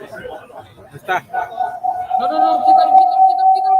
Está. No, quítalo, quítalo.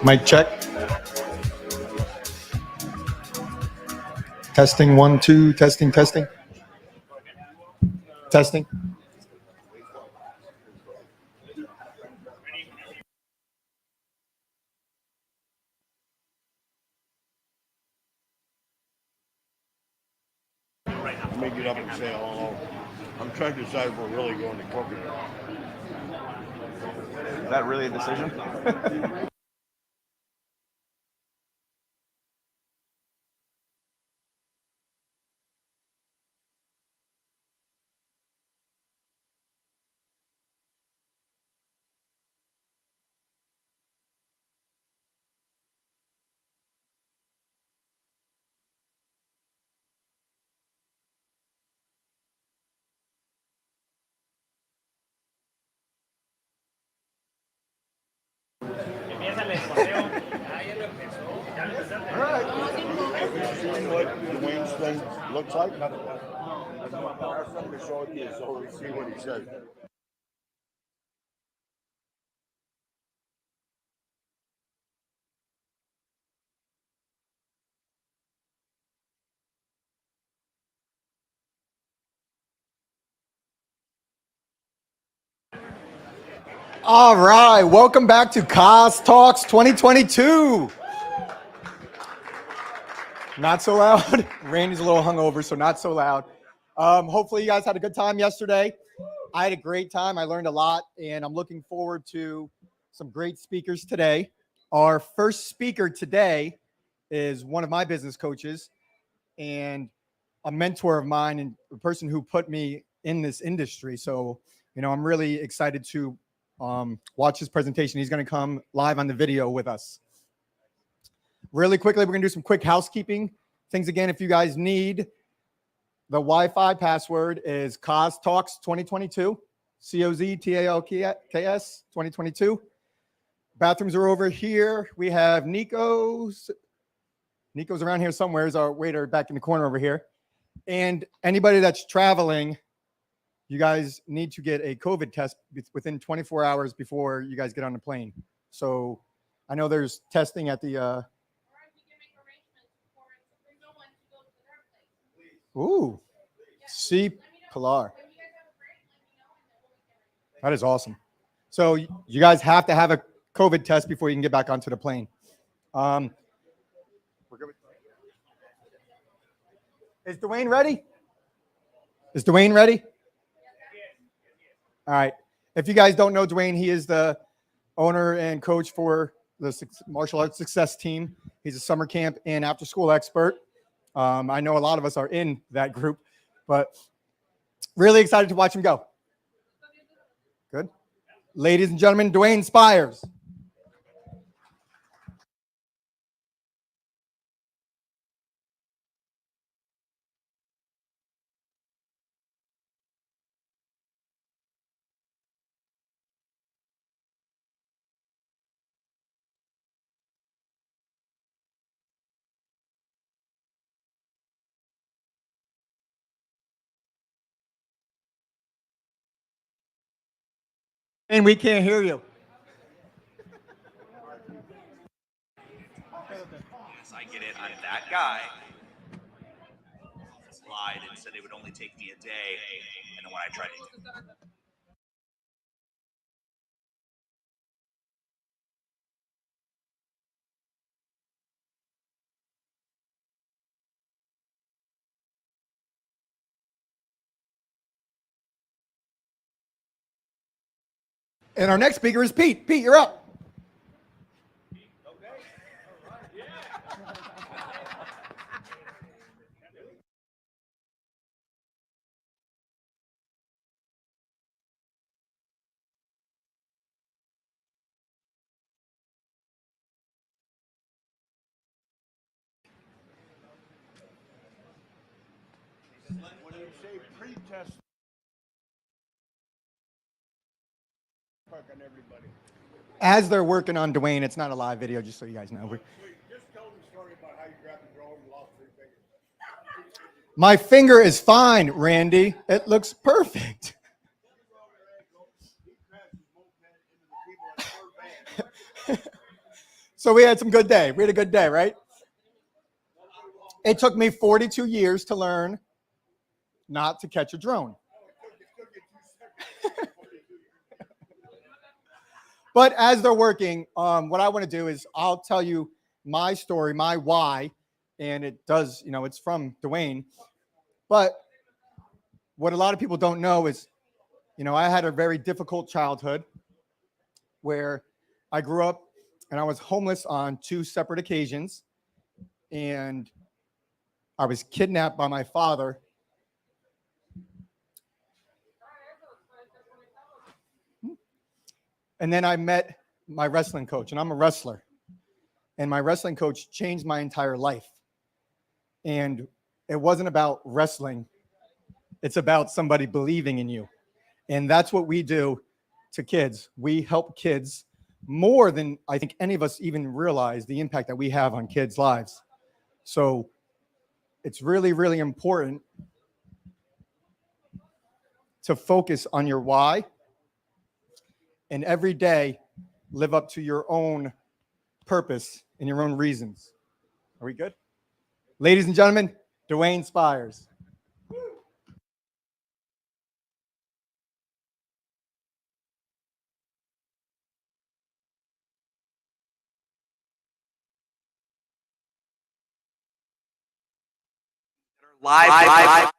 Mic check. Testing 1, 2. Testing. Testing. May get up and say hello. I'm trying to decide if we're really going to cook it. Is that really a decision? All right. Have you seen what Dwayne's thing looks like? Ask him to show it to you so we see what he says. All right, welcome back to CozTalks 2022. Not so loud. Randy's a little hungover, so not so loud. Hopefully you guys had a good time yesterday. I had a great time. I learned a lot, and I'm looking forward to some great speakers today. Our first speaker today is one of my business coaches and a mentor of mine and a person who put me in this industry. So, I'm really excited to watch his presentation. He's going to come live on the video with us. Really quickly, we're going to do some quick housekeeping things. Again, if you guys need, the Wi-Fi password is CozTalks 2022, CozTalks 2022. Bathrooms are over here. We have Nico's around here somewhere. Is our waiter back in the corner over here. And anybody that's traveling, you guys need to get a COVID test within 24 hours before you guys get on the plane. So I know there's testing at the C Pilar. That is awesome. So you guys have to have a COVID test before you can get back onto the plane. We're good. Is Dwayne ready? All right. If you guys don't know Dwayne, he is the owner and coach for the martial arts success team. He's a summer camp and after school expert. I know a lot of us are in that group, but really excited to watch him go. Good. Ladies and gentlemen, Dwayne Spires. And we can't hear you. Yes, I get it. I'm that guy. Lied and said it would only take me a day, and then when I tried to. And our next speaker is Pete. Pete, you're up. When you say pre-test, fucking everybody. As they're working on Dwayne, it's not a live video, just so you guys know. Wait, just tell the story about how you grabbed the drone and lost 3 fingers. My finger is fine, Randy. It looks perfect. So we had some good day. We had a good day, right? It took me 42 years to learn not to catch a drone. But as they're working, what I want to do is I'll tell you my story, my why, and it does, it's from Dwayne. But what a lot of people don't know is, I had a very difficult childhood where I grew up and I was homeless on 2 separate occasions, and I was kidnapped by my father. And then I met my wrestling coach, and I'm a wrestler. And my wrestling coach changed my entire life. And it wasn't about wrestling. It's about somebody believing in you. And that's what we do to kids. We help kids more than I think any of us even realize the impact that we have on kids' lives. So it's really, really important to focus on your why. And every day, live up to your own purpose and your own reasons. Are we good? Ladies and gentlemen, Dwayne Spires. live.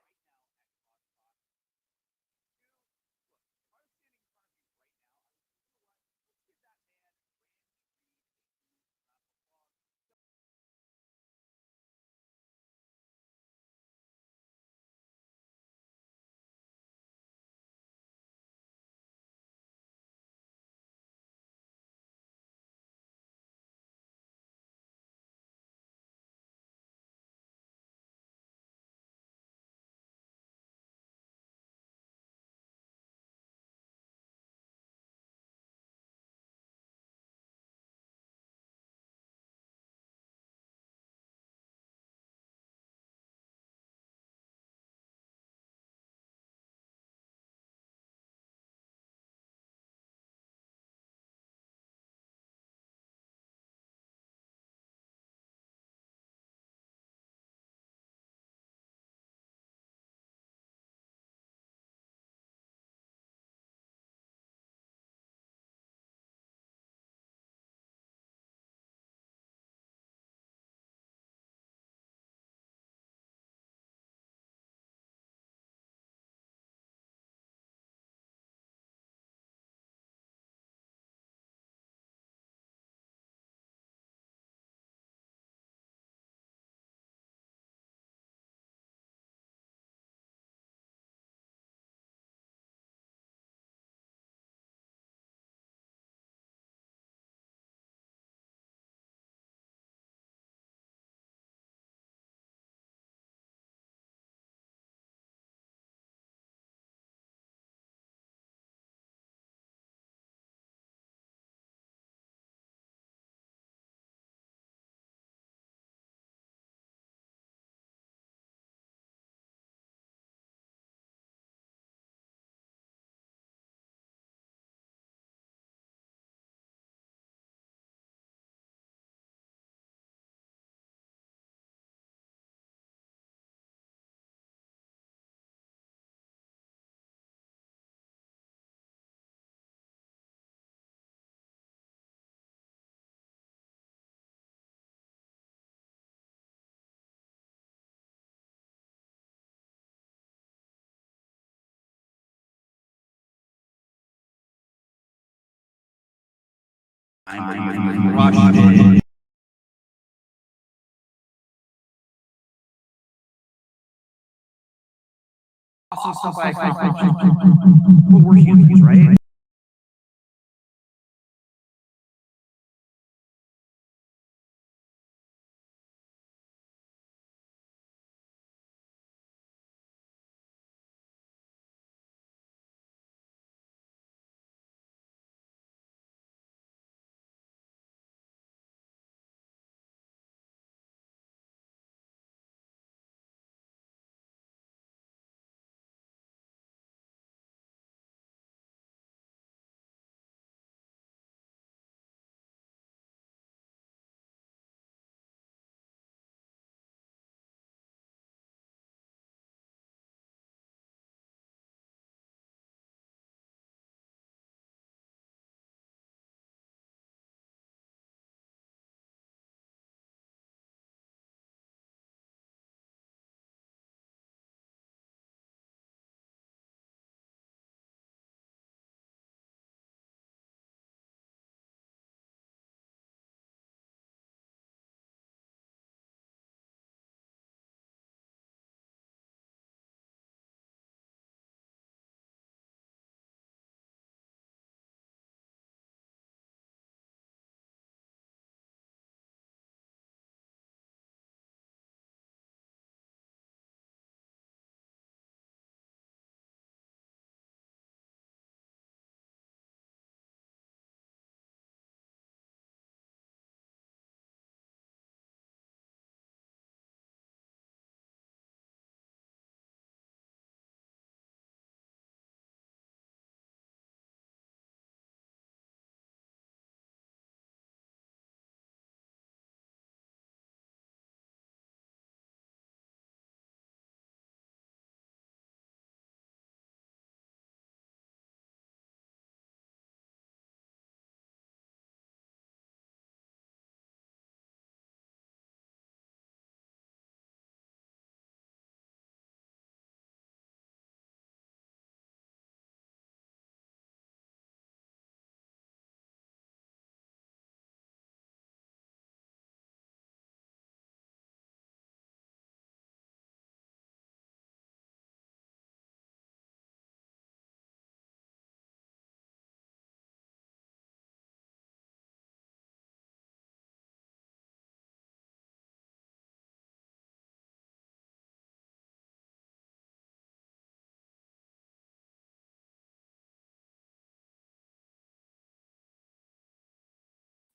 I'm awesome stuff I found. We're humans, right?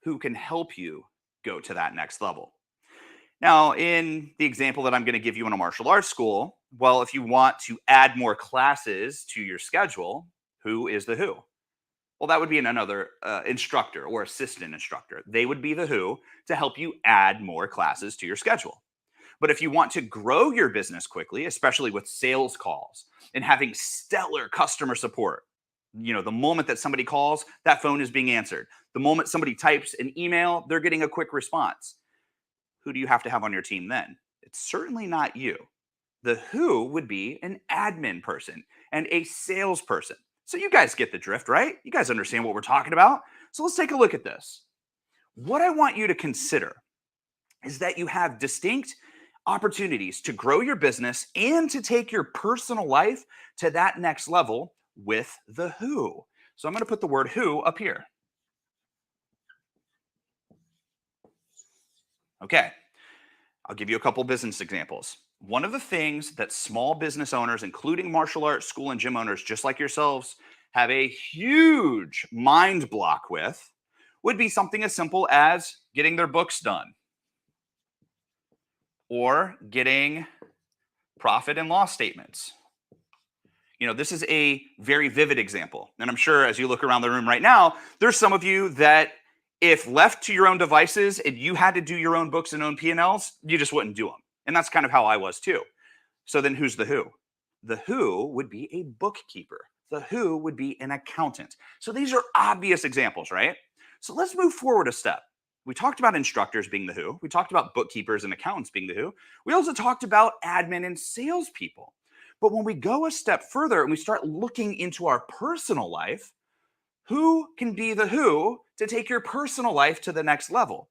who can help you go to that next level. Now, in the example that I'm going to give you in a martial arts school, well, if you want to add more classes to your schedule, who is the who? Well, that would be another instructor or assistant instructor. They would be the who to help you add more classes to your schedule. But if you want to grow your business quickly, especially with sales calls and having stellar customer support, the moment that somebody calls, that phone is being answered. The moment somebody types an email, they're getting a quick response. Who do you have to have on your team then? It's certainly not you. The who would be an admin person and a salesperson. So you guys get the drift, right? You guys understand what we're talking about. So let's take a look at this. What I want you to consider is that you have distinct opportunities to grow your business and to take your personal life to that next level with the who. So I'm going to put the word who up here. Okay, I'll give you a couple business examples. One of the things that small business owners, including martial arts school and gym owners, just like yourselves, have a huge mind block with would be something as simple as getting their books done or getting profit and loss statements. This is a very vivid example. And I'm sure as you look around the room right now, there's some of you that if left to your own devices and you had to do your own books and own P&Ls, you just wouldn't do them. And that's kind of how I was too. So then who's the who? The who would be a bookkeeper. The who would be an accountant. So these are obvious examples, right? So let's move forward a step. We talked about instructors being the who. We talked about bookkeepers and accountants being the who. We also talked about admin and salespeople. But when we go a step further and we start looking into our personal life, who can be the who to take your personal life to the next level?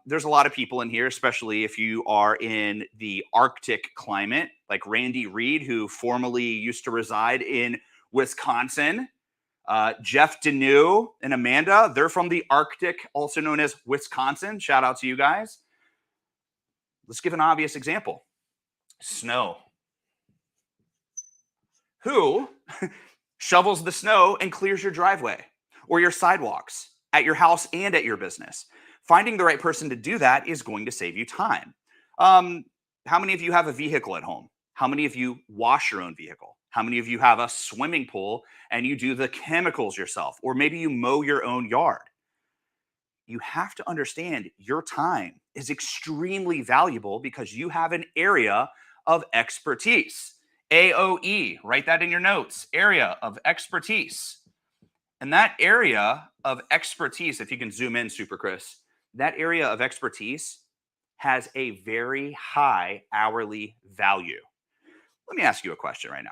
There's a lot of people in here, especially if you are in the Arctic climate, like Randy Reed, who formerly used to reside in Wisconsin. Jeff Deneau and Amanda, they're from the Arctic, also known as Wisconsin. Shout out to you guys. Let's give an obvious example. Snow. Who shovels the snow and clears your driveway or your sidewalks at your house and at your business? Finding the right person to do that is going to save you time. How many of you have a vehicle at home? How many of you wash your own vehicle? How many of you have a swimming pool and you do the chemicals yourself? Or maybe you mow your own yard. You have to understand your time is extremely valuable because you have an area of expertise. AOE, write that in your notes, area of expertise. And that area of expertise, if you can zoom in, Super Chris, that area of expertise has a very high hourly value. Let me ask you a question right now.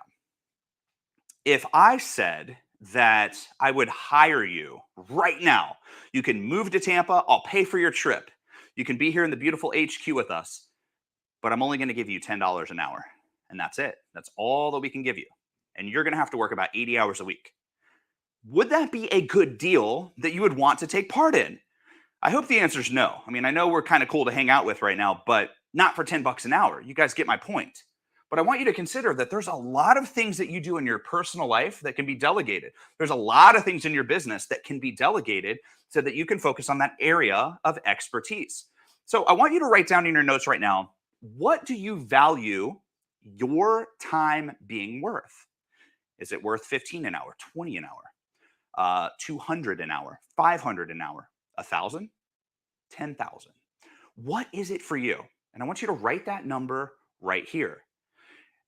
If I said that I would hire you right now, you can move to Tampa, I'll pay for your trip. You can be here in the beautiful HQ with us, but I'm only going to give you $10 an hour. And that's it. That's all that we can give you. And you're going to have to work about 80 hours a week. Would that be a good deal that you would want to take part in? I hope the answer is no. I mean, I know we're kind of cool to hang out with right now, but not for $10 an hour. You guys get my point. But I want you to consider that there's a lot of things that you do in your personal life that can be delegated. There's a lot of things in your business that can be delegated so that you can focus on that area of expertise. So I want you to write down in your notes right now, what do you value your time being worth? Is it worth 15 an hour, 20 an hour, 200 an hour, 500 an hour, 1,000, 10,000? What is it for you? And I want you to write that number right here.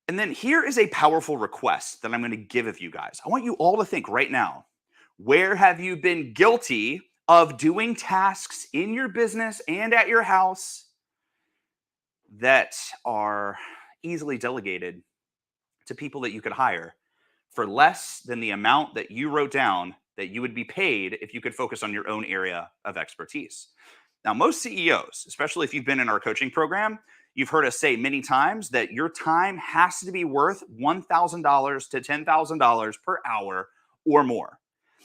And then here is a powerful request that I'm going to give of you guys. I want you all to think right now, where have you been guilty of doing tasks in your business and at your house that are easily delegated to people that you could hire for less than the amount that you wrote down that you would be paid if you could focus on your own area of expertise? Now, most CEOs, especially if you've been in our coaching program, you've heard us say many times that your time has to be worth $1,000 to $10,000 per hour or more.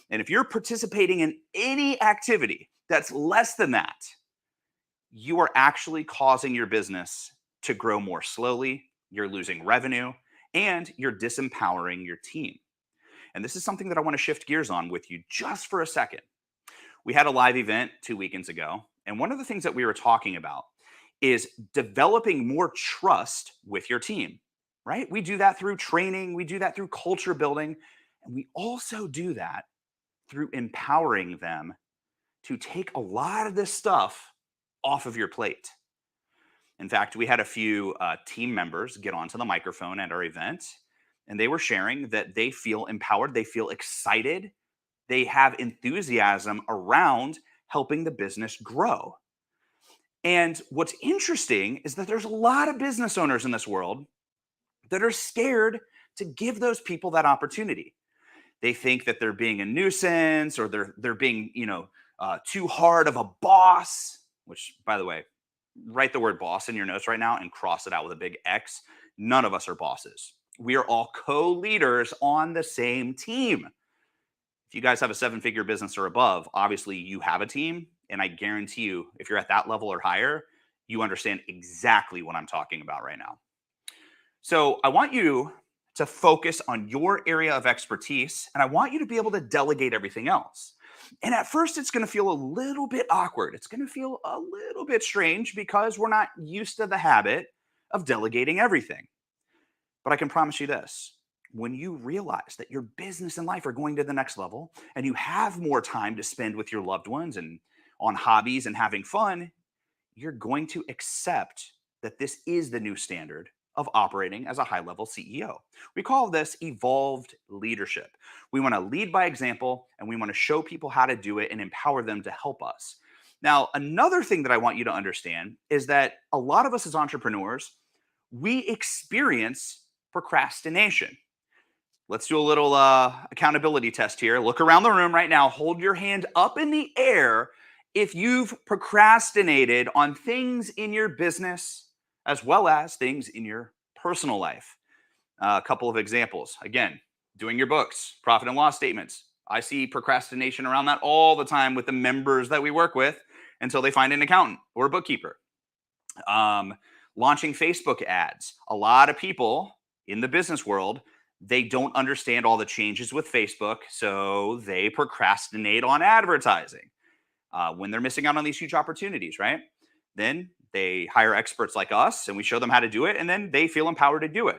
And if you're participating in any activity that's less than that, you are actually causing your business to grow more slowly, you're losing revenue, and you're disempowering your team. And this is something that I want to shift gears on with you just for a second. We had a live event 2 weekends ago, and one of the things that we were talking about is developing more trust with your team, right? We do that through training, we do that through culture building, and we also do that through empowering them to take a lot of this stuff off of your plate. In fact, we had a few team members get onto the microphone at our event, and they were sharing that they feel empowered, they feel excited, they have enthusiasm around helping the business grow. And what's interesting is that there's a lot of business owners in this world that are scared to give those people that opportunity. They think that they're being a nuisance, or they're being, too hard of a boss, which, by the way, write the word boss in your notes right now and cross it out with a big X. None of us are bosses. We are all co-leaders on the same team. If you guys have a 7-figure business or above, obviously you have a team. And I guarantee you, if you're at that level or higher, you understand exactly what I'm talking about right now. So I want you to focus on your area of expertise, and I want you to be able to delegate everything else. And at first, it's going to feel a little bit awkward. It's going to feel a little bit strange because we're not used to the habit of delegating everything. But I can promise you this. When you realize that your business and life are going to the next level, and you have more time to spend with your loved ones and on hobbies and having fun, you're going to accept that this is the new standard of operating as a high-level CEO. We call this evolved leadership. We want to lead by example, and we want to show people how to do it and empower them to help us. Now, another thing that I want you to understand is that a lot of us as entrepreneurs, we experience procrastination. Let's do a little accountability test here. Look around the room right now. Hold your hand up in the air if you've procrastinated on things in your business as well as things in your personal life. A couple of examples. Again, doing your books, profit and loss statements. I see procrastination around that all the time with the members that we work with until they find an accountant or a bookkeeper. Launching Facebook ads. A lot of people in the business world, they don't understand all the changes with Facebook, so they procrastinate on advertising when they're missing out on these huge opportunities, right? Then they hire experts like us, and we show them how to do it, and then they feel empowered to do it.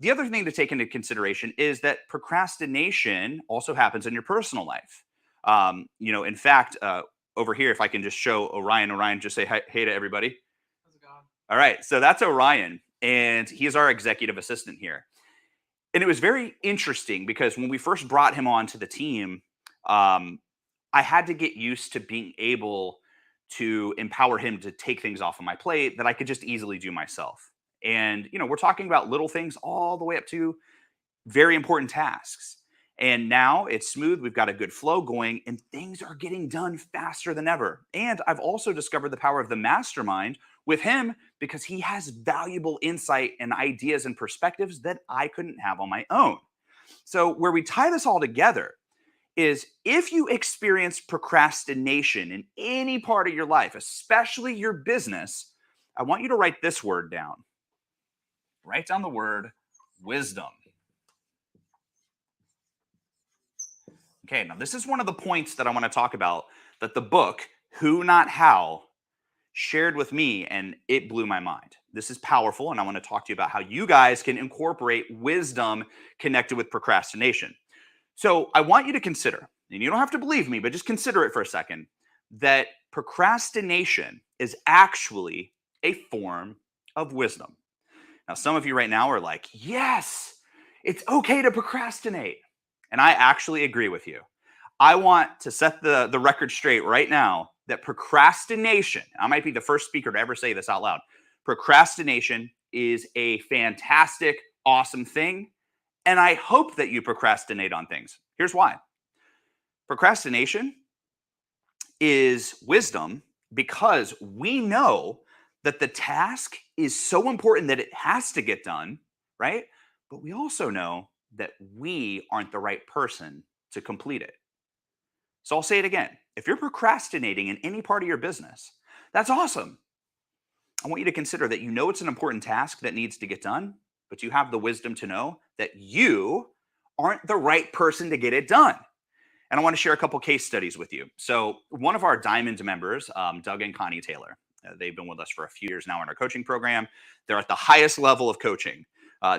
The other thing to take into consideration is that procrastination also happens in your personal life. In fact, over here, if I can just show Orion. Orion, just say hey to everybody. How's it going? All right, so that's Orion, and he's our executive assistant here. And it was very interesting because when we first brought him onto the team, I had to get used to being able to empower him to take things off of my plate that I could just easily do myself. And, we're talking about little things all the way up to very important tasks. And now it's smooth. We've got a good flow going and things are getting done faster than ever. And I've also discovered the power of the mastermind with him because he has valuable insight and ideas and perspectives that I couldn't have on my own. So where we tie this all together is if you experience procrastination in any part of your life, especially your business, I want you to write this word down. Write down the word wisdom. Okay, now this is one of the points that I want to talk about that the book, Who Not How, shared with me, and it blew my mind. This is powerful, and I want to talk to you about how you guys can incorporate wisdom connected with procrastination. So I want you to consider, and you don't have to believe me, but just consider it for a second, that procrastination is actually a form of wisdom. Now, some of you right now are like, yes, it's okay to procrastinate. And I actually agree with you. I want to set the record straight right now that procrastination, I might be the first speaker to ever say this out loud, procrastination is a fantastic, awesome thing. And I hope that you procrastinate on things. Here's why. Procrastination is wisdom because we know that the task is so important that it has to get done, right? But we also know that we aren't the right person to complete it. So I'll say it again. If you're procrastinating in any part of your business, that's awesome. I want you to consider that you know it's an important task that needs to get done, but you have the wisdom to know that you aren't the right person to get it done. And I want to share a couple case studies with you. So one of our Diamond members, Doug and Connie Taylor, they've been with us for a few years now in our coaching program. They're at the highest level of coaching.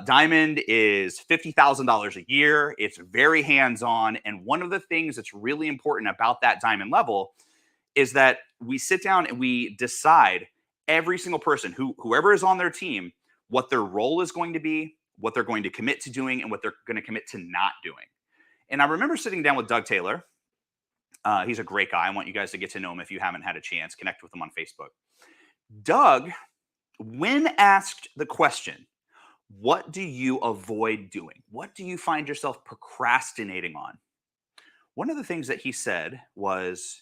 Diamond is $50,000 a year. It's very hands-on. And one of the things that's really important about that Diamond level is that we sit down and we decide every single person, whoever is on their team, what their role is going to be, what they're going to commit to doing, and what they're going to commit to not doing. And I remember sitting down with Doug Taylor. He's a great guy. I want you guys to get to know him if you haven't had a chance. Connect with him on Facebook. Doug, when asked the question, what do you avoid doing? What do you find yourself procrastinating on? One of the things that he said was,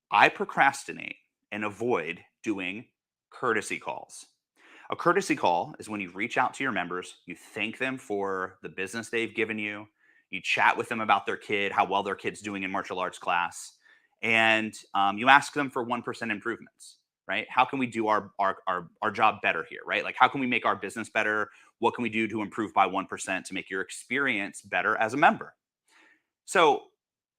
I procrastinate and avoid doing courtesy calls. A courtesy call is when you reach out to your members, you thank them for the business they've given you, you chat with them about their kid, how well their kid's doing in martial arts class, and you ask them for 1% improvements, right? How can we do our job better here, right? Like, how can we make our business better? What can we do to improve by 1% to make your experience better as a member? So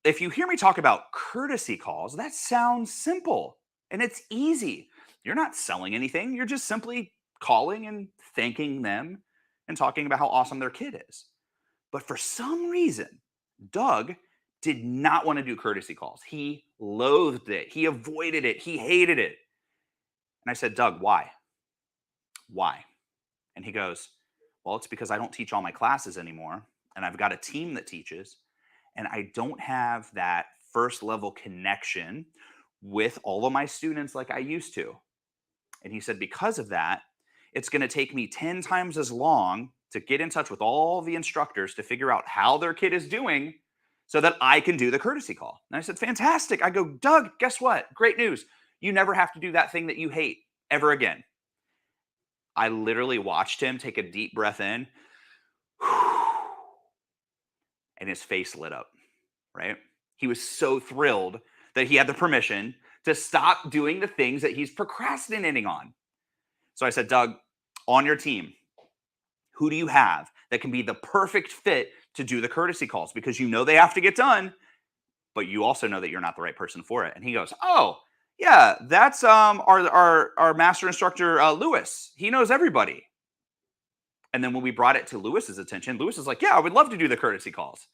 if you hear me talk about courtesy calls, that sounds simple and it's easy. You're not selling anything. You're just simply calling and thanking them and talking about how awesome their kid is. But for some reason, Doug did not want to do courtesy calls. He loathed it. He avoided it. He hated it. And I said, Doug, why? Why? And he goes, well, it's because I don't teach all my classes anymore. And I've got a team that teaches. And I don't have that first level connection with all of my students like I used to. And he said, because of that, it's going to take me 10 times as long to get in touch with all the instructors to figure out how their kid is doing so that I can do the courtesy call. And I said, fantastic. I go, Doug, guess what? Great news. You never have to do that thing that you hate ever again. I literally watched him take a deep breath in and his face lit up, right? He was so thrilled that he had the permission to stop doing the things that he's procrastinating on. So I said, Doug, on your team, who do you have that can be the perfect fit to do the courtesy calls? Because you know they have to get done, but you also know that you're not the right person for it. And he goes, oh, yeah, that's our master instructor, Lewis. He knows everybody. And then when we brought it to Lewis's attention, Lewis is like, yeah, I would love to do the courtesy calls.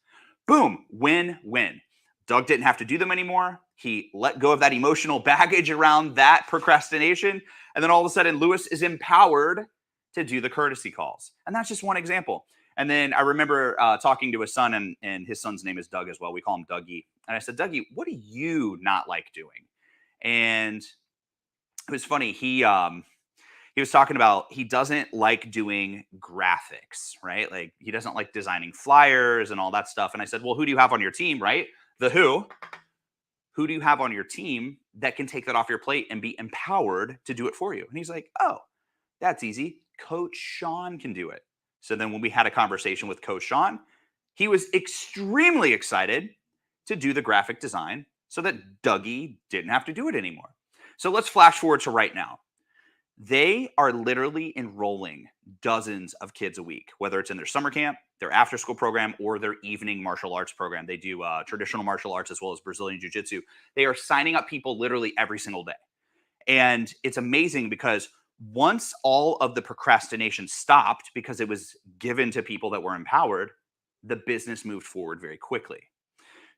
Boom, win-win. Doug didn't have to do them anymore. He let go of that emotional baggage around that procrastination. And then all of a sudden, Lewis is empowered to do the courtesy calls. And that's just one example. And then I remember talking to his son, and his son's name is Doug as well. We call him Dougie. And I said, Dougie, what do you not like doing? And it was funny. He was talking about he doesn't like doing graphics, right? Like he doesn't like designing flyers and all that stuff. And I said, well, who do you have on your team, right? The who? Who do you have on your team that can take that off your plate and be empowered to do it for you? And he's like, oh, that's easy. Coach Sean can do it. So then when we had a conversation with Coach Sean, he was extremely excited to do the graphic design so that Dougie didn't have to do it anymore. So let's flash forward to right now. They are literally enrolling dozens of kids a week, whether it's in their summer camp, their after school program, or their evening martial arts program. They do traditional martial arts as well as Brazilian jiu-jitsu. They are signing up people literally every single day. And it's amazing because once all of the procrastination stopped because it was given to people that were empowered, the business moved forward very quickly.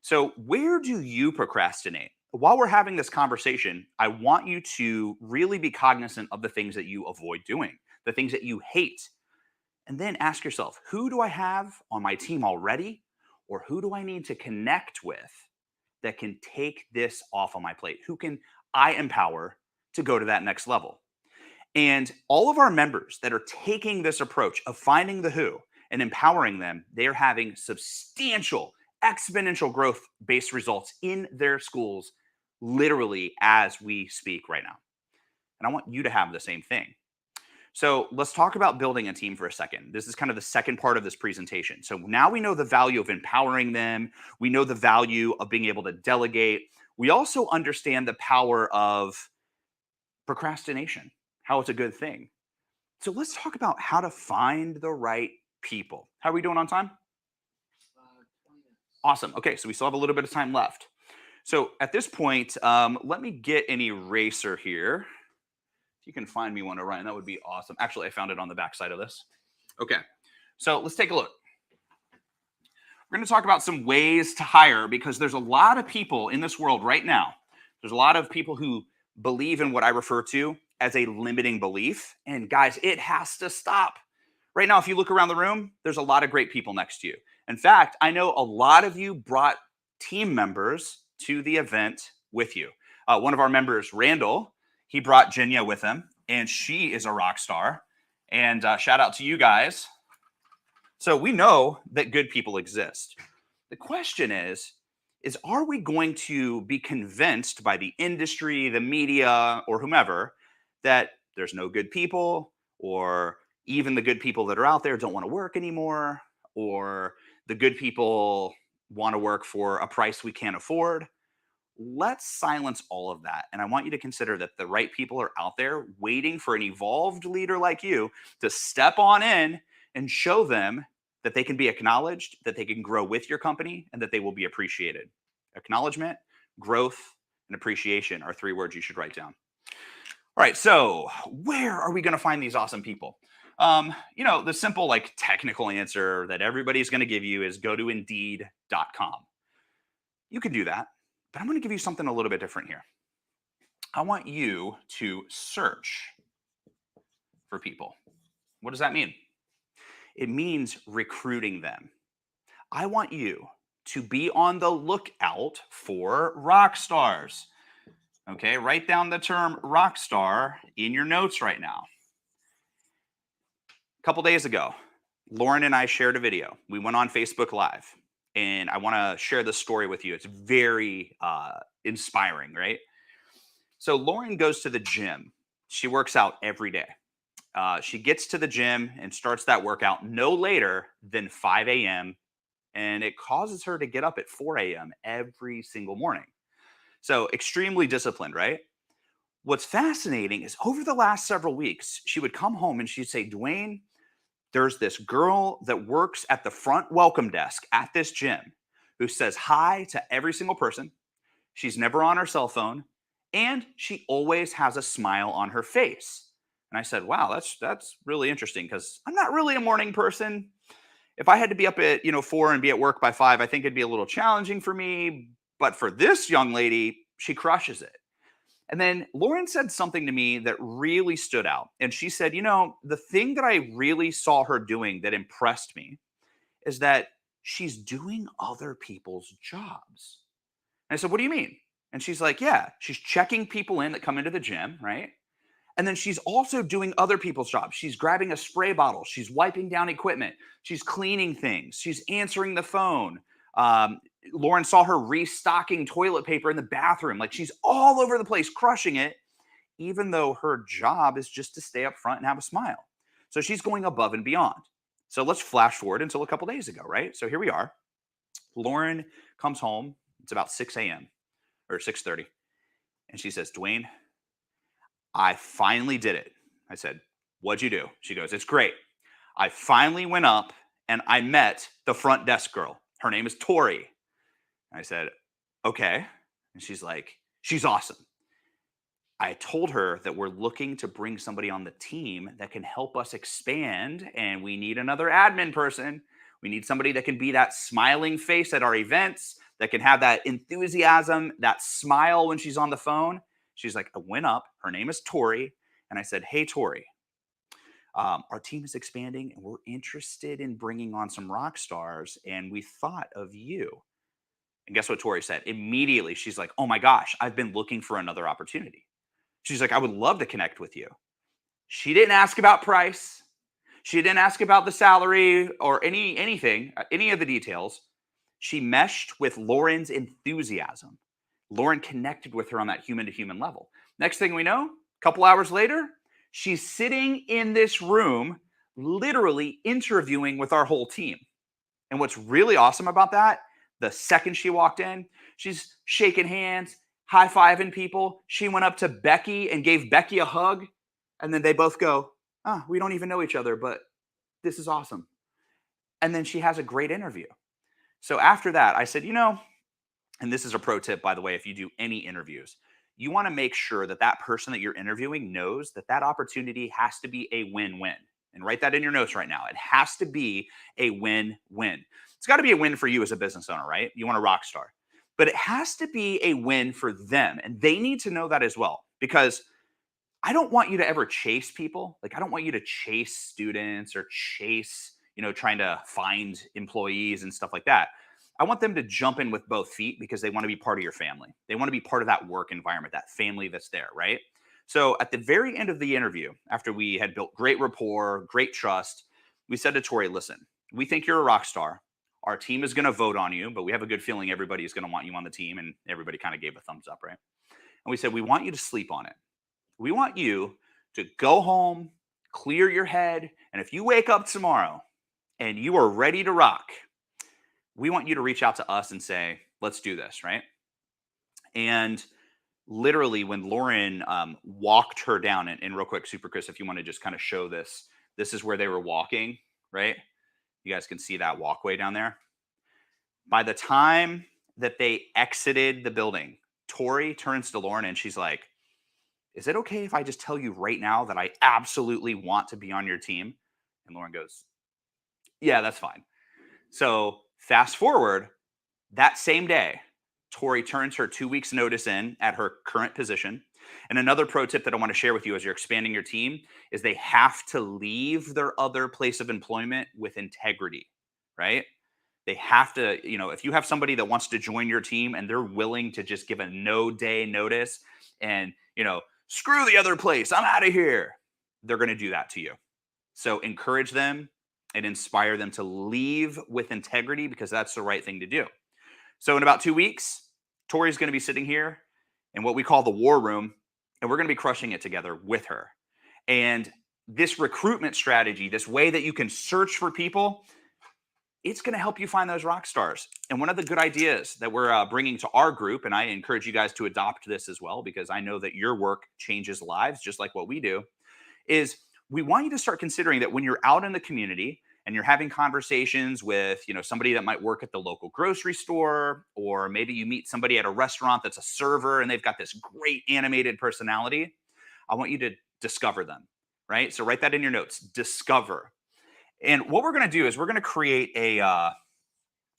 So where do you procrastinate? While we're having this conversation, I want you to really be cognizant of the things that you avoid doing, the things that you hate. And then ask yourself, who do I have on my team already? Or who do I need to connect with that can take this off of my plate? Who can I empower to go to that next level? And all of our members that are taking this approach of finding the who and empowering them, they are having substantial exponential growth-based results in their schools literally as we speak right now. And I want you to have the same thing. So let's talk about building a team for a second. This is kind of the second part of this presentation. So now we know the value of empowering them. We know the value of being able to delegate. We also understand the power of procrastination, how it's a good thing. So let's talk about how to find the right people. How are we doing on time? 20 minutes. Awesome. Okay, so we still have a little bit of time left. So at this point, let me get an eraser here. If you can find me one to write, that would be awesome. Actually, I found it on the back side of this. Okay, so let's take a look. We're going to talk about some ways to hire because there's a lot of people in this world right now. There's a lot of people who believe in what I refer to as a limiting belief. And guys, it has to stop. Right now, if you look around the room, there's a lot of great people next to you. In fact, I know a lot of you brought team members to the event with you. One of our members, Randall, he brought Jenya with him, and she is a rock star. And shout out to you guys. So we know that good people exist. The question is are we going to be convinced by the industry, the media, or whomever that there's no good people, or even the good people that are out there don't want to work anymore, or the good people want to work for a price we can't afford? Let's silence all of that. And I want you to consider that the right people are out there waiting for an evolved leader like you to step on in and show them that they can be acknowledged, that they can grow with your company, and that they will be appreciated. Acknowledgement, growth, and appreciation are 3 words you should write down. All right, so where are we going to find these awesome people? The simple, like, technical answer that everybody's going to give you is go to Indeed.com. You can do that, but I'm going to give you something a little bit different here. I want you to search for people. What does that mean? It means recruiting them. I want you to be on the lookout for rock stars. Okay, write down the term rock star in your notes right now. A couple days ago, Lauren and I shared a video. We went on Facebook Live, and I want to share this story with you. It's very inspiring, right? So Lauren goes to the gym. She works out every day. She gets to the gym and starts that workout no later than 5 a.m. And it causes her to get up at 4 a.m. every single morning. So extremely disciplined, right? What's fascinating is over the last several weeks, she would come home and she'd say, Dwayne, there's this girl that works at the front welcome desk at this gym who says hi to every single person. She's never on her cell phone, and she always has a smile on her face. And I said, wow, that's really interesting because I'm not really a morning person. If I had to be up at 4 and be at work by 5, I think it'd be a little challenging for me. But for this young lady, she crushes it. And then Lauren said something to me that really stood out. And she said, the thing that I really saw her doing that impressed me is that she's doing other people's jobs. And I said, what do you mean? And she's like, yeah, she's checking people in that come into the gym, right? And then she's also doing other people's jobs. She's grabbing a spray bottle. She's wiping down equipment. She's cleaning things. She's answering the phone. Lauren saw her restocking toilet paper in the bathroom. Like, she's all over the place, crushing it, even though her job is just to stay up front and have a smile. So she's going above and beyond. So let's flash forward until a couple days ago, right? So here we are. Lauren comes home. It's about 6 a.m. or 6:30. And she says, Dwayne, I finally did it. I said, what'd you do? She goes, it's great. I finally went up and I met the front desk girl. Her name is Tori. I said, okay. And she's like, she's awesome. I told her that we're looking to bring somebody on the team that can help us expand, and we need another admin person. We need somebody that can be that smiling face at our events, that can have that enthusiasm, that smile when she's on the phone. She's like, I went up. Her name is Tori. And I said, hey, Tori, our team is expanding and we're interested in bringing on some rock stars. And we thought of you. And guess what Tori said? Immediately, she's like, oh my gosh, I've been looking for another opportunity. She's like, I would love to connect with you. She didn't ask about price. She didn't ask about the salary or anything, any of the details. She meshed with Lauren's enthusiasm. Lauren connected with her on that human-to-human level. Next thing we know, a couple hours later, she's sitting in this room, literally interviewing with our whole team. And what's really awesome about that, the second she walked in, she's shaking hands, high-fiving people. She went up to Becky and gave Becky a hug. And then they both go, we don't even know each other, but this is awesome. And then she has a great interview. So after that, I said, and this is a pro tip, by the way, if you do any interviews, you want to make sure that that person that you're interviewing knows that that opportunity has to be a win-win. And write that in your notes right now. It has to be a win-win. It's got to be a win for you as a business owner, right? You want a rock star. But it has to be a win for them. And they need to know that as well. Because I don't want you to ever chase people. Like, I don't want you to chase students or chase, trying to find employees and stuff like that. I want them to jump in with both feet because they want to be part of your family. They want to be part of that work environment, that family that's there, right? So at the very end of the interview, after we had built great rapport, great trust, we said to Tori, listen, we think you're a rock star. Our team is going to vote on you, but we have a good feeling everybody is going to want you on the team. And everybody kind of gave a thumbs up, right? And we said, we want you to sleep on it. We want you to go home, clear your head. And if you wake up tomorrow and you are ready to rock, we want you to reach out to us and say, let's do this, right? And literally when Lauren walked her down, and real quick, Super Chris, if you want to just kind of show this, this is where they were walking, right? You guys can see that walkway down there. By the time that they exited the building, Tori turns to Lauren and she's like, is it okay if I just tell you right now that I absolutely want to be on your team? And Lauren goes, yeah, that's fine. So fast forward, that same day, Tori turns her 2 weeks notice in at her current position. And another pro tip that I want to share with you as you're expanding your team is they have to leave their other place of employment with integrity, right? They have to, if you have somebody that wants to join your team and they're willing to just give a no-day notice and, screw the other place, I'm out of here, they're going to do that to you. So encourage them and inspire them to leave with integrity because that's the right thing to do. So in about 2 weeks, Tori's going to be sitting here in what we call the war room, and we're going to be crushing it together with her. And this recruitment strategy, this way that you can search for people, it's going to help you find those rock stars. And one of the good ideas that we're bringing to our group, and I encourage you guys to adopt this as well, because I know that your work changes lives just like what we do, is we want you to start considering that when you're out in the community and you're having conversations with, somebody that might work at the local grocery store, or maybe you meet somebody at a restaurant that's a server and they've got this great animated personality, I want you to discover them, right? So write that in your notes, discover. And what we're going to do is we're going to create a,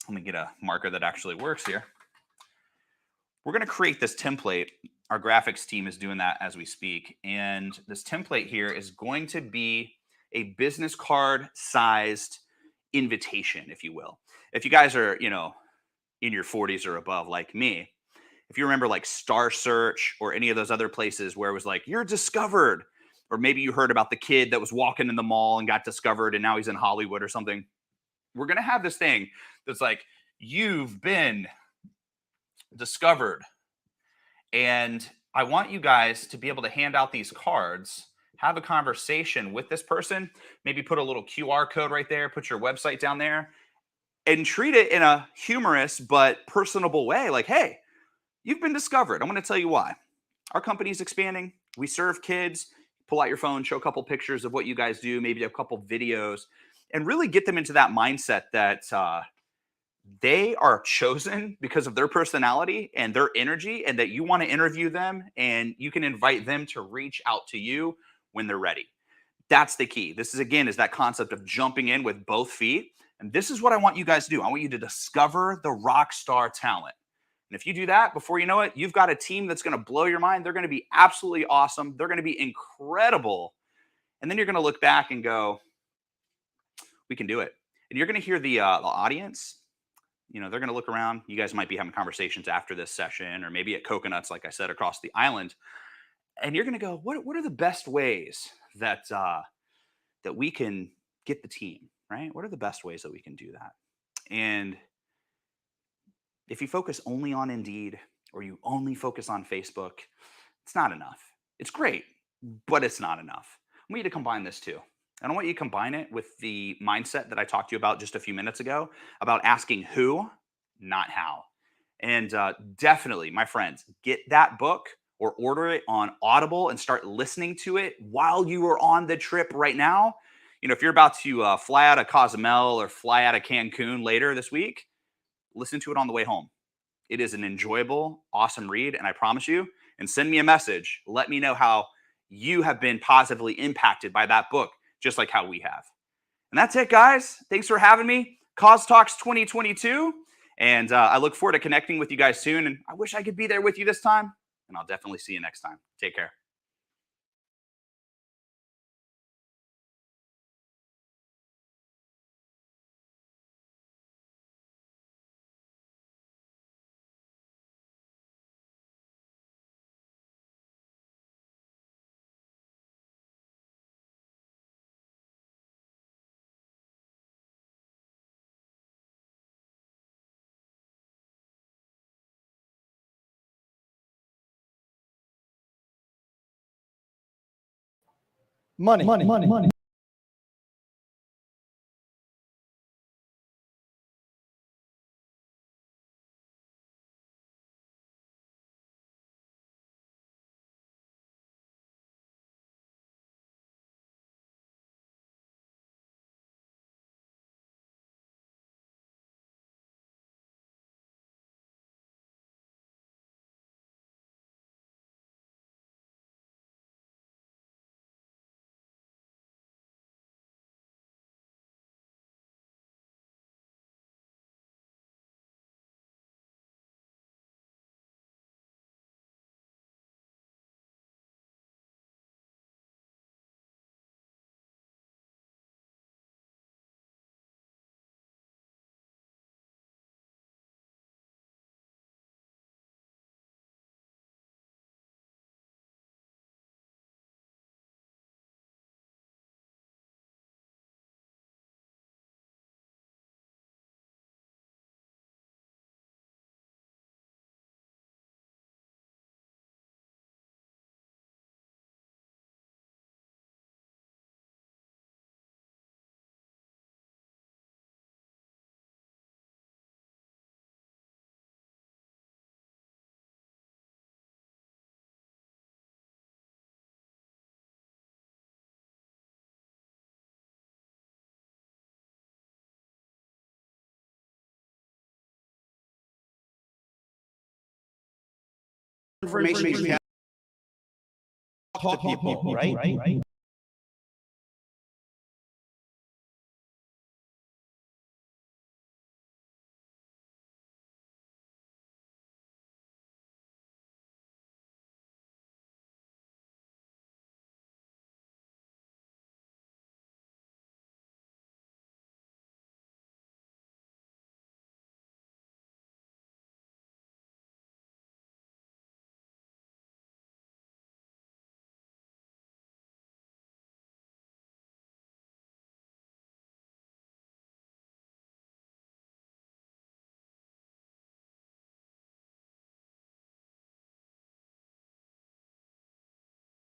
let me get a marker that actually works here. We're going to create this template. Our graphics team is doing that as we speak. And this template here is going to be a business card sized invitation, if you will. If you guys are, in your 40s or above like me, if you remember like Star Search or any of those other places where it was like, you're discovered, or maybe you heard about the kid that was walking in the mall and got discovered and now he's in Hollywood or something. We're going to have this thing that's like, you've been discovered. And I want you guys to be able to hand out these cards, have a conversation with this person, maybe put a little QR code right there, put your website down there, and treat it in a humorous but personable way. Like, hey, you've been discovered. I'm going to tell you why. Our company's expanding. We serve kids. Pull out your phone, show a couple pictures of what you guys do, maybe a couple videos, and really get them into that mindset that they are chosen because of their personality and their energy, and that you want to interview them and you can invite them to reach out to you when they're ready. That's the key. This is, again, is that concept of jumping in with both feet. And this is what I want you guys to do. I want you to discover the rock star talent. And if you do that, before you know it, you've got a team that's going to blow your mind. They're going to be absolutely awesome. They're going to be incredible. And then you're going to look back and go, we can do it. And you're going to hear the audience. They're going to look around. You guys might be having conversations after this session, or maybe at Coconuts, like I said, across the island. And you're going to go, what are the best ways that that we can get the team, right? What are the best ways that we can do that? And if you focus only on Indeed or you only focus on Facebook, it's not enough. It's great, but it's not enough. I want you to combine this too. I don't want you to combine it with the mindset that I talked to you about just a few minutes ago about asking who, not how. And definitely, my friends, get that book or order it on Audible and start listening to it while you are on the trip right now. If you're about to fly out of Cozumel or fly out of Cancun later this week, listen to it on the way home. It is an enjoyable, awesome read, and I promise you, and send me a message. Let me know how you have been positively impacted by that book, just like how we have. And that's it, guys. Thanks for having me. CozTalks 2022. And I look forward to connecting with you guys soon. And I wish I could be there with you this time. And I'll definitely see you next time. Take care. Money. Information we have to talk to people, right?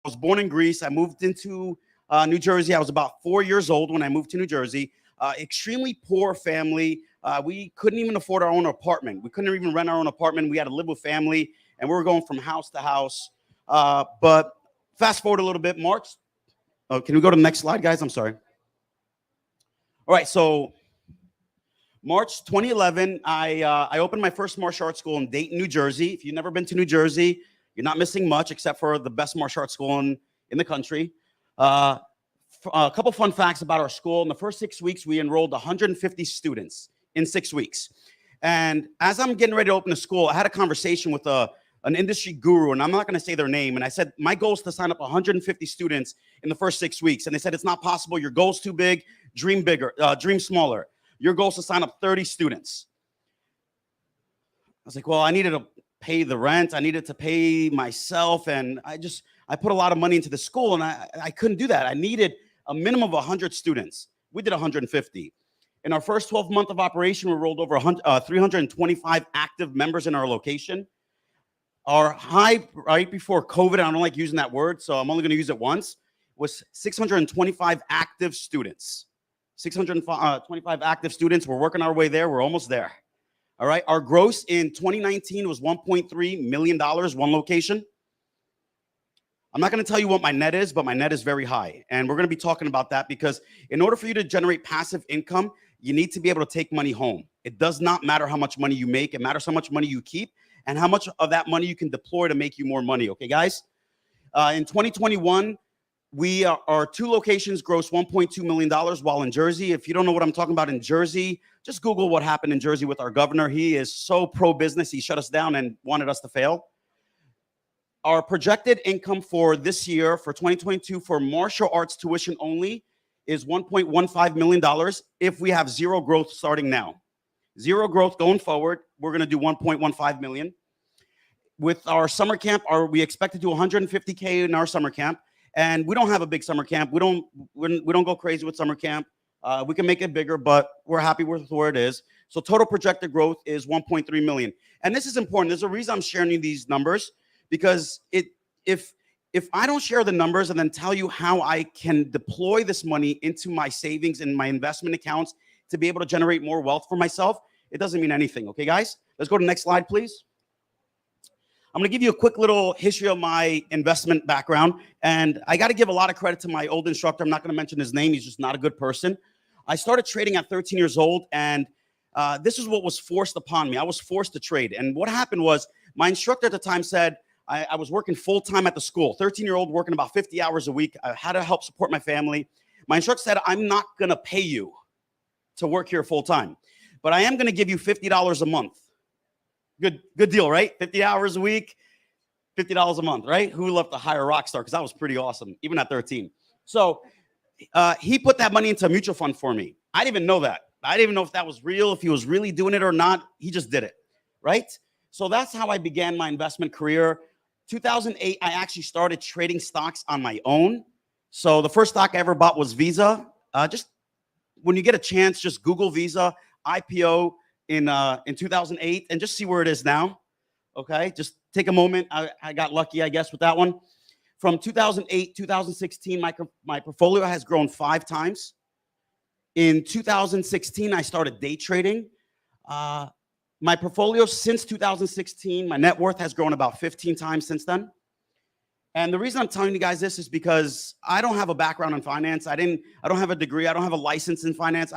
I was born in Greece. I moved into New Jersey. I was about 4 years old when I moved to New Jersey. Extremely poor family. We couldn't even afford our own apartment. We couldn't even rent our own apartment. We had to live with family, and we were going from house to house. But fast forward a little bit, March. Can we go to the next slide, guys? I'm sorry. All right, so March 2011, I opened my first martial arts school in Dayton, New Jersey. If you've never been to New Jersey, you're not missing much except for the best martial arts school in the country. A couple fun facts about our school. In the first 6 weeks, we enrolled 150 students in 6 weeks. And as I'm getting ready to open the school, I had a conversation with an industry guru, and I'm not going to say their name. And I said, my goal is to sign up 150 students in the first 6 weeks. And they said, it's not possible. Your goal's too big. Dream bigger. Dream smaller. Your goal is to sign up 30 students. I was like, well, I needed to pay the rent. I needed to pay myself. And I put a lot of money into the school, and I couldn't do that. I needed a minimum of 100 students. We did 150. In our first 12 months of operation, we rolled over 325 active members in our location. Our high right before COVID, I don't like using that word, so I'm only going to use it once, was 625 active students. 625 active students. We're working our way there. We're almost there. All right. Our gross in 2019 was $1.3 million, one location. I'm not going to tell you what my net is, but my net is very high. And we're going to be talking about that because in order for you to generate passive income, you need to be able to take money home. It does not matter how much money you make. It matters how much money you keep and how much of that money you can deploy to make you more money. Okay, guys? In 2021, our 2 locations grossed $1.2 million, while in Jersey, if you don't know what I'm talking about in Jersey, just Google what happened in Jersey with our governor. He is so pro-business. He shut us down and wanted us to fail. Our projected income for this year, for 2022, for martial arts tuition only, is $1.15 million if we have zero growth starting now. Zero growth going forward, we're going to do $1.15 million. With our summer camp, we expect to do $150K in our summer camp. And we don't have a big summer camp. We don't go crazy with summer camp. We can make it bigger, but we're happy with where it is. So total projected growth is 1.3 million. And this is important. There's a reason I'm sharing you these numbers, because if I don't share the numbers and then tell you how I can deploy this money into my savings and my investment accounts to be able to generate more wealth for myself, it doesn't mean anything. Okay, guys? Let's go to the next slide, please. I'm going to give you a quick little history of my investment background. And I got to give a lot of credit to my old instructor. I'm not going to mention his name. He's just not a good person. I started trading at 13 years old, and this is what was forced upon me. I was forced to trade. And what happened was my instructor at the time said, I was working full-time at the school, 13-year-old working about 50 hours a week. I had to help support my family. My instructor said, I'm not going to pay you to work here full-time, but I am going to give you $50 a month. Good deal, right? 50 hours a week, $50 a month, right? Who would love to hire a rock star? Because that was pretty awesome, even at 13. So he put that money into a mutual fund for me. I didn't even know that. I didn't even know if that was real, if he was really doing it or not. He just did it, right? So that's how I began my investment career. 2008, I actually started trading stocks on my own. So the first stock I ever bought was Visa. Just when you get a chance, just Google Visa IPO in 2008 and just see where it is now. Okay, just take a moment. I got lucky, I guess, with that one. From 2008, 2016, my portfolio has grown 5 times. In 2016, I started day trading. My portfolio since 2016, my net worth has grown about 15 times since then. And the reason I'm telling you guys this is because I don't have a background in finance. I don't have a degree. I don't have a license in finance.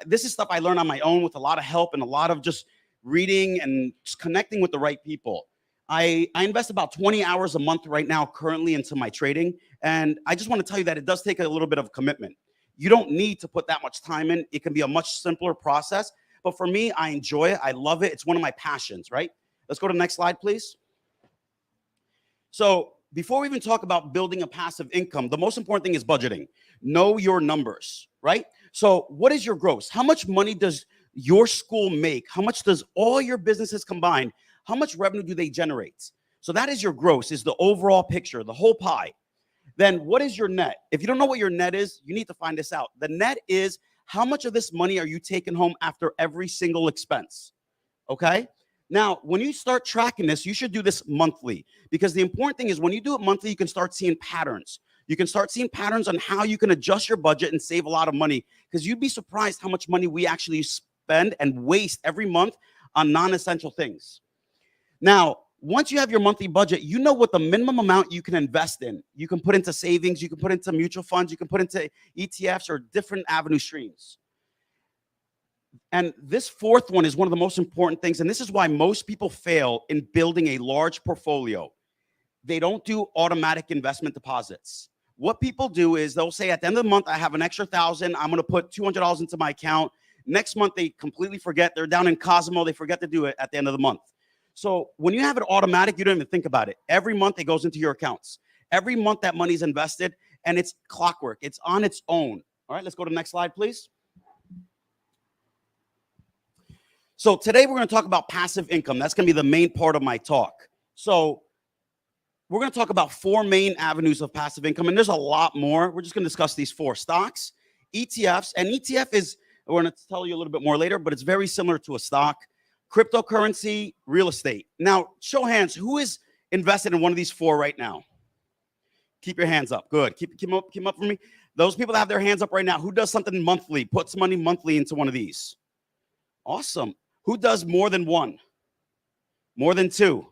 This is stuff I learned on my own with a lot of help and a lot of just reading and just connecting with the right people. I invest about 20 hours a month right now currently into my trading. And I just want to tell you that it does take a little bit of commitment. You don't need to put that much time in. It can be a much simpler process. But for me, I enjoy it. I love it. It's one of my passions, right? Let's go to the next slide, please. So before we even talk about building a passive income, the most important thing is budgeting. Know your numbers, right? So what is your gross? How much money does your school make? How much does all your businesses combined? How much revenue do they generate? So that is your gross, is the overall picture, the whole pie. Then what is your net? If you don't know what your net is, you need to find this out. The net is how much of this money are you taking home after every single expense? Okay? Now, when you start tracking this, you should do this monthly, because the important thing is when you do it monthly, you can start seeing patterns. You can start seeing patterns on how you can adjust your budget and save a lot of money, because you'd be surprised how much money we actually spend and waste every month on non-essential things. Now, once you have your monthly budget, you know what the minimum amount you can invest in. You can put into savings, you can put into mutual funds, you can put into ETFs or different avenue streams. And this fourth one is one of the most important things, and this is why most people fail in building a large portfolio. They don't do automatic investment deposits. What people do is they'll say at the end of the month, I have an extra $1,000, I'm going to put $200 into my account. Next month, they completely forget. They're down in Cozumel, they forget to do it at the end of the month. So when you have it automatic, you don't even think about it. Every month it goes into your accounts. Every month that money's invested, and it's clockwork. It's on its own. All right, let's go to the next slide, please. So today we're going to talk about passive income. That's going to be the main part of my talk. So we're going to talk about 4 main avenues of passive income, and there's a lot more. We're just going to discuss these 4: stocks, ETFs, and ETF is, we're going to tell you a little bit more later, but it's very similar to a stock. Cryptocurrency, real estate. Now, show hands, who is invested in one of these 4 right now? Keep your hands up. Good. Keep them up for me. Those people that have their hands up right now, who does something monthly, puts money monthly into one of these? Awesome. Who does more than 1? More than 2?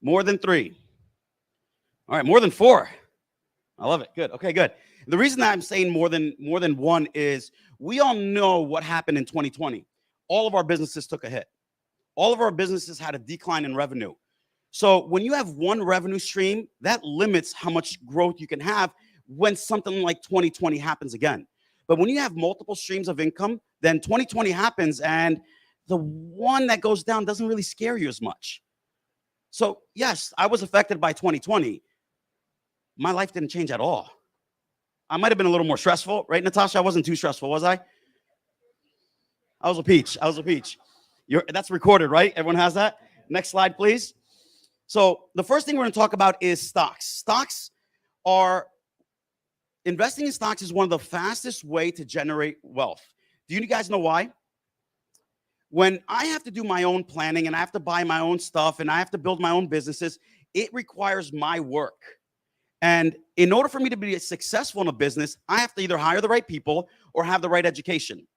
More than 3? All right, more than 4. I love it. Good. Okay, good. The reason that I'm saying more than 1 is we all know what happened in 2020. all of our businesses took a hit. All of our businesses had a decline in revenue. So when you have one revenue stream, that limits how much growth you can have when something like 2020 happens again. But when you have multiple streams of income, then 2020 happens and the one that goes down doesn't really scare you as much. So yes, I was affected by 2020. My life didn't change at all. I might have been a little more stressful, right, Natasha? I wasn't too stressful, was I? I was a peach. I was a peach. That's recorded, right? Everyone has that? Next slide, please. So the first thing we're going to talk about is stocks. Investing in stocks is one of the fastest way to generate wealth. Do you guys know why? When I have to do my own planning and I have to buy my own stuff and I have to build my own businesses, it requires my work. And in order for me to be successful in a business, I have to either hire the right people or have the right education.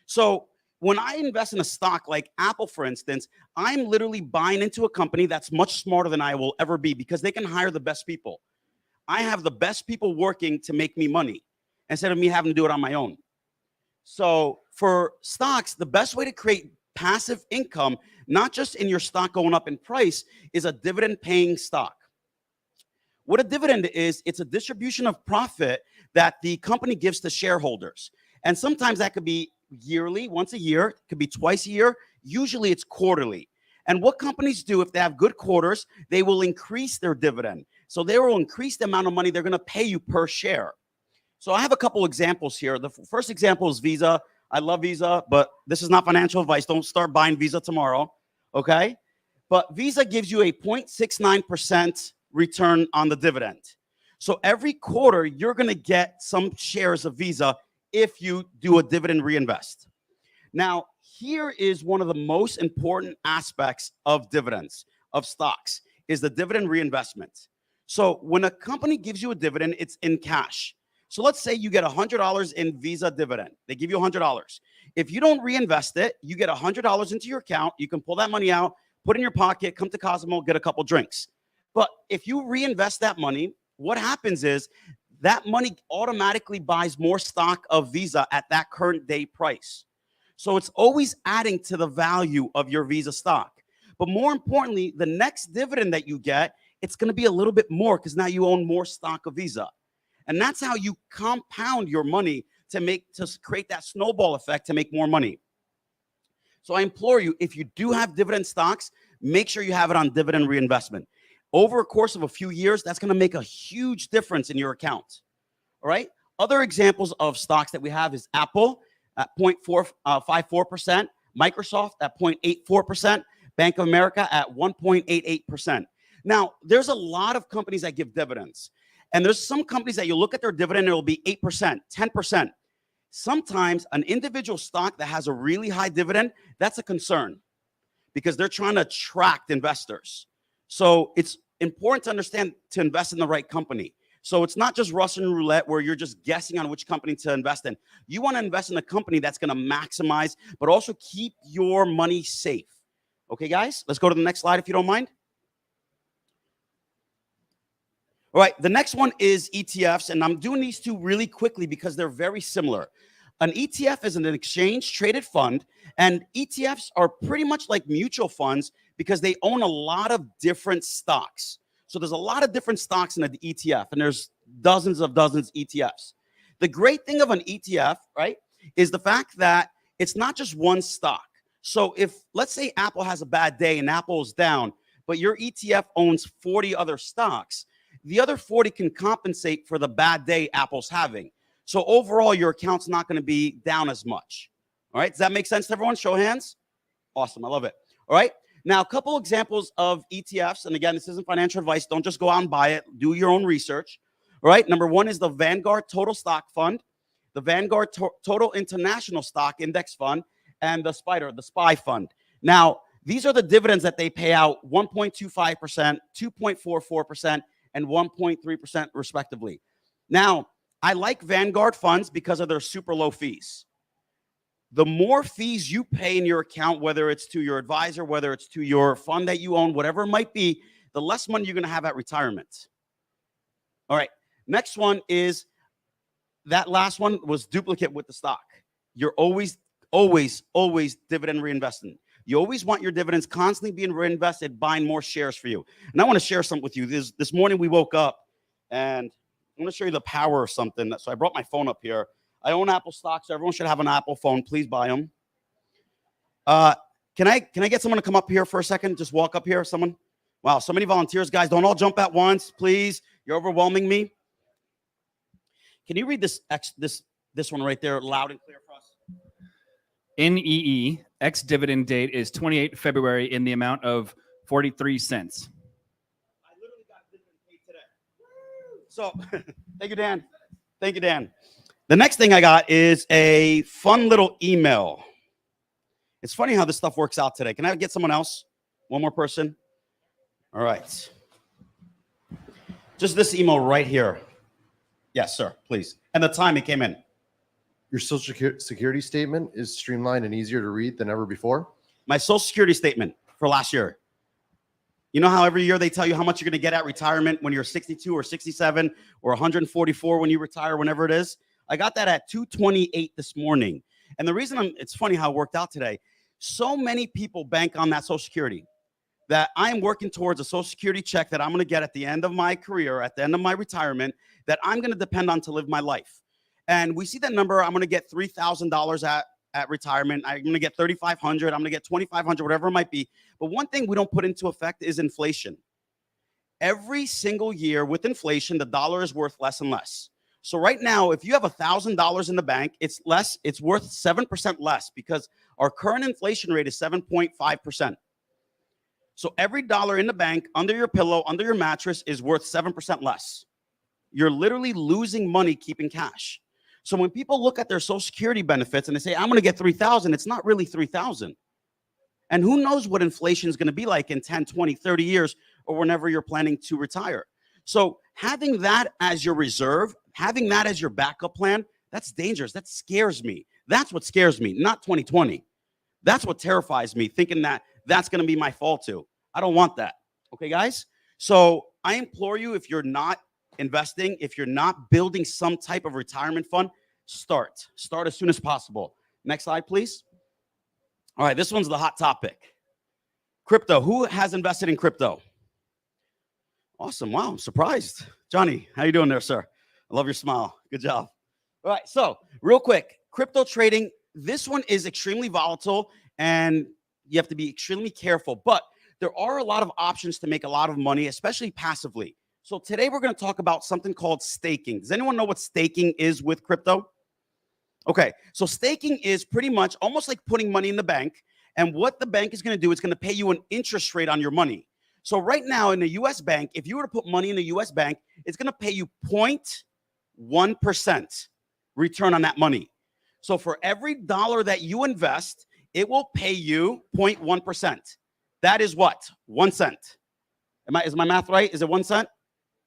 So when I invest in a stock like Apple, for instance, I'm literally buying into a company that's much smarter than I will ever be because they can hire the best people. I have the best people working to make me money instead of me having to do it on my own. So for stocks, the best way to create passive income, not just in your stock going up in price, is a dividend-paying stock. What a dividend is, it's a distribution of profit that the company gives to shareholders. And sometimes that could be yearly, once a year, it could be twice a year. Usually it's quarterly. And what companies do, if they have good quarters, they will increase their dividend. So they will increase the amount of money they're going to pay you per share. So I have a couple examples here. The first example is Visa. I love Visa, but this is not financial advice. Don't start buying Visa tomorrow, okay? But Visa gives you a 0.69% return on the dividend. So every quarter, you're going to get some shares of Visa if you do a dividend reinvest. Now, here is one of the most important aspects of dividends, of stocks, is the dividend reinvestment. So when a company gives you a dividend, it's in cash. So let's say you get $100 in Visa dividend. They give you $100. If you don't reinvest it, you get $100 into your account. You can pull that money out, put it in your pocket, come to Cozumel, get a couple drinks. But if you reinvest that money, what happens is that money automatically buys more stock of Visa at that current day price. So it's always adding to the value of your Visa stock. But more importantly, the next dividend that you get, it's going to be a little bit more because now you own more stock of Visa. And that's how you compound your money to create that snowball effect to make more money. So I implore you, if you do have dividend stocks, make sure you have it on dividend reinvestment. Over a course of a few years, that's going to make a huge difference in your account. All right. Other examples of stocks that we have is Apple at 0.54%, Microsoft at 0.84%, Bank of America at 1.88%. Now, there's a lot of companies that give dividends. And there's some companies that you look at their dividend, it will be 8%, 10%. Sometimes an individual stock that has a really high dividend, that's a concern because they're trying to attract investors. So it's important to understand to invest in the right company. So it's not just Russian roulette where you're just guessing on which company to invest in. You want to invest in a company that's going to maximize, but also keep your money safe. Okay, guys, let's go to the next slide if you don't mind. All right, the next one is ETFs, and I'm doing these two really quickly because they're very similar. An ETF is an exchange-traded fund, and ETFs are pretty much like mutual funds because they own a lot of different stocks. So there's a lot of different stocks in an ETF, and there's dozens ETFs. The great thing of an ETF, right, is the fact that it's not just one stock. So if, let's say Apple has a bad day and Apple's down, but your ETF owns 40 other stocks, the other 40 can compensate for the bad day Apple's having. So overall, your account's not going to be down as much. All right. Does that make sense to everyone? Show of hands. Awesome. I love it. All right. Now, a couple examples of ETFs. And again, this isn't financial advice. Don't just go out and buy it. Do your own research. All right. Number one is the Vanguard Total Stock Fund, the Vanguard Total International Stock Index Fund, and the SPY Fund. Now, these are the dividends that they pay out: 1.25%, 2.44%, and 1.3% respectively. Now, I like Vanguard funds because of their super low fees. The more fees you pay in your account, whether it's to your advisor, whether it's to your fund that you own, whatever it might be, the less money you're going to have at retirement. All right. Next one is that last one was duplicate with the stock. You're always Always, always dividend reinvesting. You always want your dividends constantly being reinvested, buying more shares for you. And I want to share something with you. This morning we woke up, and I want to show you the power of something. So I brought my phone up here. I own Apple stocks. So everyone should have an Apple phone. Please buy them. Can I get someone to come up here for a second? Just walk up here, someone. Wow, so many volunteers, guys. Don't all jump at once, please. You're overwhelming me. Can you read this one right there loud and clear for us? NEE, ex-dividend date is 28 February in the amount of 43 cents. I literally got dividend paid today. So thank you, Dan. Thank you, Dan. The next thing I got is a fun little email. It's funny how this stuff works out today. Can I get someone else? One more person? All right. Just this email right here. Yes, sir, please. And the time it came in. Your social security statement is streamlined and easier to read than ever before. My social security statement for last year. You know how every year they tell you how much you're going to get at retirement when you're 62 or 67 or 144 when you retire, whenever it is? I got that at 228 this morning. And the reason it's funny how it worked out today. So many people bank on that social security that I'm working towards a social security check that I'm going to get at the end of my career, at the end of my retirement, that I'm going to depend on to live my life. And we see that number. I'm going to get $3,000 at retirement. I'm going to get $3,500. I'm going to get $2,500, whatever it might be. But one thing we don't put into effect is inflation. Every single year with inflation, the dollar is worth less and less. So right now, if you have $1,000 in the bank, it's worth 7% less because our current inflation rate is 7.5%. So every dollar in the bank, under your pillow, under your mattress is worth 7% less. You're literally losing money keeping cash. So when people look at their Social Security benefits and they say, I'm going to get $3,000, it's not really $3,000. And who knows what inflation is going to be like in 10, 20, 30 years or whenever you're planning to retire. So having that as your reserve, having that as your backup plan, that's dangerous. That scares me. That's what scares me, not 2020. That's what terrifies me, thinking that that's going to be my fall too. I don't want that. Okay, guys? So I implore you, if you're not investing, if you're not building some type of retirement fund, start as soon as possible. Next slide, please. All right, this one's the hot topic. Crypto. Who has invested in crypto? Awesome. Wow, I'm surprised. Johnny, how you doing there, sir? I love your smile. Good job. All right, so real quick, crypto trading. This one is extremely volatile and you have to be extremely careful, but there are a lot of options to make a lot of money, especially passively. So today we're going to talk about something called staking. Does anyone know what staking is with crypto? Okay, so staking is pretty much almost like putting money in the bank. And what the bank is going to do is going to pay you an interest rate on your money. So right now in the US bank, if you were to put money in the US bank, it's going to pay you 0.1% return on that money. So for every dollar that you invest, it will pay you 0.1%. That is what? 1 cent. Is my math right? Is it 1 cent?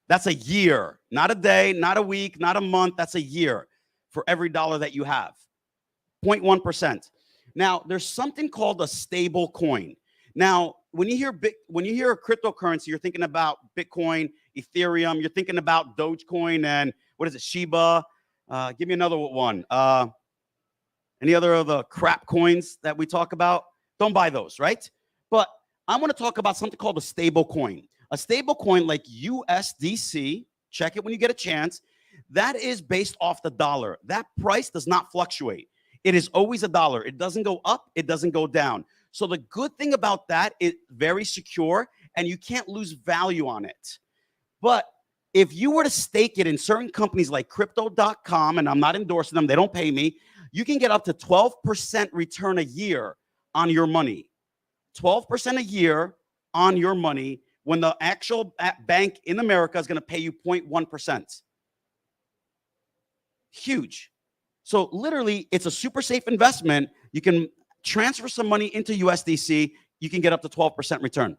That's a year, not a day, not a week, not a month. That's a year for every dollar that you have. 0.1%. Now, there's something called a stable coin. Now, when you hear a cryptocurrency, you're thinking about Bitcoin, Ethereum. You're thinking about Dogecoin and what is it, Shiba? Give me another one. Any other of the crap coins that we talk about? Don't buy those, right? But I want to talk about something called a stable coin. A stable coin like USDC, check it when you get a chance, that is based off the dollar. That price does not fluctuate. It is always a dollar. It doesn't go up. It doesn't go down. So the good thing about that, it's very secure and you can't lose value on it. But if you were to stake it in certain companies like crypto.com, and I'm not endorsing them, they don't pay me, you can get up to 12% return a year on your money. 12% a year on your money when the actual bank in America is going to pay you 0.1%. Huge. So literally, it's a super safe investment. You can transfer some money into USDC. You can get up to 12% return.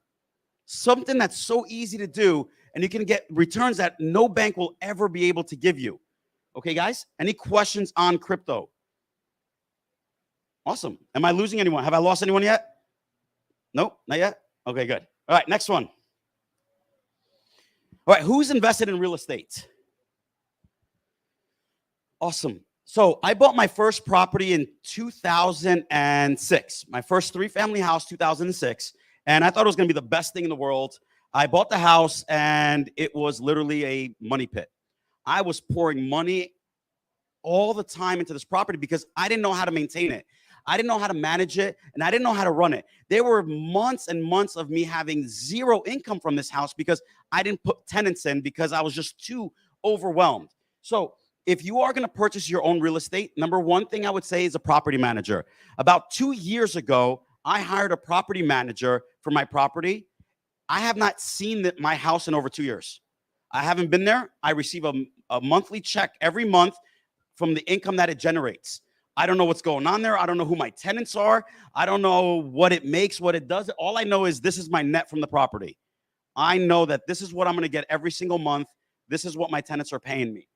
Something that's so easy to do, and you can get returns that no bank will ever be able to give you. Okay, guys? Any questions on crypto? Awesome. Am I losing anyone? Have I lost anyone yet? Nope, not yet? Okay, good. All right, next one. All right, who's invested in real estate? Awesome. So I bought my first property in 2006, my first 3-family house, 2006. And I thought it was going to be the best thing in the world. I bought the house and it was literally a money pit. I was pouring money all the time into this property because I didn't know how to maintain it. I didn't know how to manage it, and I didn't know how to run it. There were months and months of me having zero income from this house because I didn't put tenants in because I was just too overwhelmed. So if you are going to purchase your own real estate, number one thing I would say is a property manager. About 2 years ago, I hired a property manager for my property. I have not seen my house in over 2 years. I haven't been there. I receive a monthly check every month from the income that it generates. I don't know what's going on there. I don't know who my tenants are. I don't know what it makes, what it does. All I know is this is my net from the property. I know that this is what I'm going to get every single month. This is what my tenants are paying me.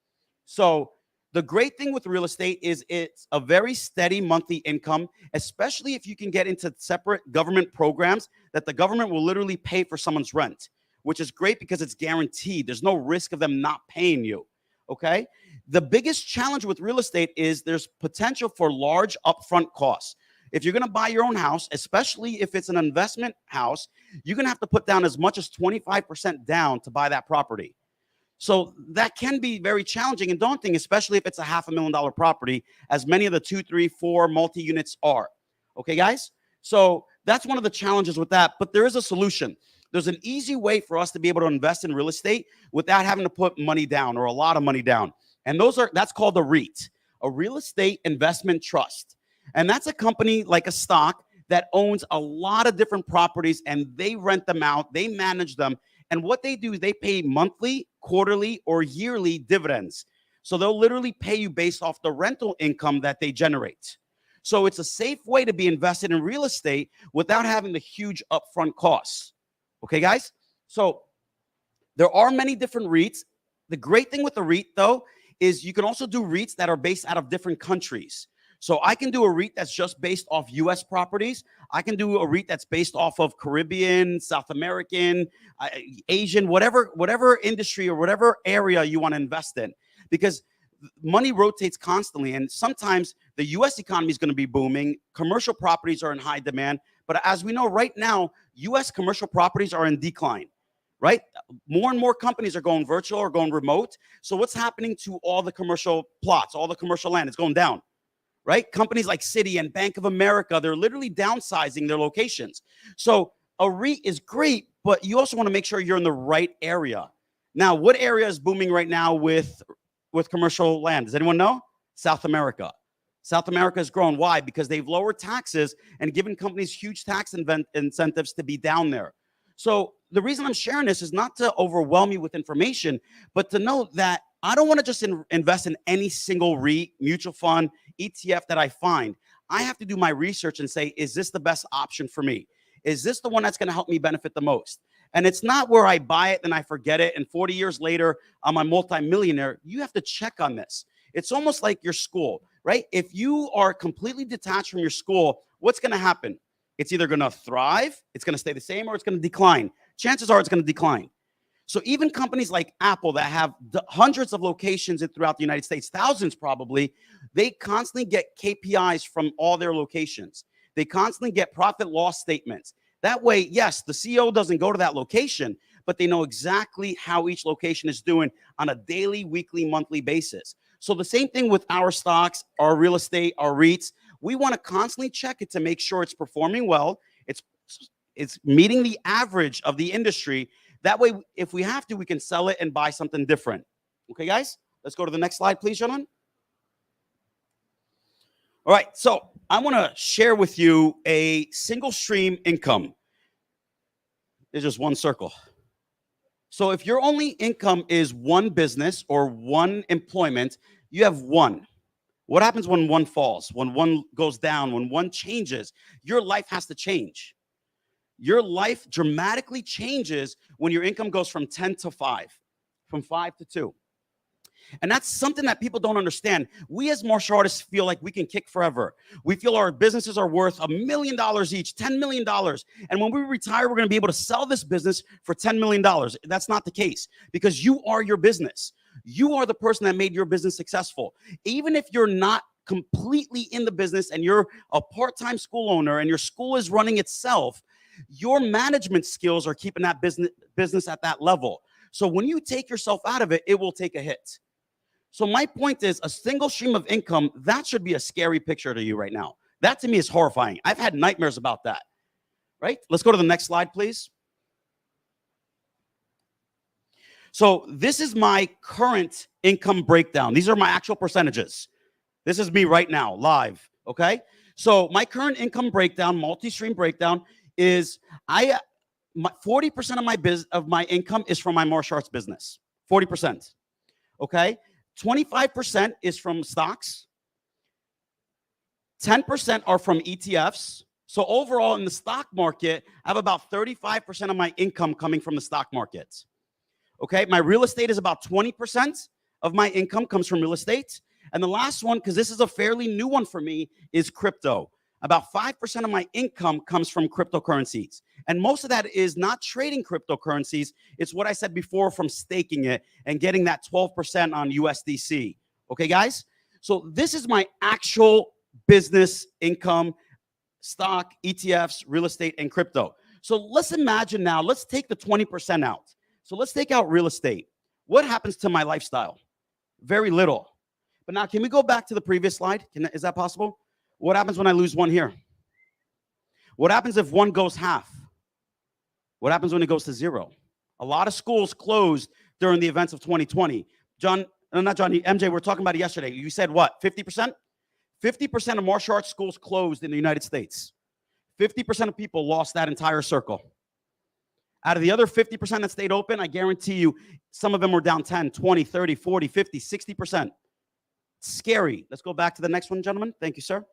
So the great thing with real estate is it's a very steady monthly income, especially if you can get into separate government programs that the government will literally pay for someone's rent, which is great because it's guaranteed. There's no risk of them not paying you, okay? The biggest challenge with real estate is there's potential for large upfront costs. If you're going to buy your own house, especially if it's an investment house, you're going to have to put down as much as 25% down to buy that property. So that can be very challenging and daunting, especially if it's a $500,000 property, as many of the 2, 3, 4 multi-units are. Okay, guys? So that's one of the challenges with that, but there is a solution. There's an easy way for us to be able to invest in real estate without having to put money down or a lot of money down. And that's called a REIT, a real estate investment trust. And that's a company like a stock that owns a lot of different properties and they rent them out, they manage them. And what they do is they pay monthly, quarterly, or yearly dividends. So they'll literally pay you based off the rental income that they generate. So it's a safe way to be invested in real estate without having the huge upfront costs. Okay, guys? So there are many different REITs. The great thing with the REIT, though, is you can also do REITs that are based out of different countries. So I can do a REIT that's just based off US properties. I can do a REIT that's based off of Caribbean, South American, Asian, whatever industry or whatever area you want to invest in. Because money rotates constantly. And sometimes the US economy is going to be booming. Commercial properties are in high demand. But as we know right now, US commercial properties are in decline. Right? More and more companies are going virtual or going remote. So what's happening to all the commercial plots, all the commercial land? It's going down, right? Companies like Citi and Bank of America, they're literally downsizing their locations. So a REIT is great, but you also want to make sure you're in the right area. Now, what area is booming right now with commercial land? Does anyone know? South America. South America has grown. Why? Because they've lowered taxes and given companies huge tax incentives to be down there. So the reason I'm sharing this is not to overwhelm you with information, but to know that I don't want to just invest in any single REIT, mutual fund, ETF that I find. I have to do my research and say, is this the best option for me? Is this the one that's going to help me benefit the most? And it's not where I buy it and I forget it, and 40 years later, I'm a multimillionaire. You have to check on this. It's almost like your school, right? If you are completely detached from your school, what's going to happen? It's either going to thrive, it's going to stay the same, or it's going to decline. Chances are it's going to decline. So even companies like Apple that have hundreds of locations throughout the United States, thousands probably, they constantly get KPIs from all their locations. They constantly get profit loss statements. That way, yes, the CEO doesn't go to that location, but they know exactly how each location is doing on a daily, weekly, monthly basis. So the same thing with our stocks, our real estate, our REITs. We want to constantly check it to make sure it's performing well. It's meeting the average of the industry. That way, if we have to, we can sell it and buy something different. Okay, guys? Let's go to the next slide, please, gentlemen. All right, so I want to share with you a single stream income. There's just one circle. So if your only income is one business or one employment, you have one. What happens when one falls, when one goes down, when one changes? Your life has to change. Your life dramatically changes when your income goes from 10 to 5, from 5 to 2. And that's something that people don't understand. We as martial artists feel like we can kick forever. We feel our businesses are worth $1 million each, $10 million. And when we retire, we're going to be able to sell this business for $10 million. That's not the case, because you are your business. You are the person that made your business successful. Even if you're not completely in the business and you're a part-time school owner and your school is running itself, your management skills are keeping that business at that level. So when you take yourself out of it, it will take a hit. So my point is, a single stream of income, that should be a scary picture to you right now. That to me is horrifying. I've had nightmares about that, right? Let's go to the next slide, please. So this is my current income breakdown. These are my actual percentages. This is me right now, live, okay? So my current income breakdown, multi-stream breakdown, is 40% of my income is from my martial arts business. 40%, okay? 25% is from stocks. 10% are from ETFs. So overall, in the stock market, I have about 35% of my income coming from the stock market. Okay, my real estate is about 20% of my income comes from real estate. And the last one, because this is a fairly new one for me, is crypto. About 5% of my income comes from cryptocurrencies. And most of that is not trading cryptocurrencies. It's what I said before, from staking it and getting that 12% on USDC. Okay, guys? So this is my actual business income: stock, ETFs, real estate, and crypto. So let's imagine now, let's take the 20% out. So let's take out real estate. What happens to my lifestyle? Very little. But now, can we go back to the previous slide? Is that possible? What happens when I lose one here? What happens if one goes half? What happens when it goes to zero? A lot of schools closed during the events of 2020. MJ, we're talking about it yesterday. You said what, 50%? 50% of martial arts schools closed in the United States. 50% of people lost that entire circle. Out of the other 50% that stayed open, I guarantee you some of them were down 10, 20, 30, 40, 50, 60%. Scary. Let's go back to the next one, gentlemen. Thank you, sir.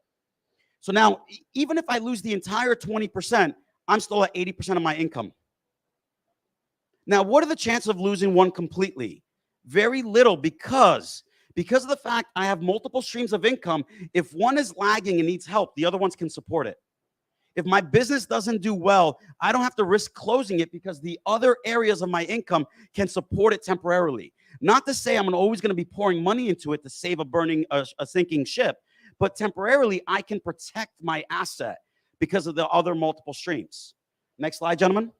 So now, even if I lose the entire 20%, I'm still at 80% of my income. Now, what are the chances of losing one completely? Very little, because of the fact I have multiple streams of income. If one is lagging and needs help, the other ones can support it. If my business doesn't do well, I don't have to risk closing it because the other areas of my income can support it temporarily. Not to say I'm always going to be pouring money into it to save a sinking ship, but temporarily I can protect my asset because of the other multiple streams. Next slide, gentlemen.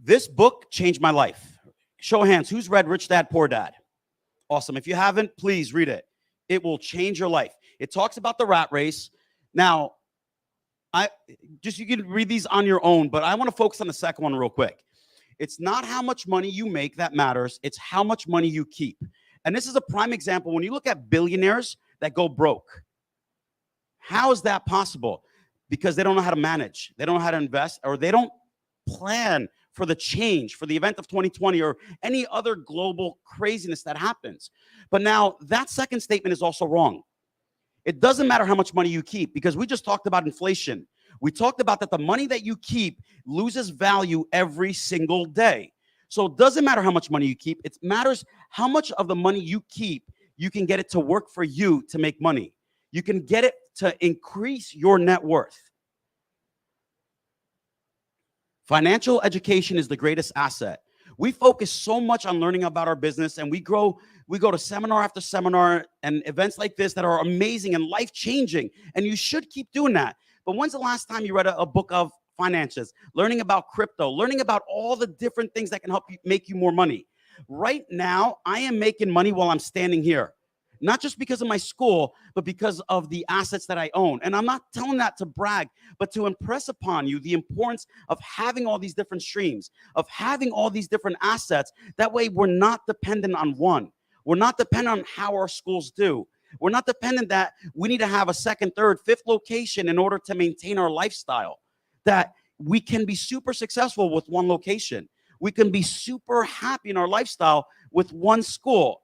This book changed my life. Show of hands, who's read Rich Dad, Poor Dad? Awesome. If you haven't, please read it. It will change your life. It talks about the rat race. Now, you can read these on your own, but I want to focus on the second one real quick. It's not how much money you make that matters. It's how much money you keep. And this is a prime example. When you look at billionaires that go broke, how is that possible? Because they don't know how to manage. They don't know how to invest, or they don't plan for the change, for the event of 2020 or any other global craziness that happens. But now that second statement is also wrong. It doesn't matter how much money you keep, because we just talked about inflation. We talked about that the money that you keep loses value every single day. So it doesn't matter how much money you keep. It matters how much of the money you keep, you can get it to work for you to make money. You can get it to increase your net worth. Financial education is the greatest asset. We focus so much on learning about our business, and we go to seminar after seminar and events like this that are amazing and life-changing, and you should keep doing that. But when's the last time you read a book of finances, learning about crypto, learning about all the different things that can help you make you more money? Right now, I am making money while I'm standing here, not just because of my school, but because of the assets that I own. And I'm not telling that to brag, but to impress upon you the importance of having all these different streams, of having all these different assets. That way, we're not dependent on one. We're not dependent on how our schools do. We're not dependent that we need to have a second, third, fifth location in order to maintain our lifestyle. That we can be super successful with one location. We can be super happy in our lifestyle with one school.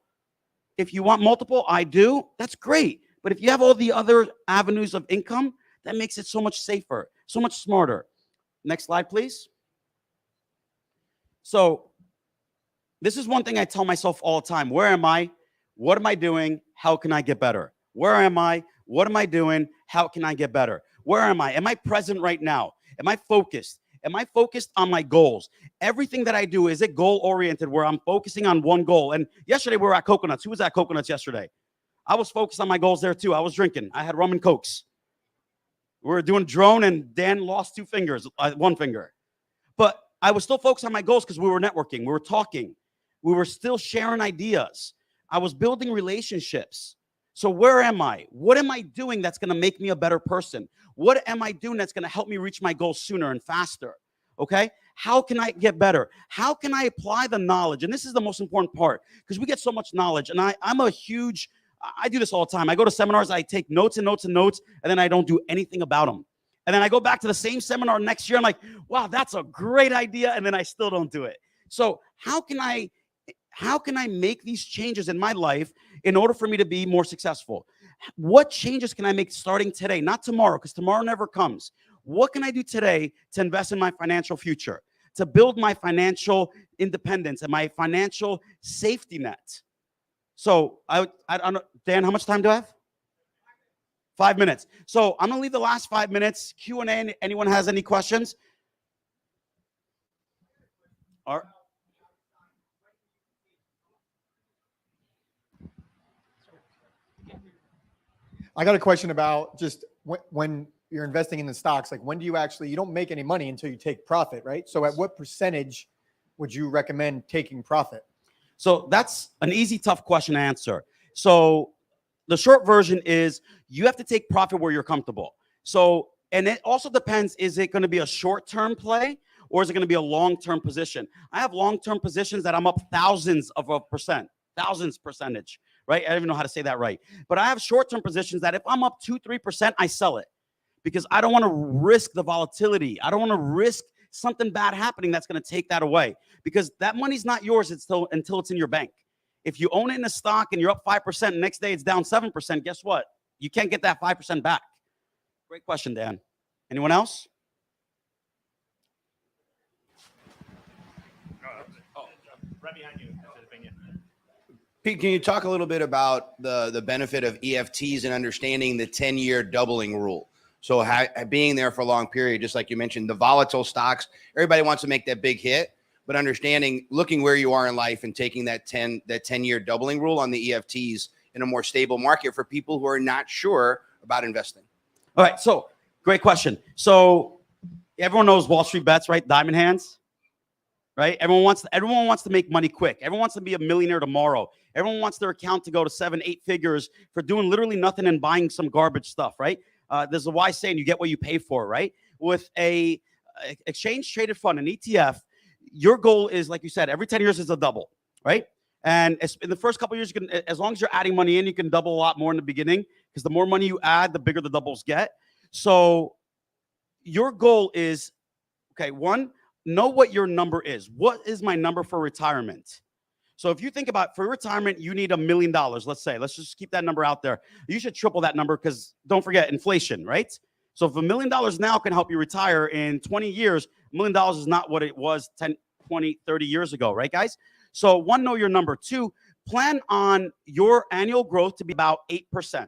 If you want multiple, I do. That's great. But if you have all the other avenues of income, that makes it so much safer, so much smarter. Next slide, please. So this is one thing I tell myself all the time. Where am I? What am I doing? How can I get better? Where am I? What am I doing? How can I get better? Where am I? Am I present right now? Am I focused? Am I focused on my goals? Everything that I do, is it goal oriented where I'm focusing on one goal? And yesterday we were at Coconuts. Who was at Coconuts yesterday? I was focused on my goals there too. I was drinking. I had rum and Cokes. We were doing drone and Dan lost one finger. But I was still focused on my goals because we were networking. We were talking. We were still sharing ideas. I was building relationships. So where am I? What am I doing that's going to make me a better person? What am I doing that's going to help me reach my goals sooner and faster? Okay? How can I get better? How can I apply the knowledge? And this is the most important part because we get so much knowledge. And I do this all the time. I go to seminars, I take notes and notes and notes, and then I don't do anything about them. And then I go back to the same seminar next year. I'm like, wow, that's a great idea. And then I still don't do it. So how can I make these changes in my life in order for me to be more successful? What changes can I make starting today? Not tomorrow, because tomorrow never comes. What can I do today to invest in my financial future, to build my financial independence and my financial safety net? So I don't know, Dan, how much time do I have? 5 minutes. So I'm gonna leave the last 5 minutes. Q&A. Anyone has any questions? All right. I got a question about just when you're investing in the stocks, like when do you don't make any money until you take profit, right? So at what percentage would you recommend taking profit? So that's an easy, tough question to answer. So the short version is you have to take profit where you're comfortable. So, and it also depends, is it going to be a short-term play or is it going to be a long-term position? I have long-term positions that I'm up thousands percentage, right? I don't even know how to say that right. But I have short-term positions that if I'm up 2-3%, I sell it because I don't want to risk the volatility. I don't want to risk something bad happening that's going to take that away because that money's not yours until it's in your bank. If you own it in a stock and you're up 5%, next day it's down 7%, guess what? You can't get that 5% back. Great question, Dan. Anyone else? Right behind you. Pete, can you talk a little bit about the benefit of EFTs and understanding the 10-year doubling rule? So being there for a long period, just like you mentioned, the volatile stocks, everybody wants to make that big hit, but understanding, looking where you are in life and taking that 10-year doubling rule on the EFTs in a more stable market for people who are not sure about investing. All right, so great question. So everyone knows Wall Street bets, right? Diamond hands, right? Everyone wants to make money quick. Everyone wants to be a millionaire tomorrow. Everyone wants their account to go to 7-8 figures for doing literally nothing and buying some garbage stuff, right? There's a wise saying, you get what you pay for, right? With a exchange traded fund, an ETF, your goal is, like you said, every 10 years is a double, right? And in the first couple of years, you can, as long as you're adding money in, you can double a lot more in the beginning because the more money you add, the bigger the doubles get. So your goal is, okay, one, know what your number is. What is my number for retirement? So if you think about for retirement, you need $1 million, let's say. Let's just keep that number out there. You should triple that number because don't forget inflation, right? So if $1 million now can help you retire in 20 years, $1 million is not what it was 10, 20, 30 years ago, right, guys? So one, know your number. Two, plan on your annual growth to be about 8%.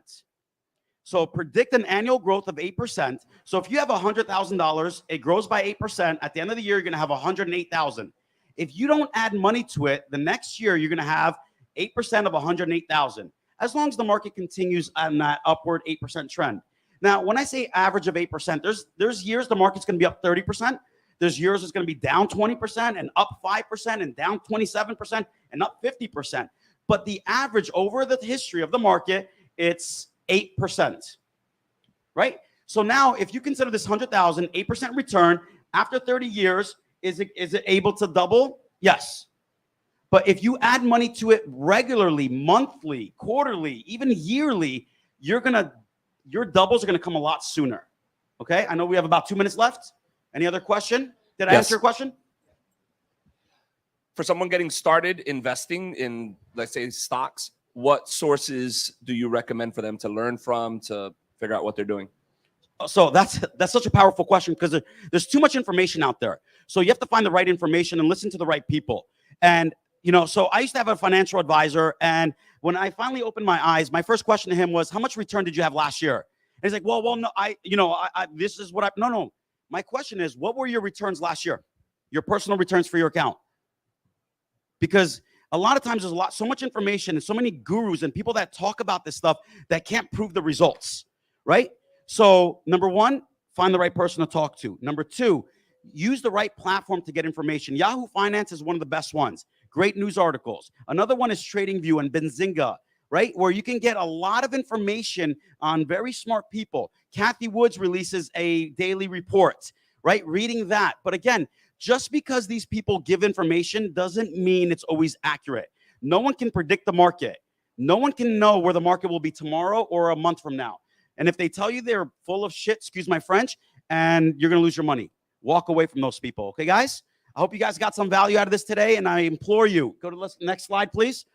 So predict an annual growth of 8%. So if you have $100,000, it grows by 8%. At the end of the year, you're going to have $108,000. If you don't add money to it, the next year you're going to have 8% of 108,000. As long as the market continues on that upward 8% trend. Now, when I say average of 8%, there's years the market's going to be up 30%. There's years it's going to be down 20% and up 5% and down 27% and up 50%. But the average over the history of the market, it's 8%, right? So now if you consider this 100,000, 8% return after 30 years, is it able to double? Yes. But if you add money to it regularly, monthly, quarterly, even yearly, your doubles are going to come a lot sooner. Okay. I know we have about 2 minutes left. Any other question? Did I answer your question? For someone getting started investing in, let's say, stocks, what sources do you recommend for them to learn from to figure out what they're doing? So that's such a powerful question because there's too much information out there. So you have to find the right information and listen to the right people. And, so I used to have a financial advisor. And when I finally opened my eyes, my first question to him was, how much return did you have last year? And he's like, well, no, this is what no. My question is, what were your returns last year? Your personal returns for your account? Because a lot of times there's so much information and so many gurus and people that talk about this stuff that can't prove the results, right? So number one, find the right person to talk to. Number two, use the right platform to get information. Yahoo Finance is one of the best ones. Great news articles. Another one is TradingView and Benzinga, right? Where you can get a lot of information on very smart people. Kathy Woods releases a daily report, right? Reading that. But again, just because these people give information doesn't mean it's always accurate. No one can predict the market. No one can know where the market will be tomorrow or a month from now. And if they tell you they're full of shit, excuse my French, and you're going to lose your money, walk away from those people. Okay, guys? I hope you guys got some value out of this today, and I implore you, go to the next slide, please.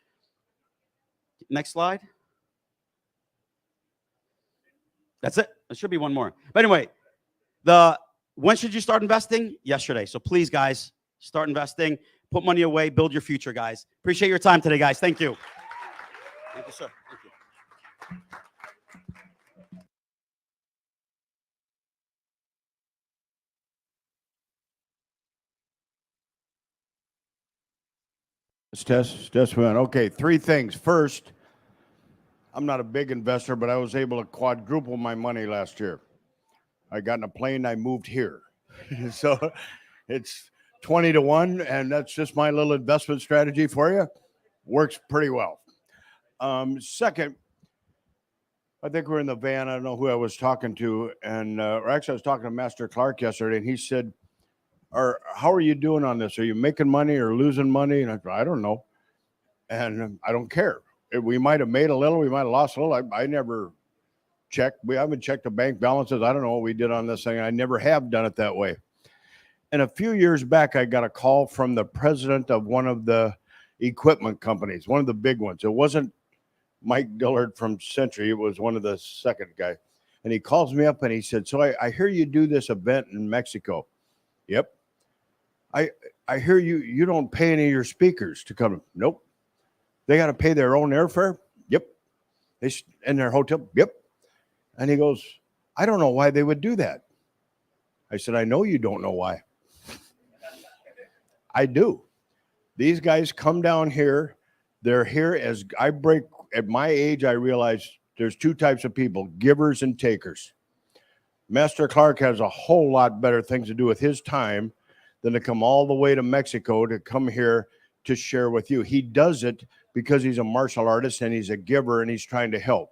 Next slide. That's it. There should be one more. But anyway, when should you start investing? Yesterday. So please, guys, start investing. Put money away. Build your future, guys. Appreciate your time today, guys. Thank you. Thank you, sir. Thank you. Test one. Okay, three things. First, I'm not a big investor, but I was able to quadruple my money last year. I got in a plane, I moved here. So it's 20 to 1, and that's just my little investment strategy for you. Works pretty well. Second, I think we're in the van. I don't know who I was talking to, and or actually I was talking to Master Clark yesterday, and he said, how are you doing on this? Are you making money or losing money? And I don't know. And I don't care. We might have made a little. We might have lost a little. I never checked. We haven't checked the bank balances. I don't know what we did on this thing. I never have done it that way. And a few years back, I got a call from the president of one of the equipment companies, one of the big ones. It wasn't Mike Dillard from Century. It was one of the second guy. And he calls me up and he said, so I hear you do this event in Mexico. Yep. I hear you don't pay any of your speakers to come. Nope. They got to pay their own airfare. Yep. And their hotel. Yep. And he goes, I don't know why they would do that. I said, I know you don't know why. I do. These guys come down here. They're here as I break at my age. I realize there's two types of people, givers and takers. Master Clark has a whole lot better things to do with his time than to come all the way to Mexico to come here to share with you. He does it because he's a martial artist and he's a giver and he's trying to help.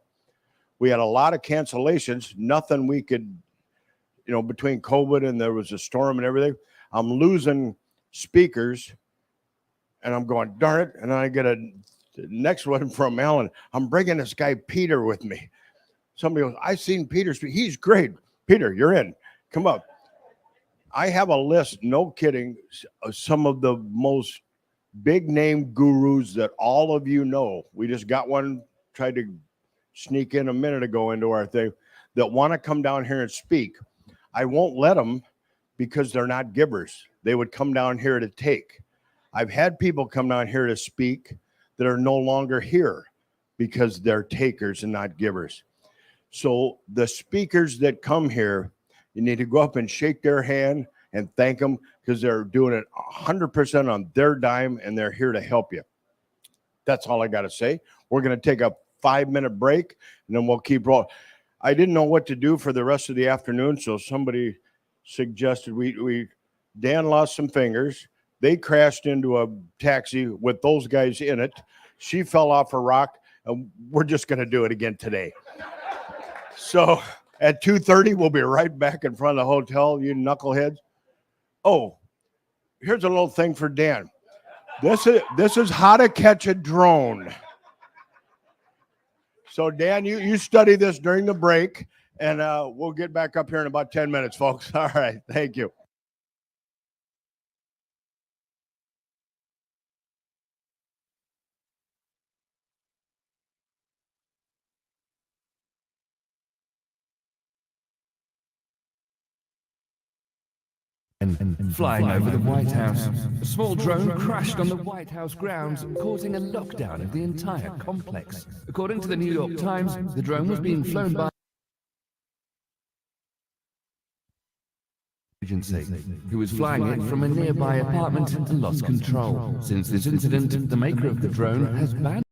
We had a lot of cancellations, nothing we could, between COVID and there was a storm and everything. I'm losing speakers and I'm going, darn it. And then I get a next one from Alan. I'm bringing this guy, Peter, with me. Somebody goes, I've seen Peter speak. He's great. Peter, you're in. Come up. I have a list, no kidding, of some of the most big name gurus that all of you know. We just got one, tried to sneak in a minute ago into our thing, that want to come down here and speak. I won't let them because they're not givers. They would come down here to take. I've had people come down here to speak that are no longer here because they're takers and not givers. So the speakers that come here, you need to go up and shake their hand and thank them because they're doing it 100% on their dime and they're here to help you. That's all I got to say. We're going to take a 5-minute break and then we'll keep rolling. I didn't know what to do for the rest of the afternoon, so somebody suggested Dan lost some fingers. They crashed into a taxi with those guys in it. She fell off a rock, and we're just going to do it again today. So at 2:30, we'll be right back in front of the hotel, you knuckleheads. Oh, here's a little thing for Dan. This is how to catch a drone. So Dan, you study this during the break, and we'll get back up here in about 10 minutes, folks. All right, thank you. Flying over the White House, a small drone crashed on the White House grounds, causing a lockdown of the entire complex. According to the New York Times, the drone was being flown by agency, who was flying it from a nearby apartment and lost control. Since this incident, the maker of the drone has banned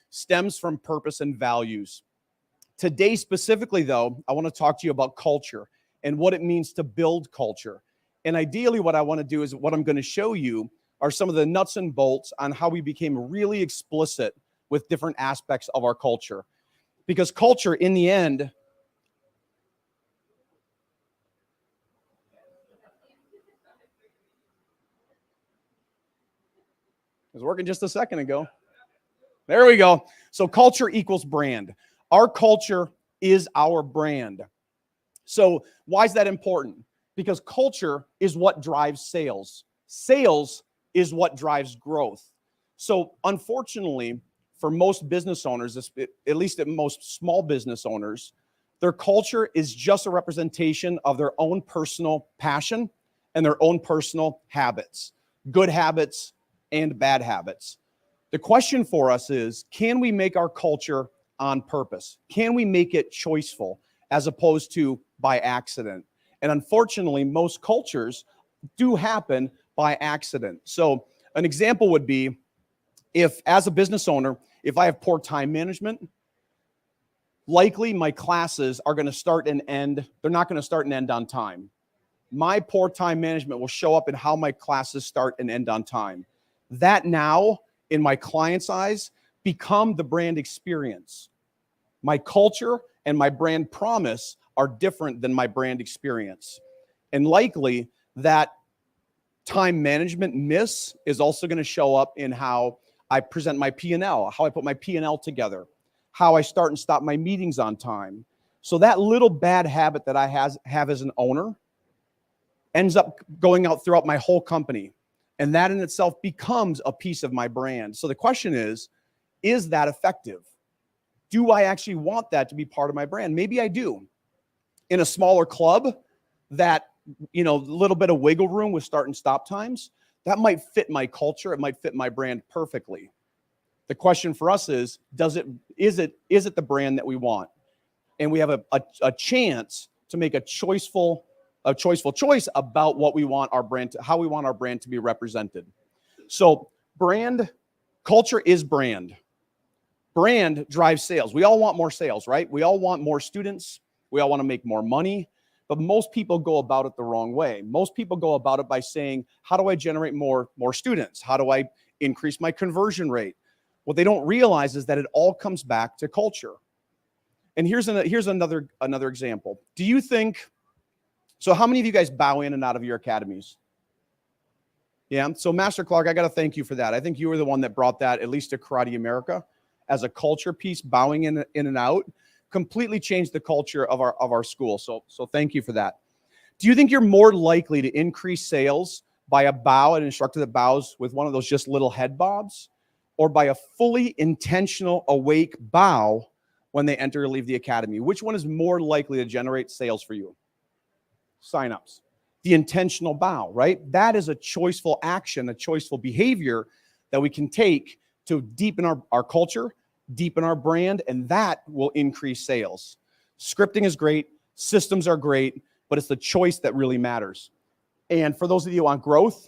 stems from purpose and values. Today, specifically, though, I want to talk to you about culture and what it means to build culture. And ideally, what I want to do is what I'm going to show you are some of the nuts and bolts on how we became really explicit with different aspects of our culture. Because culture, in the end, it was working just a second ago. There we go. So culture equals brand. Our culture is our brand. So why is that important? Because culture is what drives sales. Sales is what drives growth. So unfortunately, for most business owners, at least at most small business owners, their culture is just a representation of their own personal passion and their own personal habits, good habits and bad habits. The question for us is, can we make our culture on purpose? Can we make it choiceful as opposed to by accident? And unfortunately, most cultures do happen by accident. So an example would be, if as a business owner, if I have poor time management, likely my classes are going to start and end. They're not going to start and end on time. My poor time management will show up in how my classes start and end on time. That now, in my client's eyes, become the brand experience. My culture and my brand promise are different than my brand experience. And likely that time management miss is also going to show up in how I present my P&L, how I put my P&L together, how I start and stop my meetings on time. So that little bad habit that I have as an owner ends up going out throughout my whole company. And that in itself becomes a piece of my brand. So the question is that effective? Do I actually want that to be part of my brand? Maybe I do. In a smaller club, that, a little bit of wiggle room with start and stop times, that might fit my culture. It might fit my brand perfectly. The question for us is it the brand that we want? And we have a chance to make a choiceful choice about what we want our brand to, how we want our brand to be represented. So culture is brand. Brand drives sales. We all want more sales, right? We all want more students. We all want to make more money. But most people go about it the wrong way. Most people go about it by saying, how do I generate more students? How do I increase my conversion rate? What they don't realize is that it all comes back to culture. And here's another example. Do you think, so how many of you guys bow in and out of your academies? Yeah, so Master Clark, I got to thank you for that. I think you were the one that brought that, at least to Karate America, as a culture piece, bowing in and out. Completely changed the culture of our school. So thank you for that. Do you think you're more likely to increase sales by a bow, an instructor that bows with one of those just little head bobs, or by a fully intentional awake bow when they enter or leave the academy? Which one is more likely to generate sales for you? Signups. The intentional bow, right? That is a choiceful action, a choiceful behavior that we can take to deepen our culture, deepen our brand, and that will increase sales. Scripting is great, systems are great, but it's the choice that really matters. And for those of you on growth,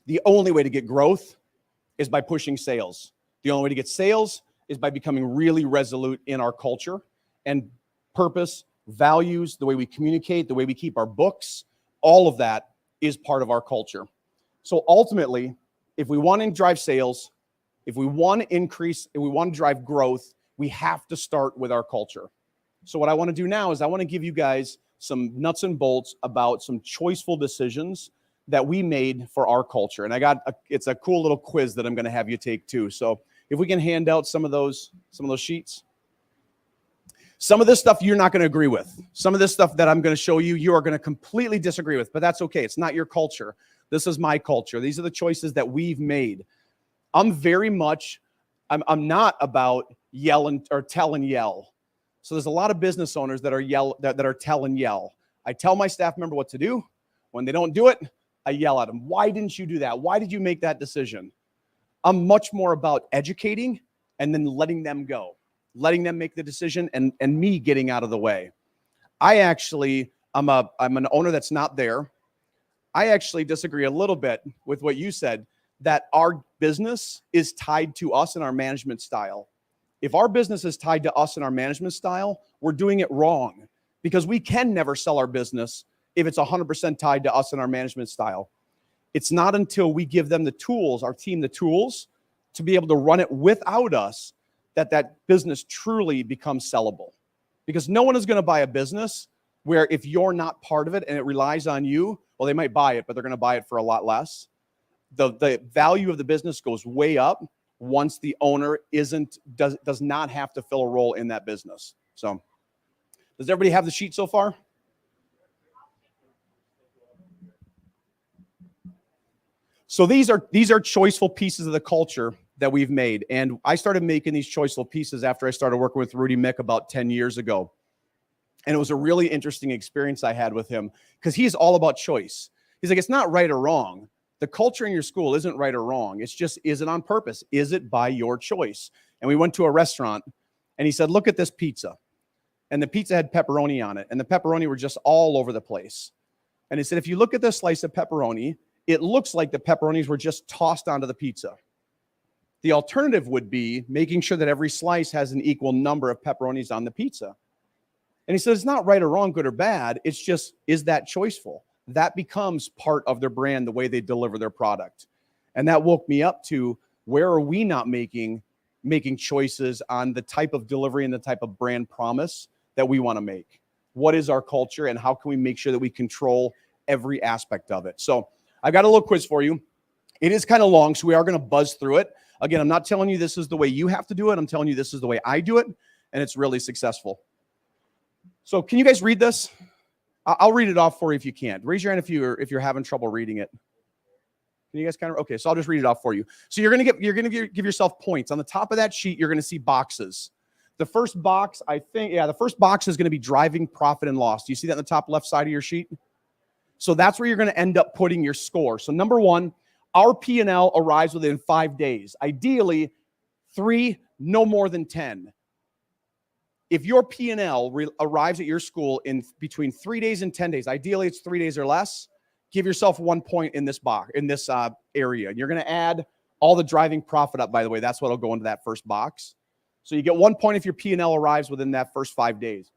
the only way to get growth is by pushing sales. The only way to get sales is by becoming really resolute in our culture and purpose, values, the way we communicate, the way we keep our books, all of that is part of our culture. So ultimately, if we want to drive sales, if we want to increase, if we want to drive growth, we have to start with our culture. So what I want to do now is I want to give you guys some nuts and bolts about some choiceful decisions that we made for our culture. And it's a cool little quiz that I'm going to have you take too. So if we can hand out some of those sheets. Some of this stuff you're not going to agree with. Some of this stuff that I'm going to show you, you are going to completely disagree with, but that's okay. It's not your culture. This is my culture. These are the choices that we've made. I'm not about yell or tell and yell. So there's a lot of business owners that are tell and yell. I tell my staff member what to do. When they don't do it, I yell at them. Why didn't you do that? Why did you make that decision? I'm much more about educating and then letting them go, letting them make the decision and me getting out of the way. I'm an owner that's not there. I actually disagree a little bit with what you said. that our business is tied to us and our management style. If our business is tied to us and our management style, we're doing it wrong, because we can never sell our business if it's 100% tied to us and our management style. It's not until we give them the tools, our team the tools, to be able to run it without us, that that business truly becomes sellable. Because no one is going to buy a business where if you're not part of it and it relies on you, well, they might buy it, but they're going to buy it for a lot less. The value of the business goes way up once the owner does not have to fill a role in that business. So, does everybody have the sheet so far? So these are choiceful pieces of the culture that we've made. And I started making these choiceful pieces after I started working with Rudy Mick about 10 years ago. And it was a really interesting experience I had with him, because he's all about choice. He's like, it's not right or wrong. The culture in your school isn't right or wrong. It's just, is it on purpose? Is it by your choice? And we went to a restaurant and he said, look at this pizza. And the pizza had pepperoni on it. And the pepperoni were just all over the place. And he said, if you look at this slice of pepperoni, it looks like the pepperonis were just tossed onto the pizza. The alternative would be making sure that every slice has an equal number of pepperonis on the pizza. And he said, it's not right or wrong, good or bad. It's just, is that choiceful? That becomes part of their brand, the way they deliver their product. And that woke me up to, where are we not making choices on the type of delivery and the type of brand promise that we want to make? What is our culture, and how can we make sure that we control every aspect of it? So I got a little quiz for you. It is kind of long, so we are going to buzz through it. Again, I'm not telling you this is the way you have to do it. I'm telling you this is the way I do it, and it's really successful. So can you guys read this? I'll read it off for you if you can't. Raise your hand if you're having trouble reading it. Can you guys kind of, okay, so I'll just read it off for you. So you're going to give yourself points. On the top of that sheet, you're going to see boxes. The first box, the first box is going to be driving profit and loss. Do you see that on the top left side of your sheet? So that's where you're going to end up putting your score. So number one, our P&L arrives within 5 days. Ideally, 3, no more than 10. If your P&L arrives at your school in between 3 days and 10 days, ideally it's 3 days or less, give yourself 1 point in this box, in this area. And you're going to add all the driving profit up, by the way. That's what will go into that first box. So you get 1 point if your P&L arrives within that first 5 days.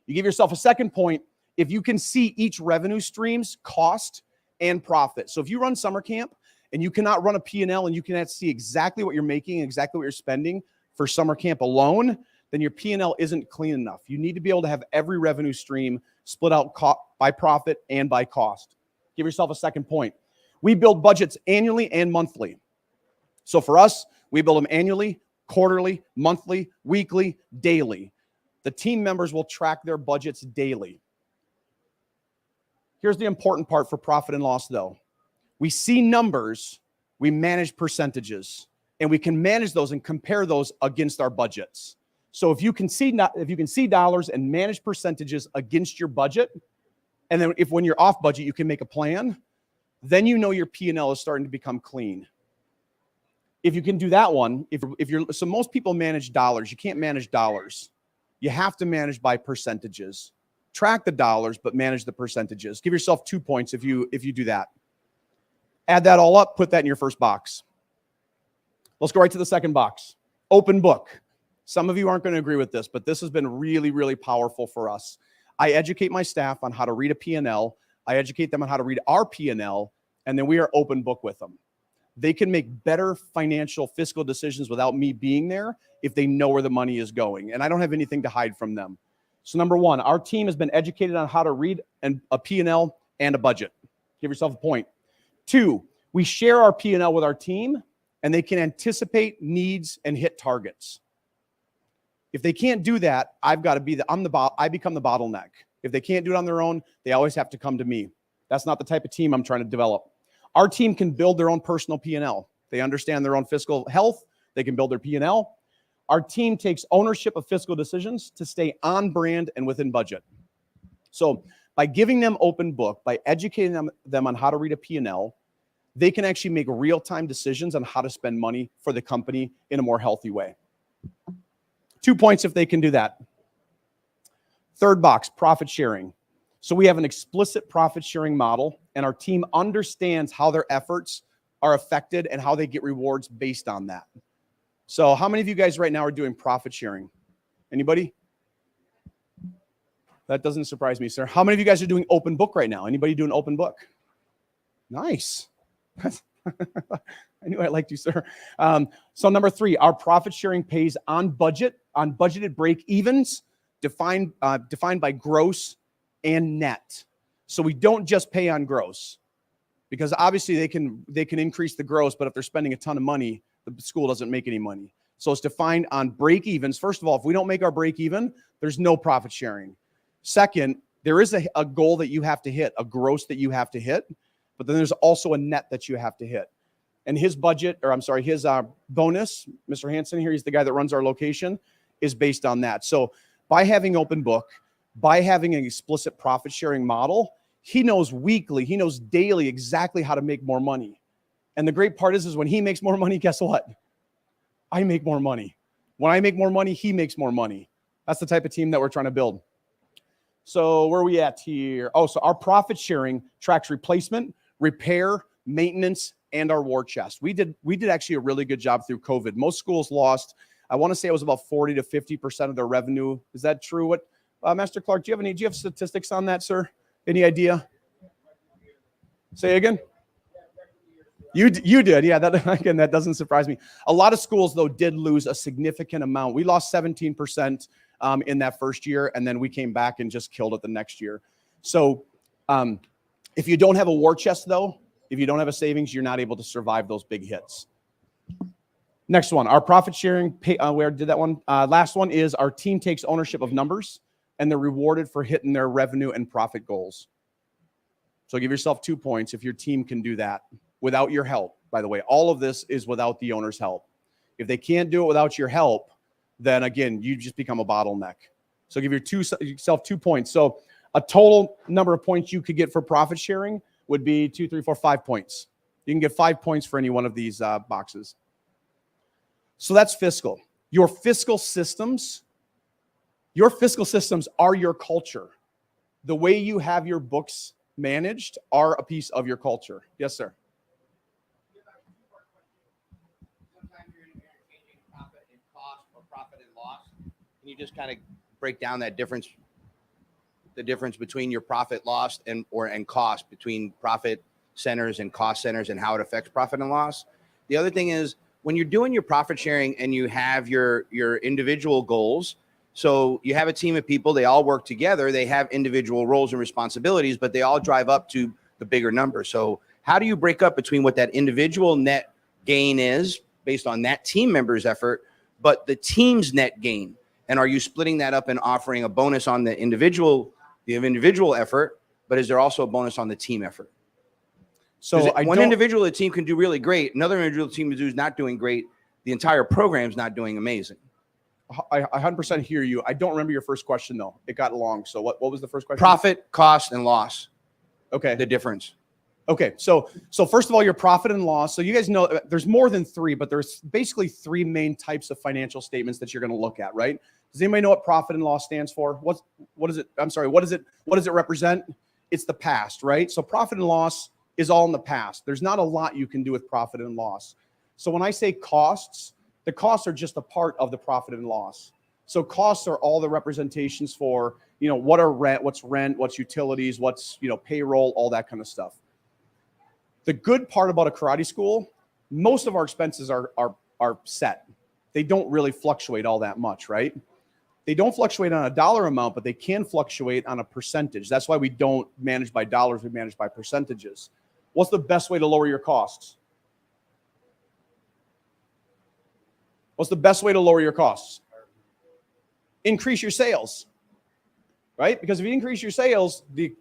You give yourself a second point if you can see each revenue stream's cost and profit. So if you run summer camp and you cannot run a P&L and you cannot see exactly what you're making and exactly what you're spending for summer camp alone, then your P&L isn't clean enough. You need to be able to have every revenue stream split out by profit and by cost. Give yourself a second point. We build budgets annually and monthly. So for us, we build them annually, quarterly, monthly, weekly, daily. The team members will track their budgets daily. Here's the important part for profit and loss, though. We see numbers, we manage percentages, and we can manage those and compare those against our budgets. So if you can see dollars and manage percentages against your budget, and then when you're off budget, you can make a plan, then you know your P&L is starting to become clean. If you can do that one, so most people manage dollars. You can't manage dollars. You have to manage by percentages. Track the dollars, but manage the percentages. Give yourself 2 points if you do that. Add that all up, put that in your first box. Let's go right to the second box. Open book. Some of you aren't going to agree with this, but this has been really, really powerful for us. I educate my staff on how to read a P&L. I educate them on how to read our P&L, and then we are open book with them. They can make better financial, fiscal decisions without me being there if they know where the money is going, and I don't have anything to hide from them. So number one, our team has been educated on how to read a P&L and a budget. Give yourself a point. 2, we share our P&L with our team, and they can anticipate needs and hit targets. If they can't do that, I've got to be I become the bottleneck. If they can't do it on their own, they always have to come to me. That's not the type of team I'm trying to develop. Our team can build their own personal P&L. They understand their own fiscal health. They can build their P&L. Our team takes ownership of fiscal decisions to stay on brand and within budget. So by giving them open book, by educating them on how to read a P&L, they can actually make real-time decisions on how to spend money for the company in a more healthy way. 2 points if they can do that. Third box, profit sharing. So we have an explicit profit sharing model, and our team understands how their efforts are affected and how they get rewards based on that. So how many of you guys right now are doing profit sharing? Anybody? That doesn't surprise me, sir. How many of you guys are doing open book right now? Anybody doing open book? Nice. I knew I liked you, sir. So number 3, our profit sharing pays on budget, on budgeted break evens, defined by gross and net. So we don't just pay on gross, because obviously they can increase the gross, but if they're spending a ton of money, the school doesn't make any money. So it's defined on break evens. First of all, if we don't make our break even, there's no profit sharing. Second, there is a goal that you have to hit, a gross that you have to hit, but then there's also a net that you have to hit. And his budget, or I'm sorry, his bonus, Mr. Hansen here, he's the guy that runs our location, is based on that. So by having open book, by having an explicit profit sharing model, he knows weekly, he knows daily exactly how to make more money. And the great part is when he makes more money, guess what? I make more money. When I make more money, he makes more money. That's the type of team that we're trying to build. So where are we at here? Oh, so our profit sharing tracks replacement, repair, maintenance, and our war chest. We did actually a really good job through COVID. Most schools lost, I want to say it was about 40 to 50% of their revenue. Is that true? What, Master Clark, do you have statistics on that, sir? Any idea? Say again? You did, yeah. That doesn't surprise me. A lot of schools, though, did lose a significant amount. We lost 17% in that first year, and then we came back and just killed it the next year. So if you don't have a war chest, though, if you don't have a savings, you're not able to survive those big hits. Next one, our profit sharing. Where did that one? Last one is our team takes ownership of numbers, and they're rewarded for hitting their revenue and profit goals. So give yourself 2 points if your team can do that without your help. By the way, all of this is without the owner's help. If they can't do it without your help, then again, you just become a bottleneck. So give yourself 2 points. So a total number of points you could get for profit sharing would be 2, 3, 4, 5 points. You can get 5 points for any one of these boxes. So that's fiscal. Your fiscal systems are your culture. The way you have your books managed are a piece of your culture. Yes, sir. Sometimes you're interchanging profit and cost or profit and loss. Can you just kind of break down that difference, the difference between your profit loss and cost, between profit centers and cost centers, and how it affects profit and loss? The other thing is, when you're doing your profit sharing and you have your individual goals, so you have a team of people, they all work together, they have individual roles and responsibilities, but they all drive up to the bigger number. So how do you break up between what that individual net gain is based on that team member's effort, but the team's net gain? And are you splitting that up and offering a bonus on the individual effort, but is there also a bonus on the team effort? So one individual of the team can do really great. Another individual team is not doing great. The entire program's not doing amazing. I 100% hear you. I don't remember your first question, though. It got long. So what was the first question? Profit, cost, and loss. Okay. The difference. Okay. So first of all, your profit and loss. So you guys know there's more than 3, but there's basically 3 main types of financial statements that you're going to look at, right? Does anybody know what profit and loss stands for? What is it? I'm sorry. What does it represent? It's the past, right? So profit and loss is all in the past. There's not a lot you can do with profit and loss. So when I say costs, the costs are just a part of the profit and loss. So costs are all the representations for, what are what's rent, what's utilities, what's, payroll, all that kind of stuff. The good part about a karate school, most of our expenses are set. They don't really fluctuate all that much, right? They don't fluctuate on a dollar amount, but they can fluctuate on a percentage. That's why we don't manage by dollars, we manage by percentages. What's the best way to lower your costs? What's the best way to lower your costs? Increase your sales, right? Because if you increase your sales, the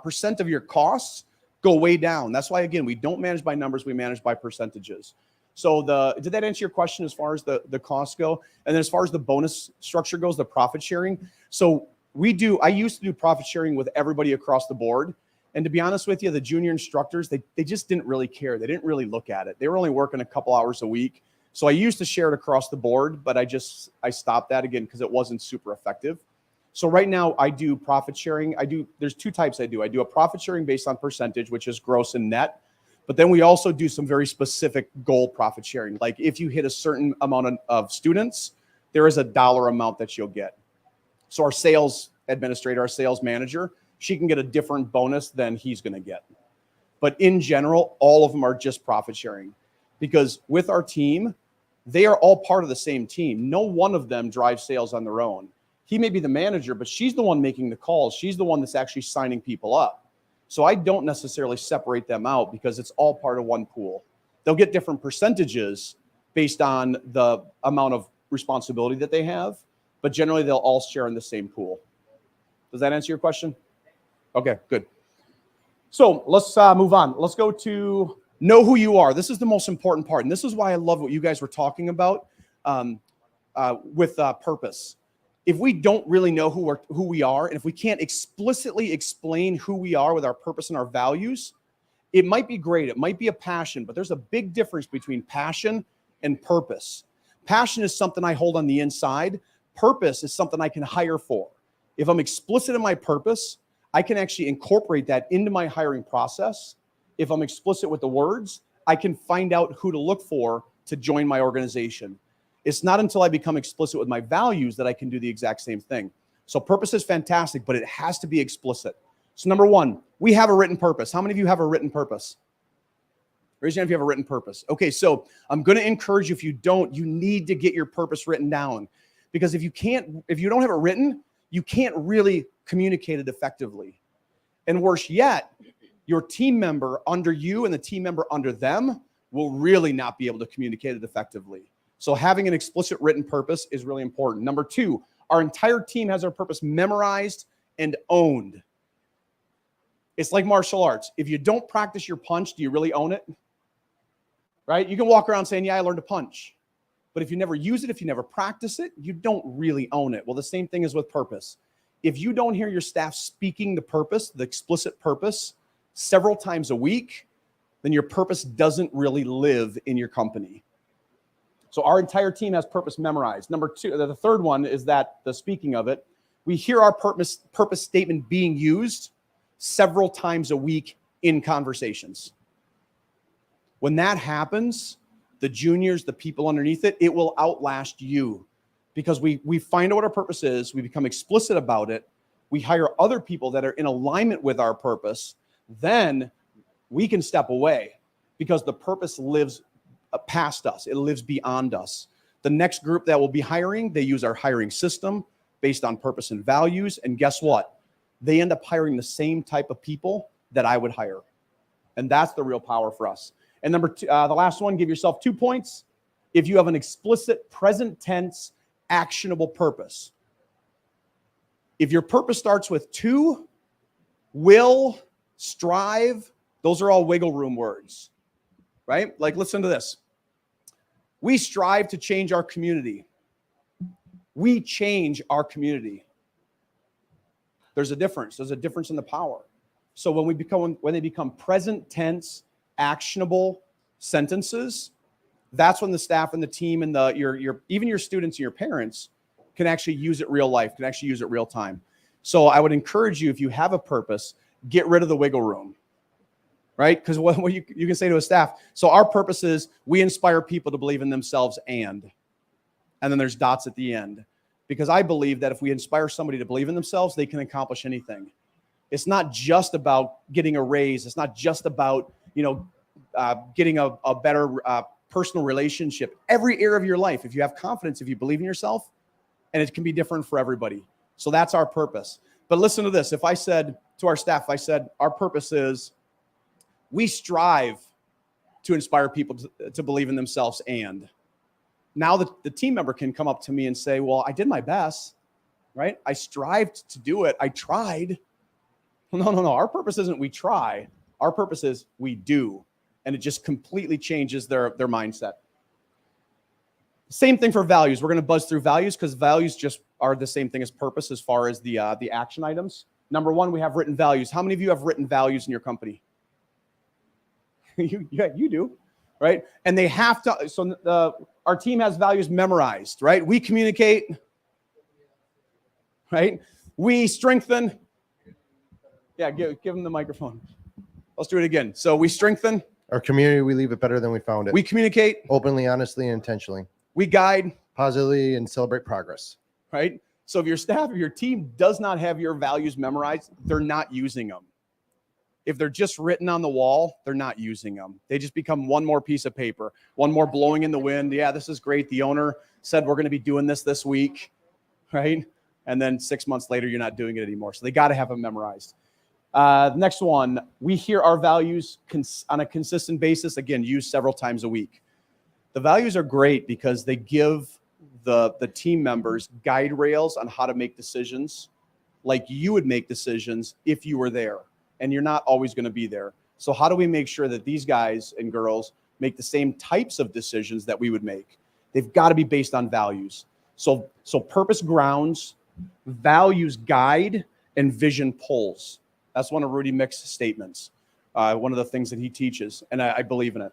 percent of your costs go way down. That's why, again, we don't manage by numbers, we manage by percentages. So did that answer your question as far as the costs go? And then as far as the bonus structure goes, the profit sharing. So I used to do profit sharing with everybody across the board. And to be honest with you, the junior instructors, they just didn't really care. They didn't really look at it. They were only working a couple hours a week. So I used to share it across the board, but I stopped that again because it wasn't super effective. So right now I do profit sharing. There's 2 types I do. I do a profit sharing based on percentage, which is gross and net. But then we also do some very specific goal profit sharing. Like if you hit a certain amount of students, there is a dollar amount that you'll get. So our sales administrator, our sales manager, she can get a different bonus than he's going to get. But in general, all of them are just profit sharing, because with our team, they are all part of the same team. No one of them drives sales on their own. He may be the manager, but she's the one making the calls. She's the one that's actually signing people up. So I don't necessarily separate them out because it's all part of one pool. They'll get different percentages based on the amount of responsibility that they have, but generally they'll all share in the same pool. Does that answer your question? Okay, good. So let's move on. Let's go to know who you are. This is the most important part. And this is why I love what you guys were talking about with purpose. If we don't really know who we are, and if we can't explicitly explain who we are with our purpose and our values, it might be great. It might be a passion, but there's a big difference between passion and purpose. Passion is something I hold on the inside. Purpose is something I can hire for. If I'm explicit in my purpose, I can actually incorporate that into my hiring process. If I'm explicit with the words, I can find out who to look for to join my organization. It's not until I become explicit with my values that I can do the exact same thing. So purpose is fantastic, but it has to be explicit. So number one, we have a written purpose. How many of you have a written purpose? Raise your hand if you have a written purpose. Okay, so I'm going to encourage you, if you don't, you need to get your purpose written down. Because if you don't have it written, you can't really communicate it effectively. And worse yet, your team member under you and the team member under them will really not be able to communicate it effectively. So having an explicit written purpose is really important. Number two, our entire team has our purpose memorized and owned. It's like martial arts. If you don't practice your punch, do you really own it? Right? You can walk around saying, yeah, I learned to punch. But if you never use it, if you never practice it, you don't really own it. Well, the same thing is with purpose. If you don't hear your staff speaking the purpose, the explicit purpose, several times a week, then your purpose doesn't really live in your company. So our entire team has purpose memorized. Number two, the third one is that the speaking of it, we hear our purpose statement being used several times a week in conversations. When that happens, the juniors, the people underneath it, it will outlast you, because we find out what our purpose is, we become explicit about it, we hire other people that are in alignment with our purpose, then we can step away because the purpose lives past us. It lives beyond us. The next group that we'll be hiring, they use our hiring system based on purpose and values. And guess what? They end up hiring the same type of people that I would hire. And that's the real power for us. And number two, the last one, give yourself 2 points if you have an explicit present tense actionable purpose. If your purpose starts with to, will, strive, those are all wiggle room words, right? Like, listen to this. We strive to change our community. We change our community. There's a difference. There's a difference in the power. So when they become present tense, actionable sentences, that's when the staff and the team and even your students and your parents can actually use it real life, can actually use it real time. So I would encourage you, if you have a purpose, get rid of the wiggle room, right? Because what you can say to a staff, so our purpose is we inspire people to believe in themselves and then there's dots at the end. Because I believe that if we inspire somebody to believe in themselves, they can accomplish anything. It's not just about getting a raise. It's not just about, getting a better personal relationship. Every area of your life, if you have confidence, if you believe in yourself, and it can be different for everybody. So that's our purpose. But listen to this. If I said to our staff, our purpose is we strive to inspire people to believe in themselves. And now the team member can come up to me and say, well, I did my best, right? I strived to do it. I tried. No. Our purpose isn't we try. Our purpose is we do. And it just completely changes their mindset. Same thing for values. We're going to buzz through values because values just are the same thing as purpose as far as the action items. Number one, we have written values. How many of you have written values in your company? You do, right? And they have to. So our team has values memorized, right? We communicate, right? We strengthen. Yeah, give them the microphone. Let's do it again. So we strengthen, Our community, we leave it better than we found it. We communicate, Openly, honestly, and intentionally. we guide, Positively, and celebrate progress. right? So if your staff, if your team does not have your values memorized, they're not using them. If they're just written on the wall, they're not using them. They just become one more piece of paper, one more blowing in the wind. Yeah, this is great. The owner said we're going to be doing this week, right? And then 6 months later, you're not doing it anymore. So they got to have them memorized. Next one, we hear our values on a consistent basis, again, used several times a week. The values are great because they give the team members guide rails on how to make decisions like you would make decisions if you were there. And you're not always going to be there. So how do we make sure that these guys and girls make the same types of decisions that we would make? They've got to be based on values. So purpose grounds, values guide, and vision pulls. That's one of Rudy Mick's statements. One of the things that he teaches, and I believe in it.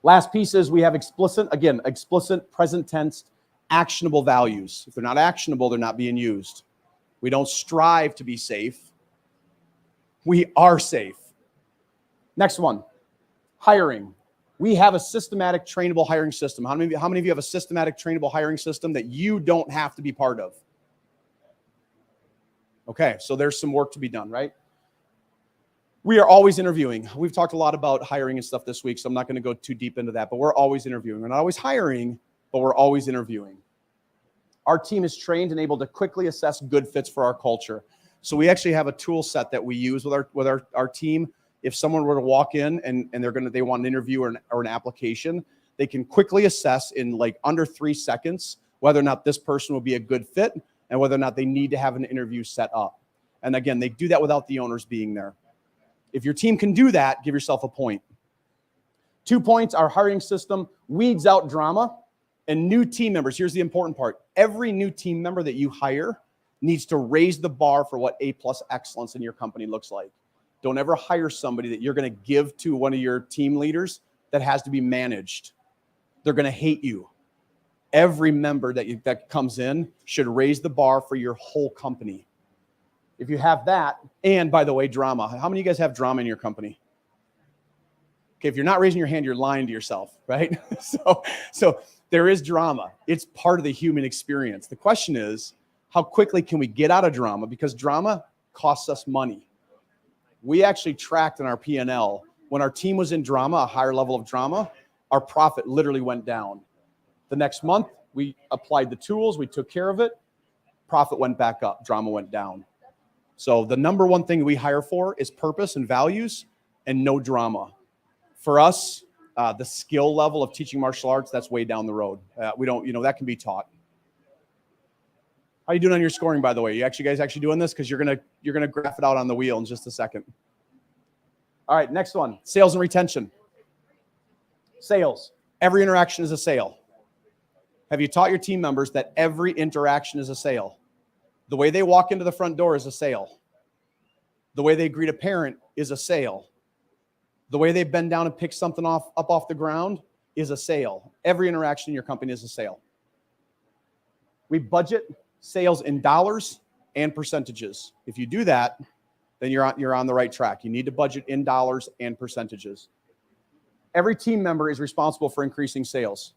Last piece is we have explicit, present tense, actionable values. If they're not actionable, they're not being used. We don't strive to be safe. We are safe. Next one, hiring. We have a systematic trainable hiring system. How many of you have a systematic trainable hiring system that you don't have to be part of? Okay, so there's some work to be done, right? We are always interviewing. We've talked a lot about hiring and stuff this week, so I'm not going to go too deep into that, but we're always interviewing. We're not always hiring, but we're always interviewing. Our team is trained and able to quickly assess good fits for our culture. So we actually have a tool set that we use with our team. If someone were to walk in and they want an interview or an application, they can quickly assess in like under 3 seconds whether or not this person will be a good fit and whether or not they need to have an interview set up. And again, they do that without the owners being there. If your team can do that, give yourself a point. 2 points, our hiring system weeds out drama and new team members. Here's the important part. Every new team member that you hire needs to raise the bar for what A+ excellence in your company looks like. Don't ever hire somebody that you're going to give to one of your team leaders that has to be managed. They're going to hate you. Every member that comes in should raise the bar for your whole company. If you have that, and by the way, drama. How many of you guys have drama in your company? Okay, if you're not raising your hand, you're lying to yourself, right? So there is drama. It's part of the human experience. The question is, how quickly can we get out of drama? Because drama costs us money. We actually tracked in our P&L, when our team was in drama, a higher level of drama, our profit literally went down. The next month, we applied the tools, we took care of it, profit went back up, drama went down. So the number one thing we hire for is purpose and values and no drama. For us, the skill level of teaching martial arts, that's way down the road. We don't, that can be taught. How you doing on your scoring, by the way? You guys actually doing this? Because you're gonna graph it out on the wheel in just a second. All right, next one, sales and retention. Sales. Every interaction is a sale. Have you taught your team members that every interaction is a sale? The way they walk into the front door is a sale. The way they greet a parent is a sale. The way they bend down and pick something up off the ground is a sale. Every interaction in your company is a sale. We budget sales in dollars and percentages. If you do that, then you're on the right track. You need to budget in dollars and percentages. Every team member is responsible for increasing sales.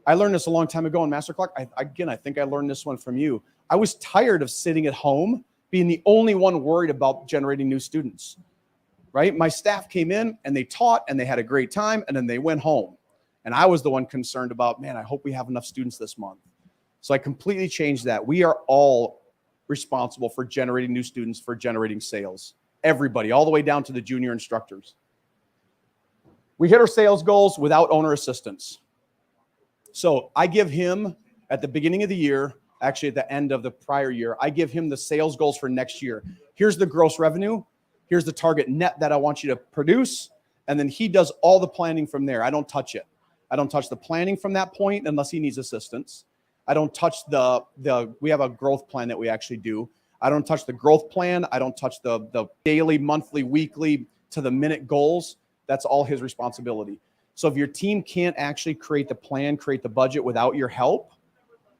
I learned this a long time ago in Master Clock. I think I learned this one from you. I was tired of sitting at home being the only one worried about generating new students, right? My staff came in and they taught and they had a great time and then they went home. And I was the one concerned about, man, I hope we have enough students this month. So I completely changed that. We are all responsible for generating new students, for generating sales. Everybody, all the way down to the junior instructors. We hit our sales goals without owner assistance. So I give him at the beginning of the year, actually at the end of the prior year, I give him the sales goals for next year. Here's the gross revenue. Here's the target net that I want you to produce. And then he does all the planning from there. I don't touch it. I don't touch the planning from that point unless he needs assistance. I don't touch we have a growth plan that we actually do. I don't touch the growth plan. I don't touch the daily, monthly, weekly to the minute goals. That's all his responsibility. So if your team can't actually create the plan, create the budget without your help,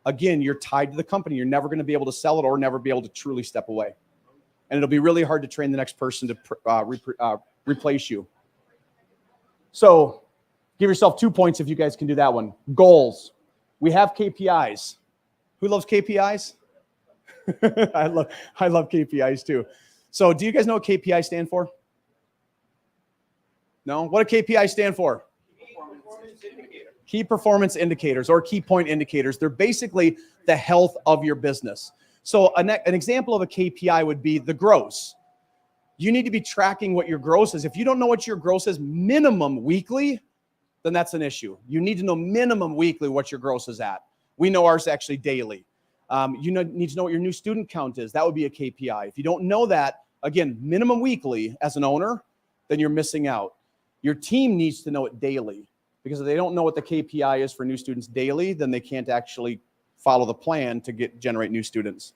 again, you're tied to the company. You're never going to be able to sell it or never be able to truly step away. And it'll be really hard to train the next person to replace you. So give yourself 2 points if you guys can do that one. Goals. We have KPIs. Who loves KPIs? I love KPIs too. So do you guys know what KPI stand for? No? What do KPI stand for? Key performance indicators or key point indicators. They're basically the health of your business. So an example of a KPI would be the gross. You need to be tracking what your gross is. If you don't know what your gross is minimum weekly, then that's an issue. You need to know minimum weekly what your gross is at. We know ours actually daily. You need to know what your new student count is. That would be a KPI. If you don't know that, again, minimum weekly as an owner, then you're missing out. Your team needs to know it daily, because if they don't know what the KPI is for new students daily, then they can't actually follow the plan to generate new students.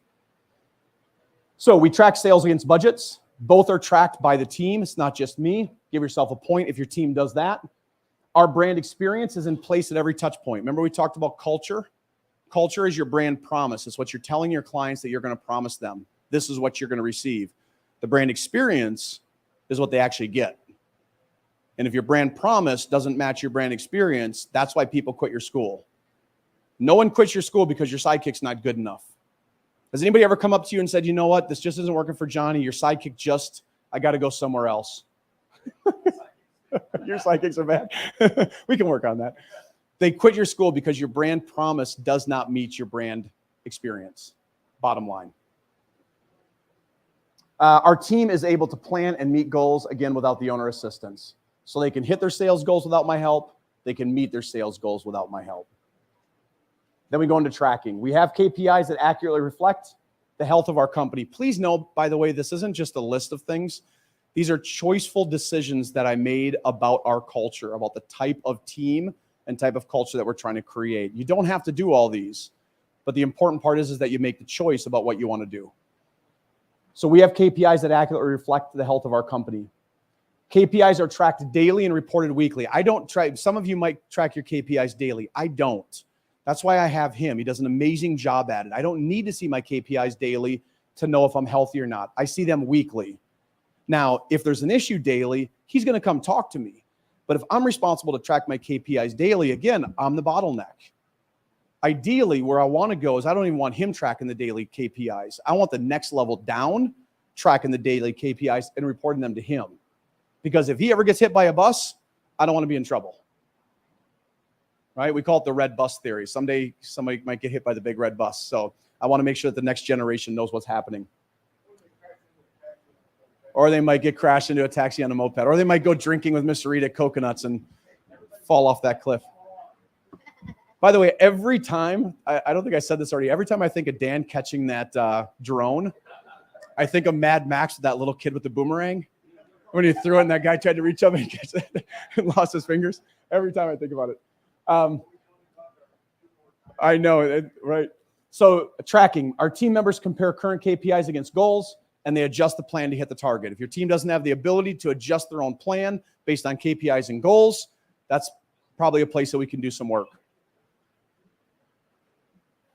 So we track sales against budgets. Both are tracked by the team. It's not just me. Give yourself a point if your team does that. Our brand experience is in place at every touch point. Remember we talked about culture? Culture is your brand promise. It's what you're telling your clients that you're going to promise them. This is what you're going to receive. The brand experience is what they actually get. And if your brand promise doesn't match your brand experience, that's why people quit your school. No one quits your school because your sidekick's not good enough. Has anybody ever come up to you and said, you know what, this just isn't working for Johnny. Your sidekick I got to go somewhere else. Your sidekicks are bad. We can work on that. They quit your school because your brand promise does not meet your brand experience. Bottom line. Our team is able to plan and meet goals, again, without the owner assistance. So they can hit their sales goals without my help. They can meet their sales goals without my help. Then we go into tracking. We have KPIs that accurately reflect the health of our company. Please know, by the way, this isn't just a list of things. These are choiceful decisions that I made about our culture, about the type of team and type of culture that we're trying to create. You don't have to do all these, but the important part is that you make the choice about what you want to do. So we have KPIs that accurately reflect the health of our company. KPIs are tracked daily and reported weekly. I don't track, some of you might track your KPIs daily. I don't. That's why I have him. He does an amazing job at it. I don't need to see my KPIs daily to know if I'm healthy or not. I see them weekly. Now, if there's an issue daily, he's going to come talk to me. But if I'm responsible to track my KPIs daily, again, I'm the bottleneck. Ideally, where I want to go is I don't even want him tracking the daily KPIs. I want the next level down tracking the daily KPIs and reporting them to him. Because if he ever gets hit by a bus, I don't want to be in trouble. Right? We call it the red bus theory. Someday somebody might get hit by the big red bus. So I want to make sure that the next generation knows what's happening. Or they might get crashed into a taxi on a moped. Or they might go drinking with Mr. Reed at Coconuts and fall off that cliff. By the way, every time, I don't think I said this already, every time I think of Dan catching that drone, I think of Mad Max with that little kid with the boomerang. When he threw it and that guy tried to reach up and catch it and lost his fingers. Every time I think about it. I know, right? So tracking, our team members compare current KPIs against goals, and they adjust the plan to hit the target. If your team doesn't have the ability to adjust their own plan based on KPIs and goals, that's probably a place that we can do some work.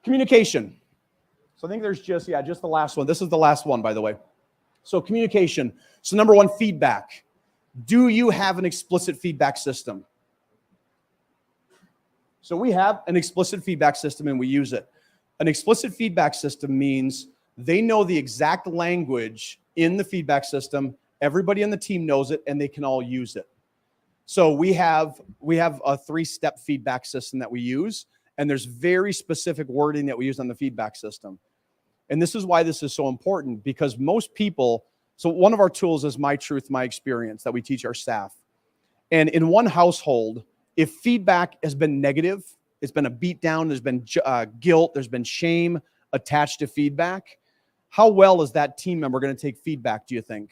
Communication. So I think there's just the last one. This is the last one, by the way. So communication. So number one, feedback. Do you have an explicit feedback system? So we have an explicit feedback system and we use it. An explicit feedback system means they know the exact language in the feedback system. Everybody on the team knows it and they can all use it. So we have a 3-step feedback system that we use, and there's very specific wording that we use on the feedback system. And this is why this is so important, because most people, so one of our tools is My Truth, My Experience that we teach our staff. And in one household, if feedback has been negative, it's been a beat down, there's been guilt, there's been shame attached to feedback, how well is that team member going to take feedback, do you think?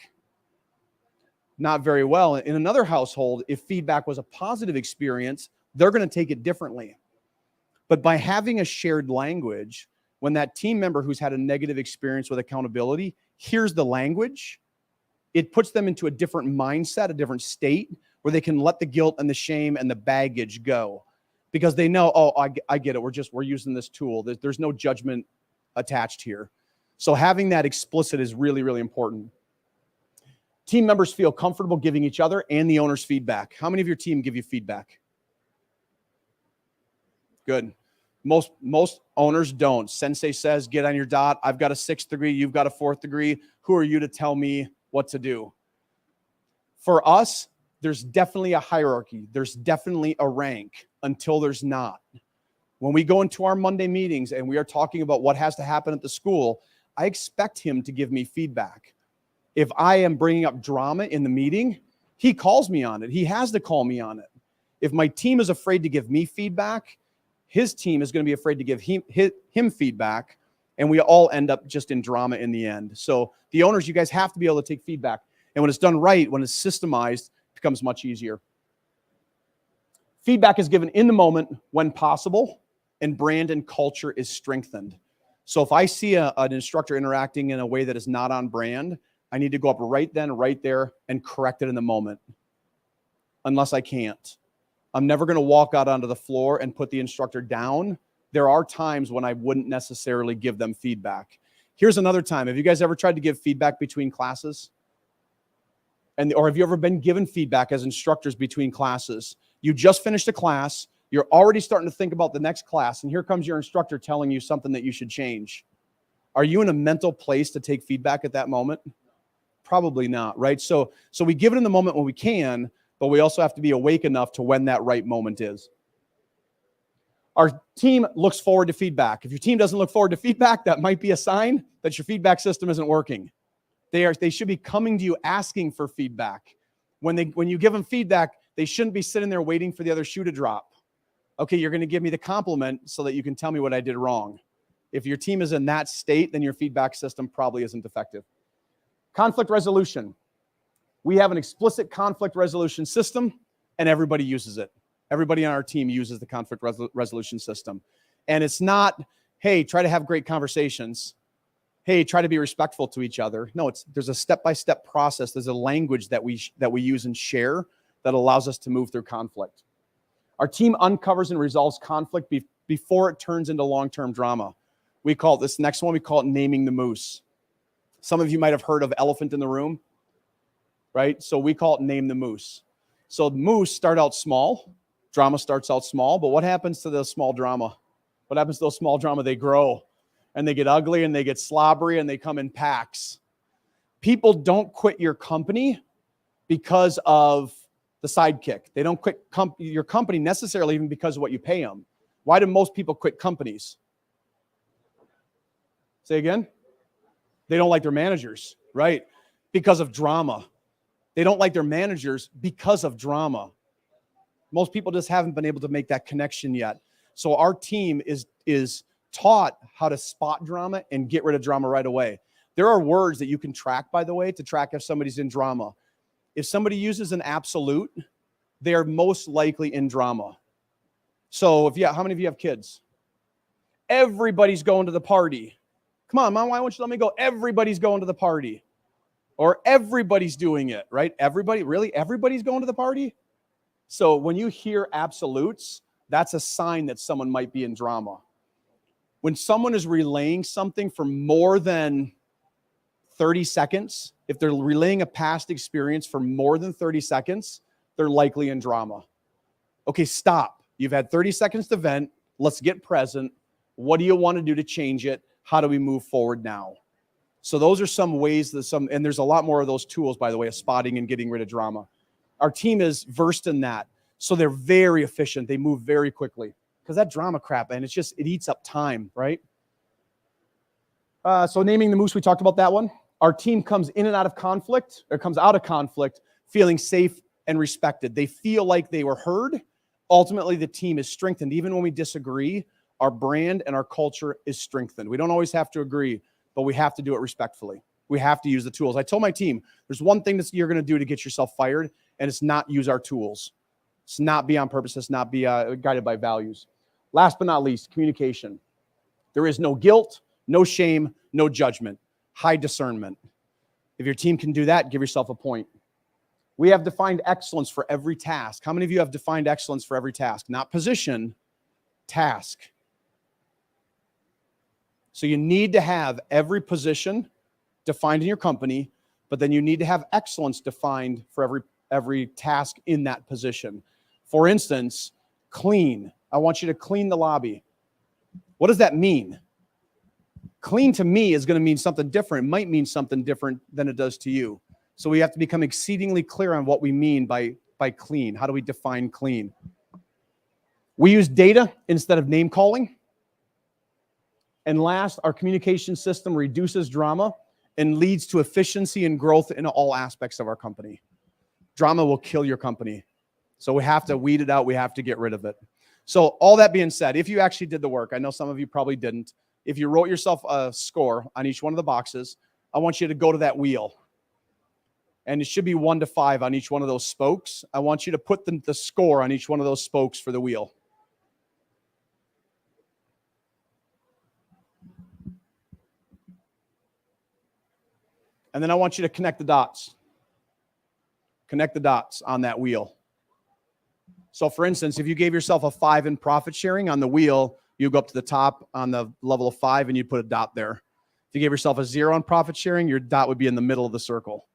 Not very well. In another household, if feedback was a positive experience, they're going to take it differently. But by having a shared language, when that team member who's had a negative experience with accountability hears the language, it puts them into a different mindset, a different state, where they can let the guilt and the shame and the baggage go. Because they know, oh, I get it. We're using this tool. There's no judgment attached here. So having that explicit is really, really important. Team members feel comfortable giving each other and the owners feedback. How many of your team give you feedback? Good. Most owners don't. Sensei says, get on your dot. I've got a 6th degree. You've got a 4th degree. Who are you to tell me what to do? For us, there's definitely a hierarchy. There's definitely a rank until there's not. When we go into our Monday meetings and we are talking about what has to happen at the school, I expect him to give me feedback. If I am bringing up drama in the meeting, he calls me on it. He has to call me on it. If my team is afraid to give me feedback, his team is going to be afraid to give him feedback, and we all end up just in drama in the end. So the owners, you guys have to be able to take feedback. And when it's done right, when it's systemized, it becomes much easier. Feedback is given in the moment when possible, and brand and culture is strengthened. So if I see an instructor interacting in a way that is not on brand, I need to go up right then, right there, and correct it in the moment, unless I can't. I'm never going to walk out onto the floor and put the instructor down. There are times when I wouldn't necessarily give them feedback. Here's another time. Have you guys ever tried to give feedback between classes? Or have you ever been given feedback as instructors between classes? You just finished a class. You're already starting to think about the next class, and here comes your instructor telling you something that you should change. Are you in a mental place to take feedback at that moment? Probably not, right? So we give it in the moment when we can, but we also have to be awake enough to when that right moment is. Our team looks forward to feedback. If your team doesn't look forward to feedback, that might be a sign that your feedback system isn't working. They should be coming to you asking for feedback. When you give them feedback, they shouldn't be sitting there waiting for the other shoe to drop. Okay, you're going to give me the compliment so that you can tell me what I did wrong. If your team is in that state, then your feedback system probably isn't effective. Conflict resolution. We have an explicit conflict resolution system, and everybody uses it. Everybody on our team uses the conflict resolution system. And it's not, hey, try to have great conversations. Hey, try to be respectful to each other. No, there's a step-by-step process. There's a language that we use and share that allows us to move through conflict. Our team uncovers and resolves conflict before it turns into long-term drama. We call this next one, we call it naming the moose. Some of you might have heard of elephant in the room, right? So we call it name the moose. So moose start out small. Drama starts out small, but what happens to the small drama? What happens to those small drama? They grow, and they get ugly, and they get slobbery, and they come in packs. People don't quit your company because of the sidekick. They don't quit your company necessarily even because of what you pay them. Why do most people quit companies? Say again? They don't like their managers, right? Because of drama. They don't like their managers because of drama. Most people just haven't been able to make that connection yet. So our team is taught how to spot drama and get rid of drama right away. There are words that you can track, by the way, to track if somebody's in drama. If somebody uses an absolute, they're most likely in drama. So how many of you have kids? Everybody's going to the party. Come on, Mom, why won't you let me go? Everybody's going to the party. Or everybody's doing it, right? Everybody, really? Everybody's going to the party? So when you hear absolutes, that's a sign that someone might be in drama. When someone is relaying something for more than 30 seconds, if they're relaying a past experience for more than 30 seconds, they're likely in drama. Okay, stop. You've had 30 seconds to vent. Let's get present. What do you want to do to change it? How do we move forward now? So those are some ways and there's a lot more of those tools, by the way, of spotting and getting rid of drama. Our team is versed in that. So they're very efficient. They move very quickly because that drama crap, and it eats up time, right? So naming the moose, we talked about that one. Our team comes in and out of conflict, or comes out of conflict, feeling safe and respected. They feel like they were heard. Ultimately, the team is strengthened. Even when we disagree, our brand and our culture is strengthened. We don't always have to agree, but we have to do it respectfully. We have to use the tools. I told my team, there's one thing that you're going to do to get yourself fired, and it's not use our tools. It's not be on purpose. It's not be guided by values. Last but not least, communication. There is no guilt, no shame, no judgment. High discernment. If your team can do that, give yourself a point. We have defined excellence for every task. How many of you have defined excellence for every task? Not position, task. So you need to have every position defined in your company, but then you need to have excellence defined for every task in that position. For instance, clean. I want you to clean the lobby. What does that mean? Clean to me is going to mean something different. It might mean something different than it does to you. So we have to become exceedingly clear on what we mean by clean. How do we define clean? We use data instead of name calling. And last, our communication system reduces drama and leads to efficiency and growth in all aspects of our company. Drama will kill your company. So we have to weed it out. We have to get rid of it. So all that being said, if you actually did the work, I know some of you probably didn't. If you wrote yourself a score on each one of the boxes, I want you to go to that wheel. And it should be 1 to 5 on each one of those spokes. I want you to put the score on each one of those spokes for the wheel. And then I want you to connect the dots. Connect the dots on that wheel. So for instance, if you gave yourself a 5 in profit sharing on the wheel, you go up to the top on the level of 5 and you'd put a dot there. If you gave yourself a 0 on profit sharing, your dot would be in the middle of the circle.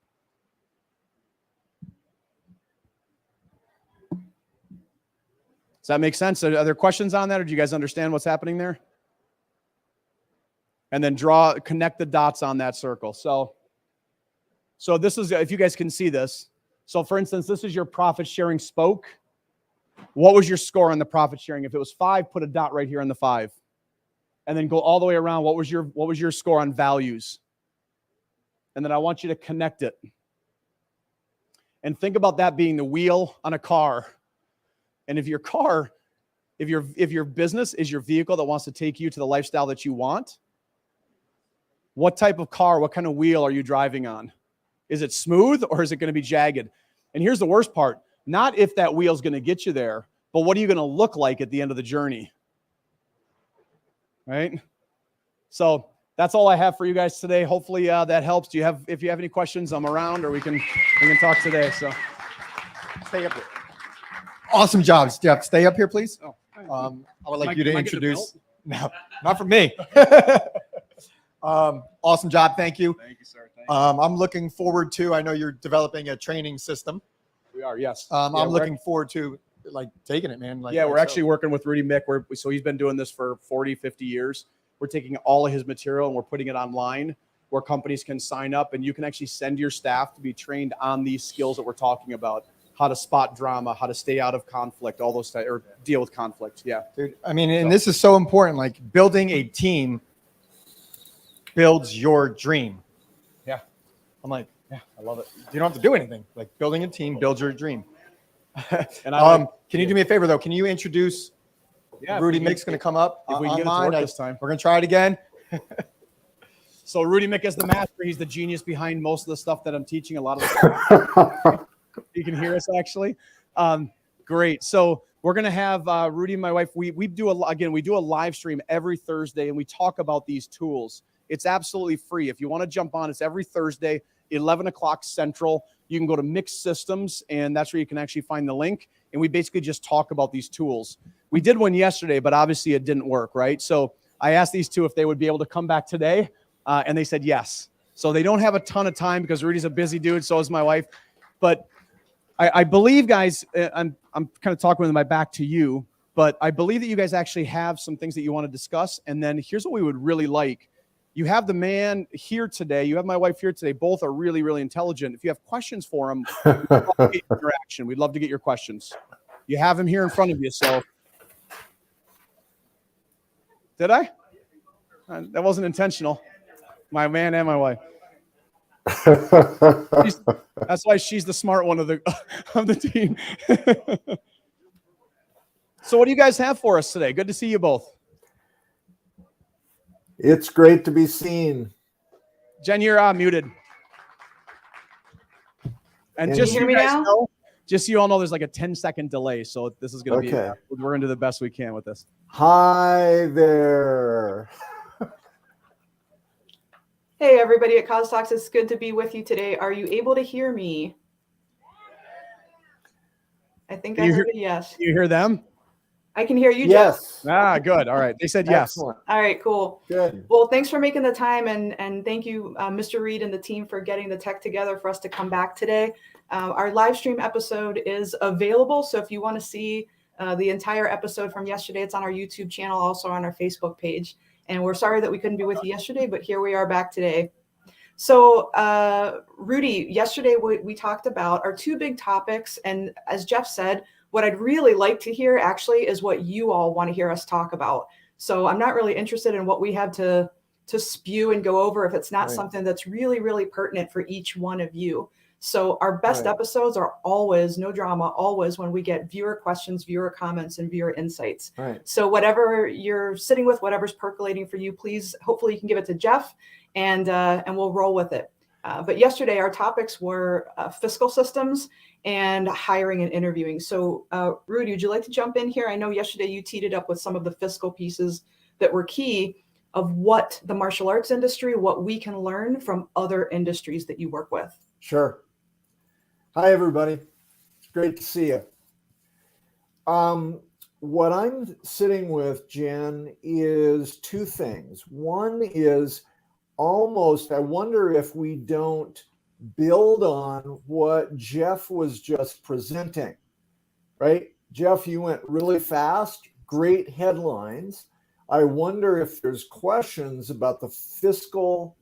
Does that make sense? Are there questions on that, or do you guys understand what's happening there? And then connect the dots on that circle. So this is, if you guys can see this. So for instance, this is your profit sharing spoke. What was your score on the profit sharing? If it was 5, put a dot right here on the 5. And then go all the way around. What was your score on values? And then I want you to connect it. And think about that being the wheel on a car. And if your business is your vehicle that wants to take you to the lifestyle that you want, what type of car, what kind of wheel are you driving on? Is it smooth or is it going to be jagged? And here's the worst part. Not if that wheel's going to get you there, but what are you going to look like at the end of the journey? Right? So that's all I have for you guys today. Hopefully that helps. If you have any questions, I'm around, or we can talk today. So Stay up here. Awesome job, Jeff. Stay up here, please. I would like you to introduce. No, not for me. Awesome job. Thank you. Thank you, sir. I'm looking forward to, I know you're developing a training system. We are, yes. I'm looking forward to taking it, man. We're actually working with Rudy Mick. So he's been doing this for 40, 50 years. We're taking all of his material and we're putting it online where companies can sign up, and you can actually send your staff to be trained on these skills that we're talking about. How to spot drama, how to stay out of conflict, all those or deal with conflict. Yeah. Dude, I mean, and this is so important. Like, building a team builds your dream. Yeah. I'm like, yeah, I love it. You don't have to do anything. Like, building a team builds your dream. And can you do me a favor though? Can you introduce Rudy Mick's going to come up if we can get it to work this time. We're going to try it again. So Rudy Mick is the master. He's the genius behind most of the stuff that I'm teaching. A lot of the stuff. You can hear us actually. Great. So we're going to have Rudy and my wife. We do a live stream every Thursday, and we talk about these tools. It's absolutely free. If you want to jump on, it's every Thursday, 11 o'clock Central. You can go to Mixed Systems, and that's where you can actually find the link. And we basically just talk about these tools. We did one yesterday, but obviously it didn't work, right? So I asked these two if they would be able to come back today, and they said yes. So they don't have a ton of time because Rudy's a busy dude, so is my wife. But I believe, guys, I'm kind of talking with my back to you, but I believe that you guys actually have some things that you want to discuss. And then here's what we would really like. You have the man here today. You have my wife here today. Both are really, really intelligent. If you have questions for them, we'd love to get interaction. We'd love to get your questions. You have him here in front of you. So did I? That wasn't intentional. My man and my wife. That's why she's the smart one of the team. So what do you guys have for us today? Good to see you both. It's great to be seen. Jen, you're muted. And just so you guys know, just so you all know, there's like a 10-second delay. So this is going to be, we're going to do the best we can with this. Hi there. Hey, everybody at CozTalks. It's good to be with you today. Are you able to hear me? I think I heard a yes. You hear them? I can hear you, Jeff. Yes. Ah, good. All right. They said yes. Excellent. All right, cool. Good. Well, thanks for making the time, and thank you, Mr. Reed and the team, for getting the tech together for us to come back today. Our live stream episode is available, so if you want to see the entire episode from yesterday, it's on our YouTube channel, also on our Facebook page. And we're sorry that we couldn't be with you yesterday, but here we are back today. So, Rudy, yesterday we talked about our two big topics, and as Jeff said, what I'd really like to hear actually is what you all want to hear us talk about. So I'm not really interested in what we have to spew and go over if it's not something that's really, really pertinent for each one of you. So our best episodes are always, no drama, always when we get viewer questions, viewer comments, and viewer insights. So whatever you're sitting with, whatever's percolating for you, please, hopefully you can give it to Jeff, and we'll roll with it. But yesterday our topics were fiscal systems and hiring and interviewing. So Rudy, would you like to jump in here? I know yesterday you teed it up with some of the fiscal pieces that were key of what the martial arts industry, what we can learn from other industries that you work with. Sure. Hi, everybody. It's great to see you. What I'm sitting with, Jen, is two things. One is almost, I wonder if we don't build on what Jeff was just presenting, right? Jeff, you went really fast, great headlines. I wonder if there's questions about the fiscal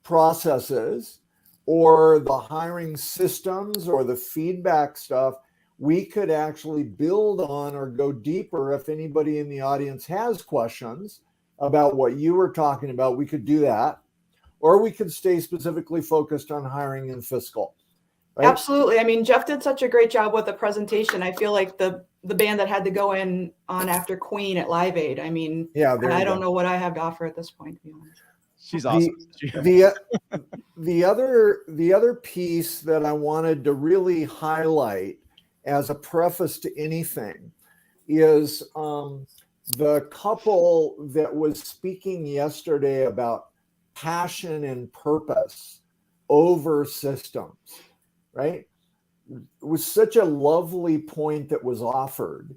processes or the hiring systems or the feedback stuff we could actually build on or go deeper. If anybody in the audience has questions about what you were talking about, we could do that. Or we could stay specifically focused on hiring and fiscal. Right? Absolutely. I mean, Jeff did such a great job with the presentation. I feel like the band that had to go in on after Queen at Live Aid. I mean, yeah, I don't know what I have to offer at this point, to be honest. She's awesome. The other piece that I wanted to really highlight as a preface to anything is the couple that was speaking yesterday about passion and purpose over systems, right? It was such a lovely point that was offered.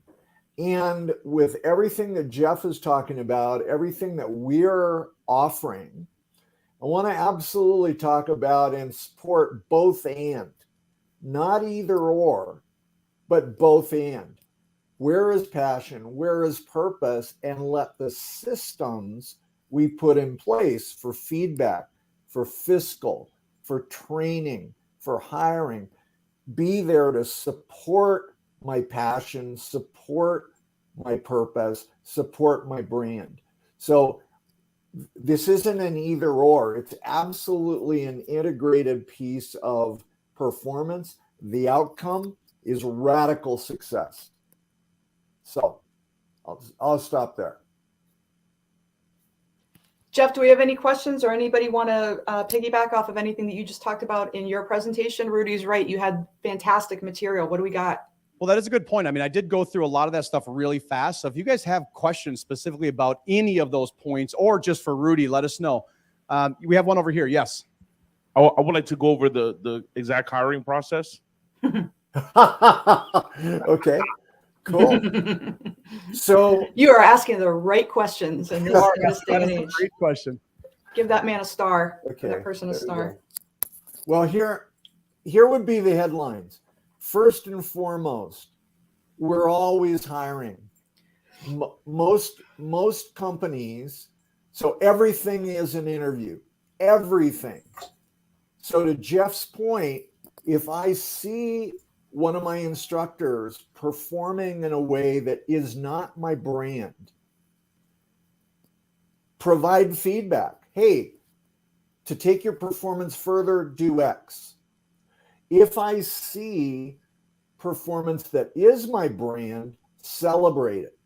And with everything that Jeff is talking about, everything that we're offering, I want to absolutely talk about and support both and, not either or, but both and. Where is passion? Where is purpose? And let the systems we put in place for feedback, for fiscal, for training, for hiring, be there to support my passion, support my purpose, support my brand. So this isn't an either or. It's absolutely an integrated piece of performance. The outcome is radical success. So I'll stop there. Jeff, do we have any questions or anybody want to piggyback off of anything that you just talked about in your presentation? Rudy's right. You had fantastic material. What do we got? Well, that is a good point. I mean, I did go through a lot of that stuff really fast. So if you guys have questions specifically about any of those points or just for Rudy, let us know. We have one over here. Yes. I would like to go over the exact hiring process. Okay, cool. So you are asking the right questions in this day and age. Great question. Give that man a star. Okay, that person a star. Well, here would be the headlines. First and foremost, we're always hiring. Most companies, so everything is an interview. Everything. So to Jeff's point, if I see one of my instructors performing in a way that is not my brand, provide feedback. Hey, to take your performance further, do X. If I see performance that is my brand, celebrate it.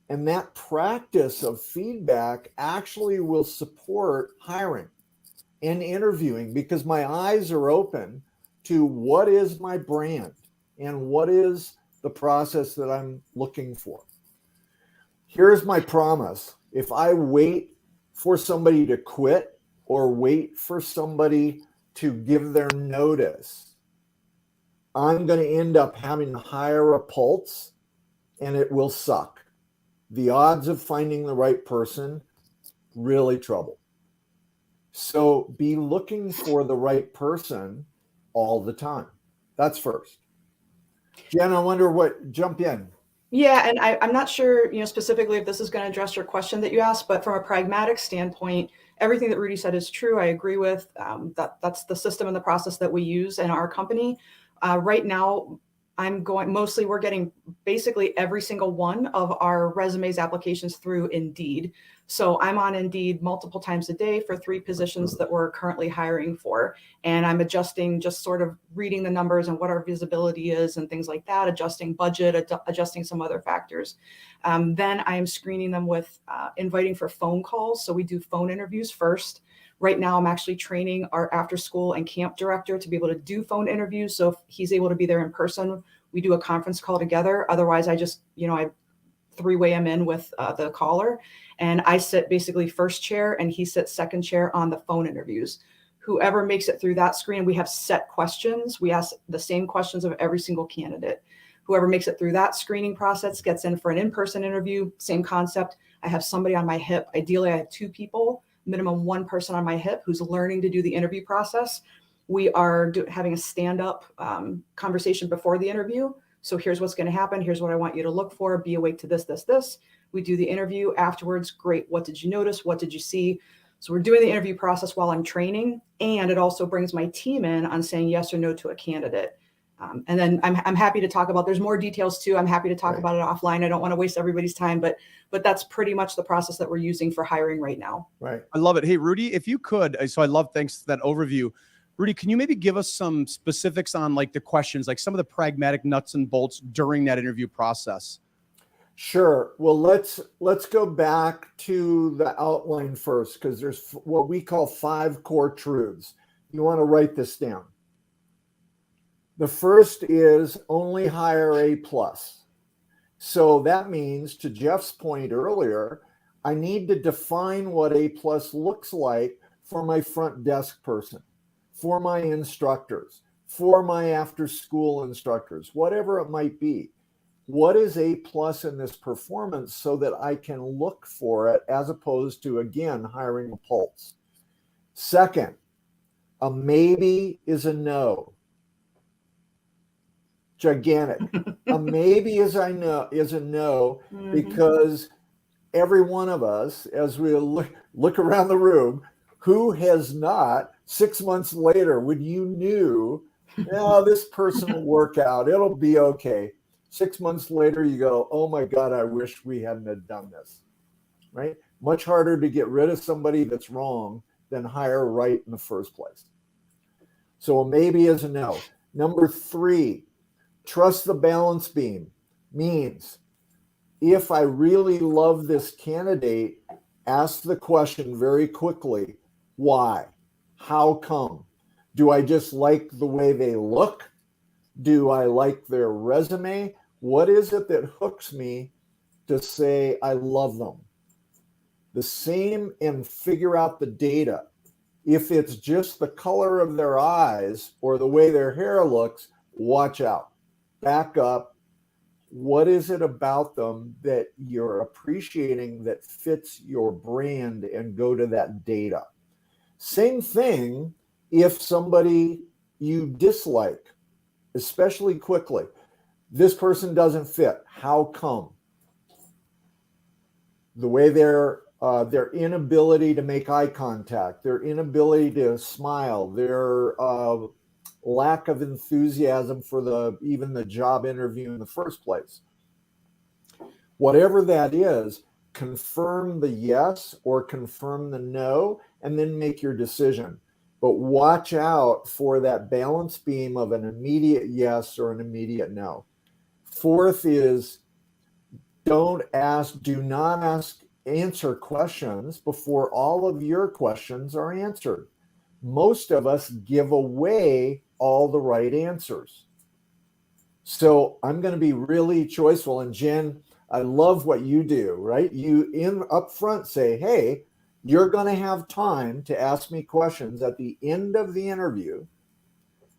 And that practice of feedback actually will support hiring and interviewing because my eyes are open to what is my brand and what is the process that I'm looking for. Here's my promise. If I wait for somebody to quit or wait for somebody to give their notice, I'm going to end up having to hire a pulse and it will suck. The odds of finding the right person, really trouble. So be looking for the right person all the time. That's first. Jen, I wonder jump in. Yeah, and I'm not sure, specifically if this is going to address your question that you asked, but from a pragmatic standpoint, everything that Rudy said is true. I agree with that's the system and the process that we use in our company. Right now, we're getting basically every single one of our resumes applications through Indeed. So I'm on Indeed multiple times a day for 3 positions that we're currently hiring for. And I'm adjusting, just sort of reading the numbers and what our visibility is and things like that, adjusting budget, adjusting some other factors. Then I am screening them with inviting for phone calls. So we do phone interviews first. Right now, I'm actually training our after school and camp director to be able to do phone interviews. So if he's able to be there in person, we do a conference call together. Otherwise, I just, I 3-way him in with the caller, and I sit basically first chair and he sits second chair on the phone interviews. Whoever makes it through that screen, we have set questions. We ask the same questions of every single candidate. Whoever makes it through that screening process gets in for an in-person interview. Same concept. I have somebody on my hip. Ideally, I have 2 people. Minimum 1 person on my hip who's learning to do the interview process. We are having a stand-up conversation before the interview. So here's what's going to happen. Here's what I want you to look for. Be awake to this, this, this. We do the interview afterwards. Great. What did you notice? What did you see? So we're doing the interview process while I'm training. And it also brings my team in on saying yes or no to a candidate. And then I'm happy to talk about, there's more details too. I'm happy to talk about it offline. I don't want to waste everybody's time, but that's pretty much the process that we're using for hiring right now. Right. I love it. Hey, Rudy, if you could, so I love, thanks for that overview. Rudy, can you maybe give us some specifics on like the questions, like some of the pragmatic nuts and bolts during that interview process? Sure. Well, let's go back to the outline first, because there's what we call 5 core truths. You want to write this down. The first is only hire A+. So that means, to Jeff's point earlier, I need to define what A+ looks like for my front desk person, for my instructors, for my after school instructors, whatever it might be. What is A+ in this performance so that I can look for it, as opposed to, again, hiring a pulse. Second, a maybe is a no. Gigantic. A maybe is a no, because every one of us, as we look around the room, who has not 6 months later, when you knew, this person will work out, it'll be okay. 6 months later, you go, oh my God, I wish we hadn't have done this, right? Much harder to get rid of somebody that's wrong than hire right in the first place. So a maybe is a no. Number 3, trust the balance beam. Means if I really love this candidate, ask the question very quickly, why? How come? Do I just like the way they look? Do I like their resume? What is it that hooks me to say I love them? The same, and figure out the data. If it's just the color of their eyes or the way their hair looks, watch out. Back up. What is it about them that you're appreciating that fits your brand, and go to that data? Same thing if somebody you dislike, especially quickly. This person doesn't fit. How come? The way their inability to make eye contact, their inability to smile, their lack of enthusiasm for even the job interview in the first place. Whatever that is, confirm the yes or confirm the no, and then make your decision. But watch out for that balance beam of an immediate yes or an immediate no. Fourth is do not answer questions before all of your questions are answered. Most of us give away all the right answers. So I'm going to be really choiceful. And Jen, I love what you do, right? You up front say, hey, you're going to have time to ask me questions at the end of the interview.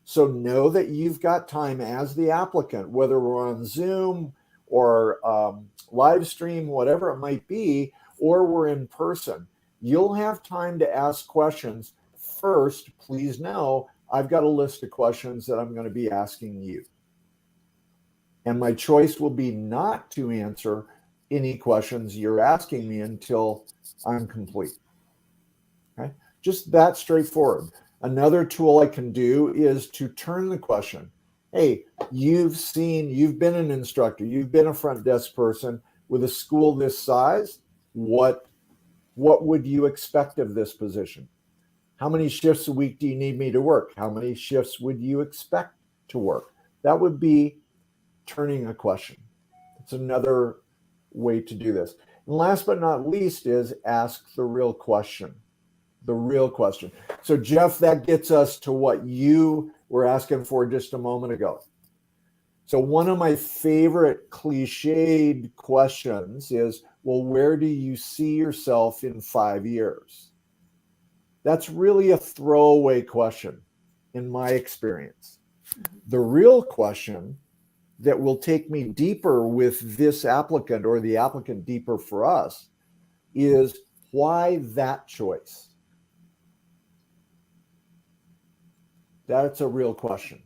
So know that you've got time as the applicant, whether we're on Zoom or live stream, whatever it might be, or we're in person, you'll have time to ask questions. First, please know I've got a list of questions that I'm going to be asking you. And my choice will be not to answer any questions you're asking me until I'm complete. Okay? Just that straightforward. Another tool I can do is to turn the question. Hey, you've been an instructor, you've been a front desk person with a school this size. What would you expect of this position? How many shifts a week do you need me to work? How many shifts would you expect to work? That would be turning a question. It's another way to do this. And last but not least is ask the real question. The real question. So Jeff, that gets us to what you were asking for just a moment ago. So one of my favorite cliched questions is, well, where do you see yourself in 5 years? That's really a throwaway question in my experience. The real question that will take me deeper with this applicant or the applicant deeper for us is, why that choice? That's a real question.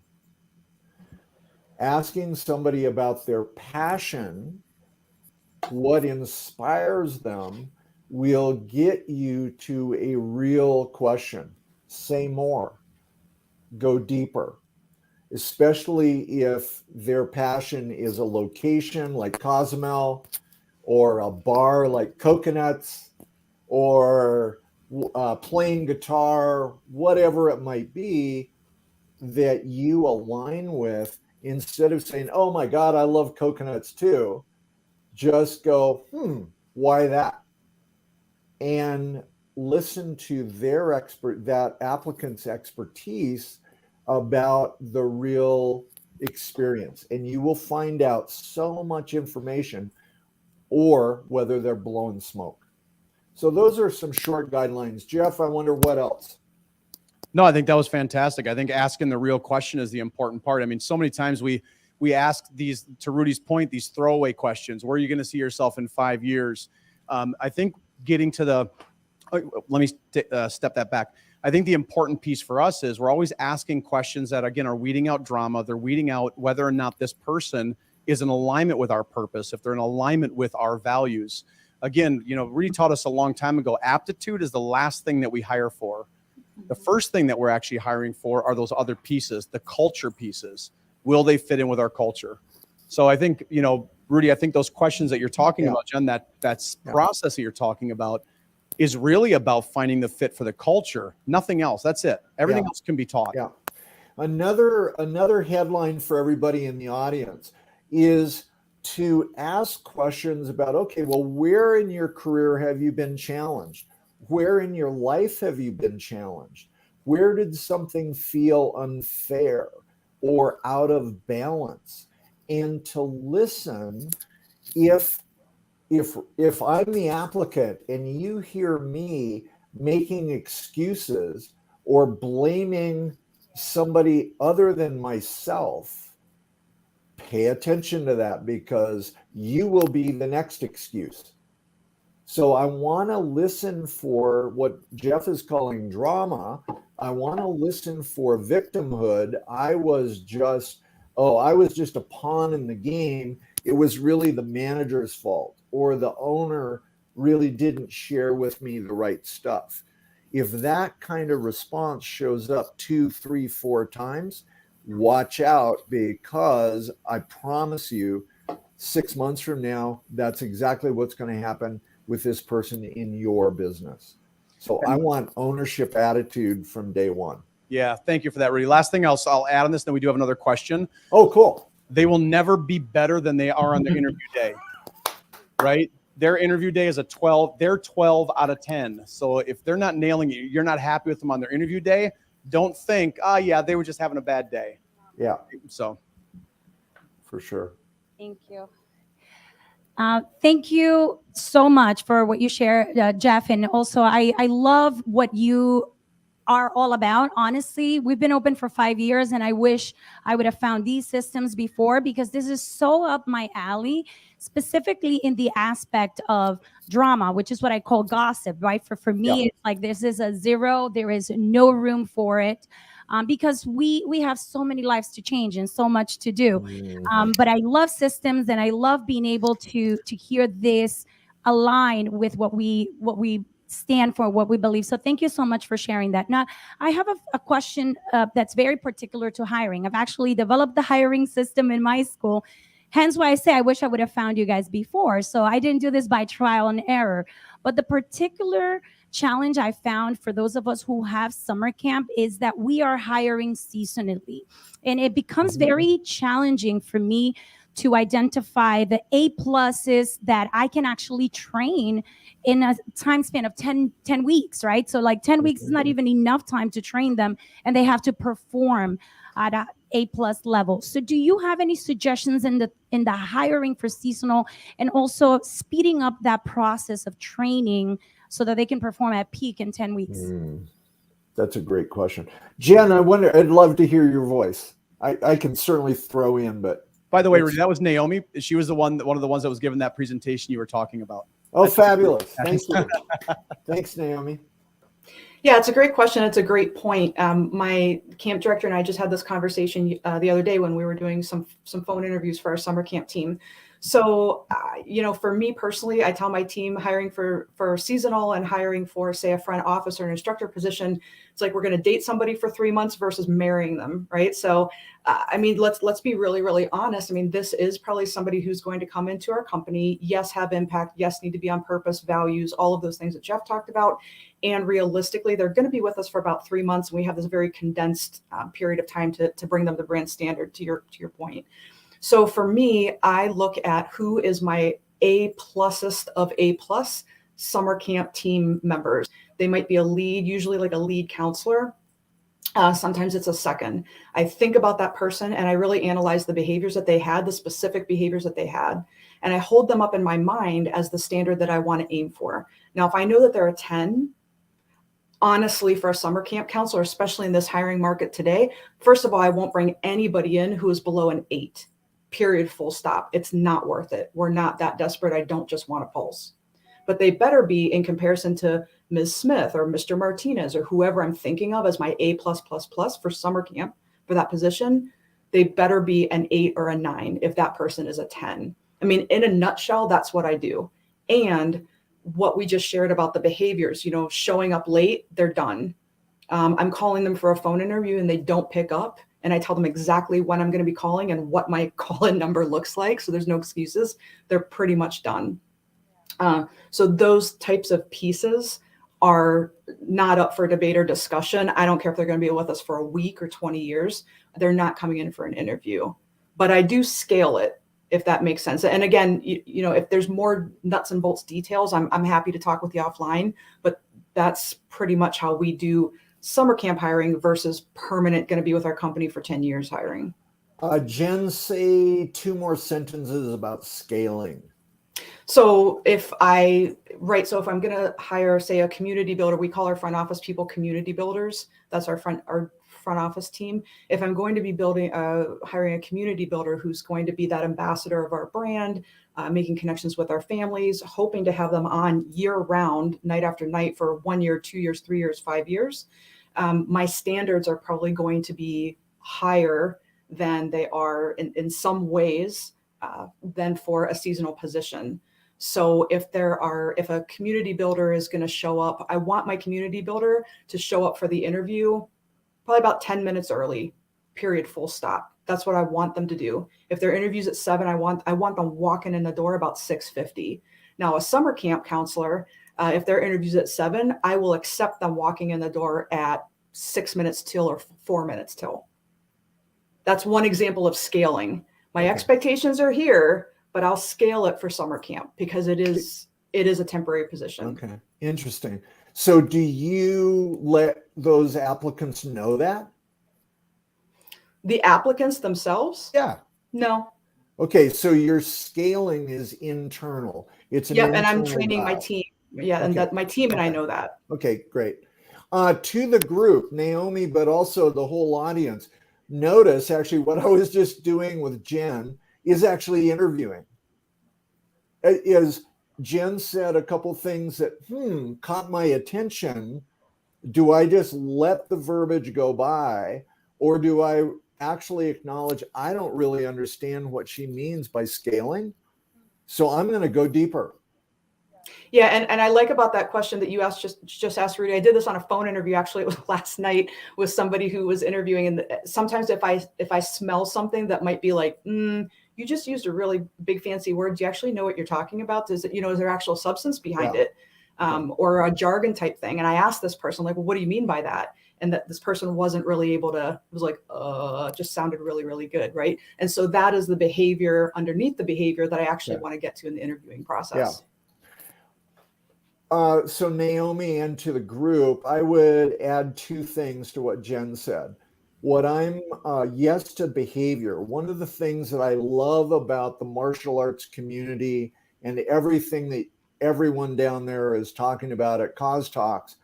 Asking somebody about their passion, what inspires them, will get you to a real question. Say more. Go deeper. Especially if their passion is a location like Cozumel, or a bar like Coconuts, or playing guitar, whatever it might be that you align with. Instead of saying, oh my God, I love Coconuts too, just go, why that? And listen to that applicant's expertise about the real experience. And you will find out so much information, or whether they're blowing smoke. So those are some short guidelines. Jeff, I wonder what else? No, I think that was fantastic. I think asking the real question is the important part. I mean, so many times we ask these, to Rudy's point, these throwaway questions. Where are you going to see yourself in 5 years? I think getting to the, let me step that back. I think the important piece for us is we're always asking questions that, again, are weeding out drama. They're weeding out whether or not this person is in alignment with our purpose, if they're in alignment with our values. Again, Rudy taught us a long time ago, aptitude is the last thing that we hire for. The first thing that we're actually hiring for are those other pieces, the culture pieces. Will they fit in with our culture? So I think, Rudy, I think those questions that you're talking about, Jen, that's process that you're talking about is really about finding the fit for the culture. Nothing else. That's it. Everything else can be taught. Yeah. Another headline for everybody in the audience is to ask questions about, okay, well, where in your career have you been challenged? Where in your life have you been challenged? Where did something feel unfair or out of balance? And to listen, if I'm the applicant and you hear me making excuses or blaming somebody other than myself, pay attention to that, because you will be the next excuse. So I want to listen for what Jeff is calling drama. I want to listen for victimhood. I was just a pawn in the game. It was really the manager's fault, or the owner really didn't share with me the right stuff. If that kind of response shows up 2, 3, 4 times, watch out, because I promise you 6 months from now, that's exactly what's going to happen with this person in your business. So I want ownership attitude from day one. Yeah, thank you for that, Rudy. Last thing I'll add on this, then we do have another question. Oh, cool. They will never be better than they are on their interview day, right? Their interview day is a 12. They're 12 out of 10. So if they're not nailing it, you're not happy with them on their interview day, don't think, they were just having a bad day. Yeah. So. For sure. Thank you. Thank you so much for what you share, Jeff. And also, I love what you are all about. Honestly, we've been open for 5 years, and I wish I would have found these systems before, because this is so up my alley, specifically in the aspect of drama, which is what I call gossip, right? For me, it's like this is a zero. There is no room for it. Because we have so many lives to change and so much to do. But I love systems, and I love being able to hear this align with what we stand for, what we believe. So thank you so much for sharing that. Now, I have a question that's very particular to hiring. I've actually developed the hiring system in my school. Hence why I say I wish I would have found you guys before. So I didn't do this by trial and error. But the particular challenge I found for those of us who have summer camp is that we are hiring seasonally. And it becomes very challenging for me to identify the A pluses that I can actually train in a time span of 10 weeks, right? So like 10 weeks is not even enough time to train them, and they have to perform at a A+ level. So do you have any suggestions in the hiring for seasonal, and also speeding up that process of training so that they can perform at peak in 10 weeks? That's a great question. Jen, I'd love to hear your voice. I can certainly throw in, but by the way, Rudy, that was Naomi. She was one of the ones that was given that presentation you were talking about. Oh, fabulous. Thank you. Thanks, Naomi. Yeah, it's a great question. It's a great point. My camp director and I just had this conversation the other day when we were doing some phone interviews for our summer camp team. So, for me personally, I tell my team hiring for seasonal and hiring for, say, a front office or an instructor position, it's like we're going to date somebody for 3 months versus marrying them, right? So, let's be really, really honest. This is probably somebody who's going to come into our company, yes, have impact, yes, need to be on purpose, values, all of those things that Jeff talked about. And realistically, they're going to be with us for about 3 months. And we have this very condensed period of time to bring them the brand standard, to your point. So for me, I look at who is my A+est of A+ summer camp team members. They might be a lead, usually like a lead counselor. Sometimes it's a second. I think about that person and I really analyze the behaviors that they had, the specific behaviors that they had, and I hold them up in my mind as the standard that I want to aim for. Now, if I know that they're a 10, honestly, for a summer camp counselor, especially in this hiring market today, first of all, I won't bring anybody in who is below an 8. Period, full stop. It's not worth it. We're not that desperate. I don't just want a pulse. But they better be, in comparison to Ms. Smith or Mr. Martinez or whoever I'm thinking of as my A+++ for summer camp for that position, they better be an 8 or a 9 if that person is a 10. In a nutshell, that's what I do. And what we just shared about the behaviors, showing up late, they're done. I'm calling them for a phone interview and they don't pick up. And I tell them exactly when I'm going to be calling and what my call-in number looks like. So there's no excuses. They're pretty much done. So those types of pieces are not up for debate or discussion. I don't care if they're going to be with us for a week or 20 years. They're not coming in for an interview. But I do scale it, if that makes sense. And again, if there's more nuts and bolts details, I'm happy to talk with you offline. But that's pretty much how we do summer camp hiring versus permanent, going to be with our company for 10 years hiring. Jen, say 2 more sentences about scaling. So if I'm going to hire, say, a community builder, we call our front office people community builders. That's our front office team. If I'm going to be hiring a community builder who's going to be that ambassador of our brand, making connections with our families, hoping to have them on year round, night after night for 1 year, 2 years, 3 years, 5 years, my standards are probably going to be higher than they are in some ways than for a seasonal position. So if a community builder is going to show up, I want my community builder to show up for the interview probably about 10 minutes early, period, full stop. That's what I want them to do. If their interview's at 7, I want them walking in the door about 6:50. Now, a summer camp counselor, if their interview's at 7, I will accept them walking in the door at 6 minutes till or 4 minutes till. That's one example of scaling. My expectations are here, but I'll scale it for summer camp because it is a temporary position. Okay, interesting. So do you let those applicants know that? The applicants themselves? Yeah. No. Okay, so your scaling is internal. It's an and I'm internal training my dial. team. Yeah, and Okay. that my team and I know that. Okay, great. To the group, Naomi, but also the whole audience, notice actually what I was just doing with Jen is actually interviewing. Is Jen said a couple things that caught my attention. Do I just let the verbiage go by, or do I actually acknowledge I don't really understand what she means by scaling? So I'm going to go deeper. Yeah, and I like about that question that you asked, just asked Rudy. I did this on a phone interview. Actually, it was last night with somebody who was interviewing. And sometimes if I smell something that might be like, you just used a really big fancy word. Do you actually know what you're talking about? Is there actual substance behind it, or a jargon type thing? And I asked this person, like, well, what do you mean by that? And that this person wasn't really able to. It was like, just sounded really, really good, right? And so that is the behavior underneath the behavior that I actually want to get to in the interviewing process. Yeah. So Naomi, and to the group, I would add two things to what Jen said. What I'm yes to behavior. One of the things that I love about the martial arts community and everything that everyone down there is talking about at CozTalks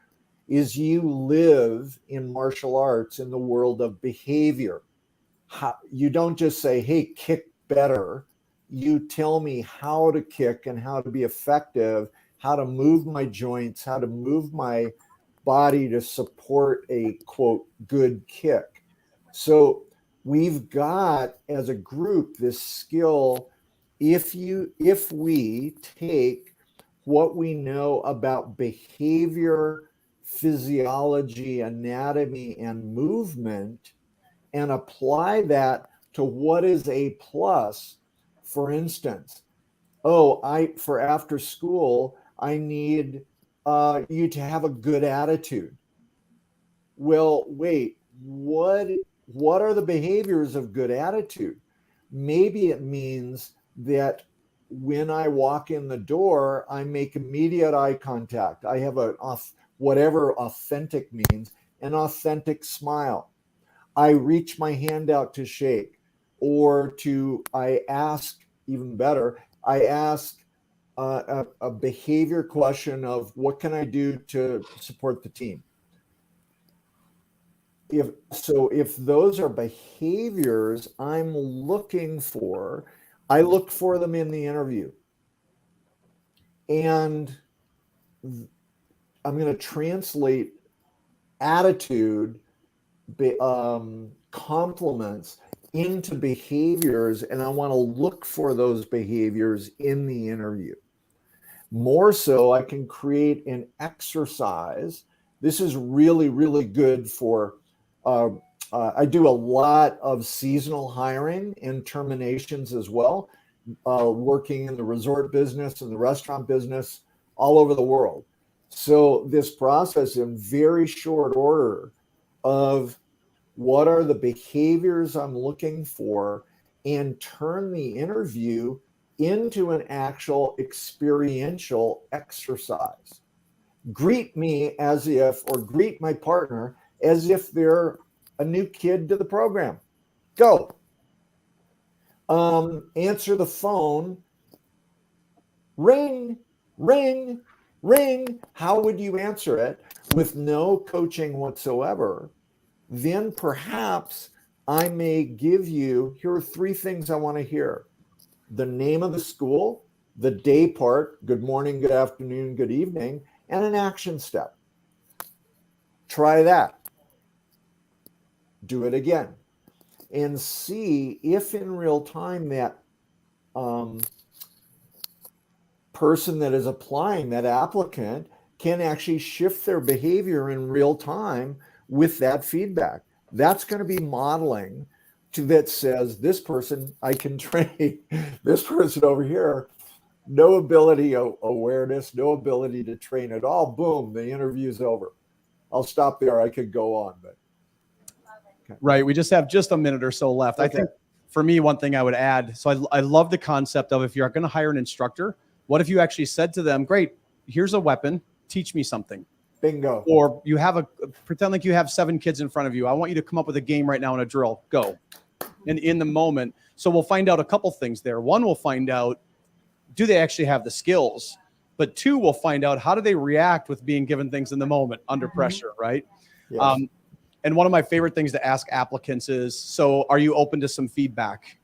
is you live in martial arts in the world of behavior. You don't just say, hey, kick better. You tell me how to kick and how to be effective, how to move my joints, how to move my body to support a, quote, good kick. So we've got, as a group, this skill. If we take what we know about behavior, physiology, anatomy, and movement, and apply that to what is a plus, for instance, for after school, I need you to have a good attitude. Well, wait, what are the behaviors of good attitude? Maybe it means that when I walk in the door, I make immediate eye contact. I have whatever authentic means, an authentic smile. I reach my hand out to shake, or I ask, even better, I ask a behavior question of what can I do to support the team? If those are behaviors I'm looking for, I look for them in the interview. And I'm going to translate attitude, compliments into behaviors, and I want to look for those behaviors in the interview. More so, I can create an exercise. This is really, really good for, I do a lot of seasonal hiring and terminations as well, working in the resort business and the restaurant business all over the world. So this process in very short order of what are the behaviors I'm looking for, and turn the interview into an actual experiential exercise. Greet me as if, or greet my partner as if they're a new kid to the program. Go. Answer the phone. Ring, ring, ring. How would you answer it with no coaching whatsoever? Then perhaps I may give you, here are three things I want to hear. The name of the school, the day part, good morning, good afternoon, good evening, and an action step. Try that. Do it again. And see if in real time that person that is applying, that applicant, can actually shift their behavior in real time with that feedback. That's going to be modeling that says this person I can train, this person over here, no ability awareness, no ability to train at all. Boom, the interview's over. I'll stop there. I could go on, but okay. Right. We just have just a minute or so left. Okay. I think for me, one thing I would add. So I love the concept of, if you're going to hire an instructor, what if you actually said to them, "Great, here's a weapon. Teach me something." Bingo. Or you have pretend like you have 7 kids in front of you. I want you to come up with a game right now and a drill. Go. And in the moment. So we'll find out a couple things there. One, we'll find out, do they actually have the skills? but 2, we'll find out how do they react with being given things in the moment under pressure, right? Yes. And one of my favorite things to ask applicants is, so are you open to some feedback?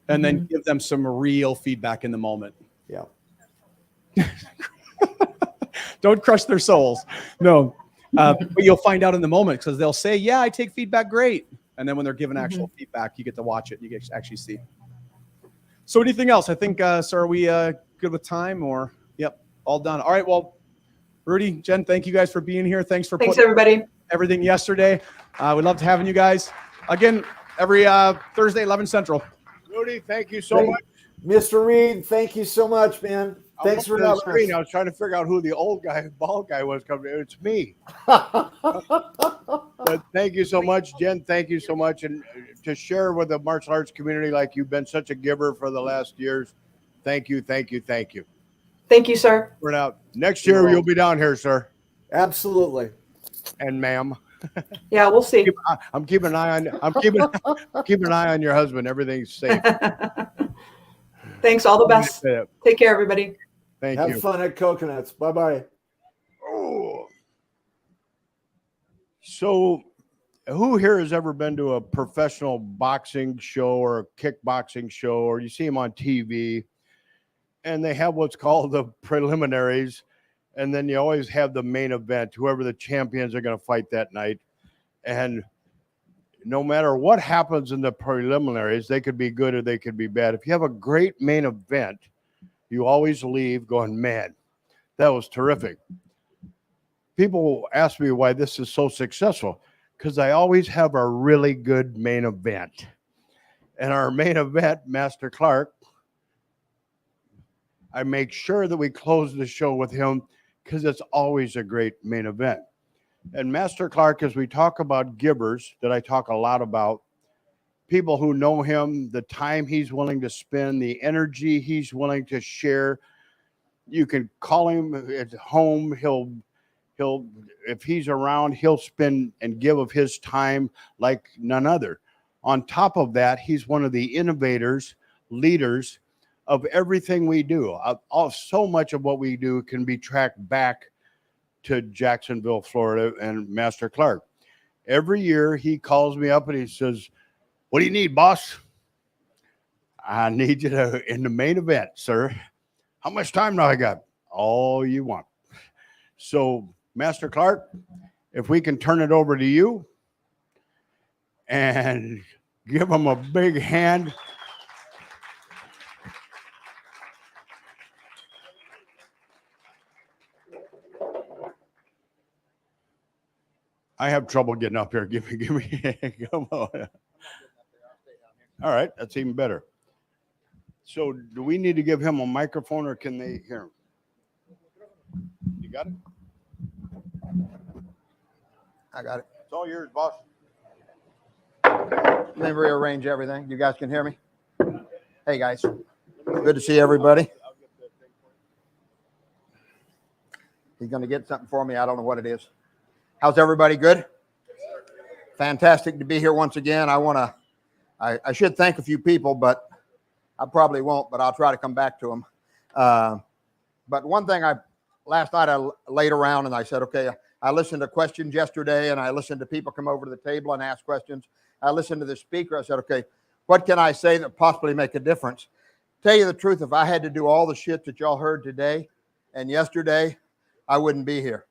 And then give them some real feedback in the moment. Yeah. Don't crush their souls. No. But you'll find out in the moment because they'll say, yeah, I take feedback great. And then when they're given actual feedback, you get to watch it. You get to actually see. So anything else? I think, so are we good with time or? Yep, all done. All right, well, Rudy, Jen, thank you guys for being here. Thanks everybody. Everything yesterday. We loved having you guys. Again, every Thursday, 11 Central. Rudy, thank you so much. Mr. Reed, thank you so much, man. Thanks for having us. I was trying to figure out who the bald guy was coming. It's me. But thank you so much, Jen. Thank you so much. And to share with the martial arts community like you've been such a giver for the last years. Thank you, thank you, thank you. Thank you, sir. We're out. Next year, you'll be down here, sir. Absolutely. And ma'am. Yeah, we'll see. I'm keeping an eye on. I'm keeping an eye on your husband. Everything's safe. Thanks. All the best. Take care, everybody. Thank you. Have fun at Coconuts. Bye-bye. Oh. So, who here has ever been to a professional boxing show or a kickboxing show, or you see them on TV, and they have what's called the preliminaries, and then you always have the main event, whoever the champions are going to fight that night. And no matter what happens in the preliminaries, they could be good or they could be bad. If you have a great main event, you always leave going, man, that was terrific. People ask me why this is so successful, because I always have a really good main event. And our main event, Master Clark, I make sure that we close the show with him because it's always a great main event. And Master Clark, as we talk about givers, that I talk a lot about, people who know him, the time he's willing to spend, the energy he's willing to share. You can call him at home. He'll if he's around, he'll spend and give of his time like none other. On top of that, he's one of the innovators, leaders of everything we do. So much of what we do can be tracked back to Jacksonville, Florida, and Master Clark. Every year he calls me up and he says, "What do you need, boss?" "I need you to in the main event, sir." "How much time do I got?" "All you want." So, Master Clark, if we can turn it over to you and give him a big hand. I have trouble getting up here. Give me, come on. All right, that's even better. So, do we need to give him a microphone, or can they hear him? You got it? I got it. It's all yours, boss. Let me rearrange everything. You guys can hear me? Hey, guys. Good to see everybody. He's going to get something for me. I don't know what it is. How's everybody? Good? Fantastic to be here once again. I should thank a few people, but I probably won't, but I'll try to come back to them. But one thing last night I laid around and I said, okay, I listened to questions yesterday and I listened to people come over to the table and ask questions. I listened to the speaker. I said, okay, what can I say that possibly make a difference? Tell you the truth, if I had to do all the shit that y'all heard today and yesterday, I wouldn't be here.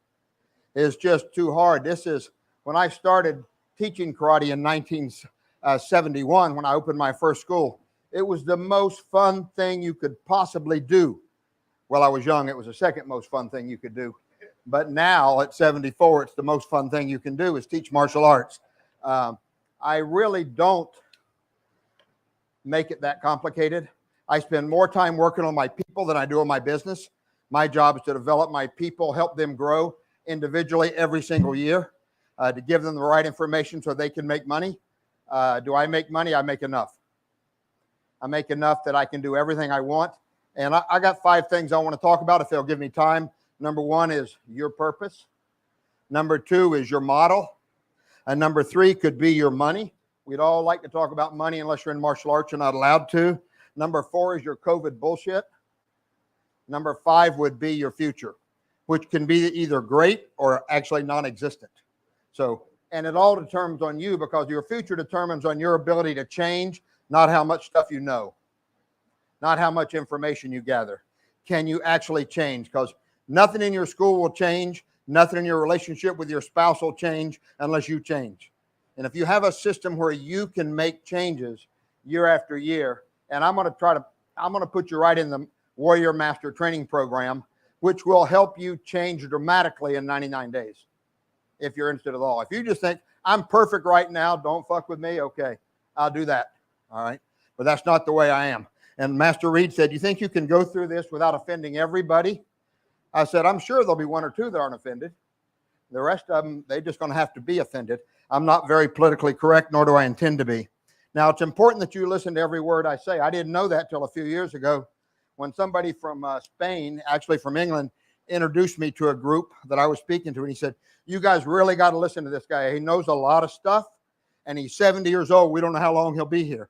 It's just too hard. This is when I started teaching karate in 1971, when I opened my first school. It was the most fun thing you could possibly do. Well, I was young. It was the second most fun thing you could do. But now at 74, it's the most fun thing you can do is teach martial arts. I really don't make it that complicated. I spend more time working on my people than I do on my business. My job is to develop my people, help them grow individually every single year, to give them the right information so they can make money. Do I make money? I make enough. I make enough that I can do everything I want. And I got 5 things I want to talk about if they'll give me time. Number 1 is your purpose. Number 2 is your model. And number 3 could be your money. We'd all like to talk about money unless you're in martial arts, you're not allowed to. Number 4 is your COVID bullshit. Number 5 would be your future, which can be either great or actually non-existent. So, and it all determines on you, because your future determines on your ability to change, not how much stuff you know, not how much information you gather. Can you actually change? Because nothing in your school will change. Nothing in your relationship with your spouse will change unless you change. And if you have a system where you can make changes year after year, and I'm going to put you right in the Warrior Master Training Program, which will help you change dramatically in 99 days. If you're interested at all. If you just think, I'm perfect right now, don't fuck with me, okay, I'll do that. All right. But that's not the way I am. And Master Reed said, you think you can go through this without offending everybody? I said, I'm sure there'll be 1 or 2 that aren't offended. The rest of them, they're just going to have to be offended. I'm not very politically correct, nor do I intend to be. Now, it's important that you listen to every word I say. I didn't know that till a few years ago when somebody from Spain, actually from England, introduced me to a group that I was speaking to. And he said, you guys really got to listen to this guy. He knows a lot of stuff, and he's 70 years old. We don't know how long he'll be here.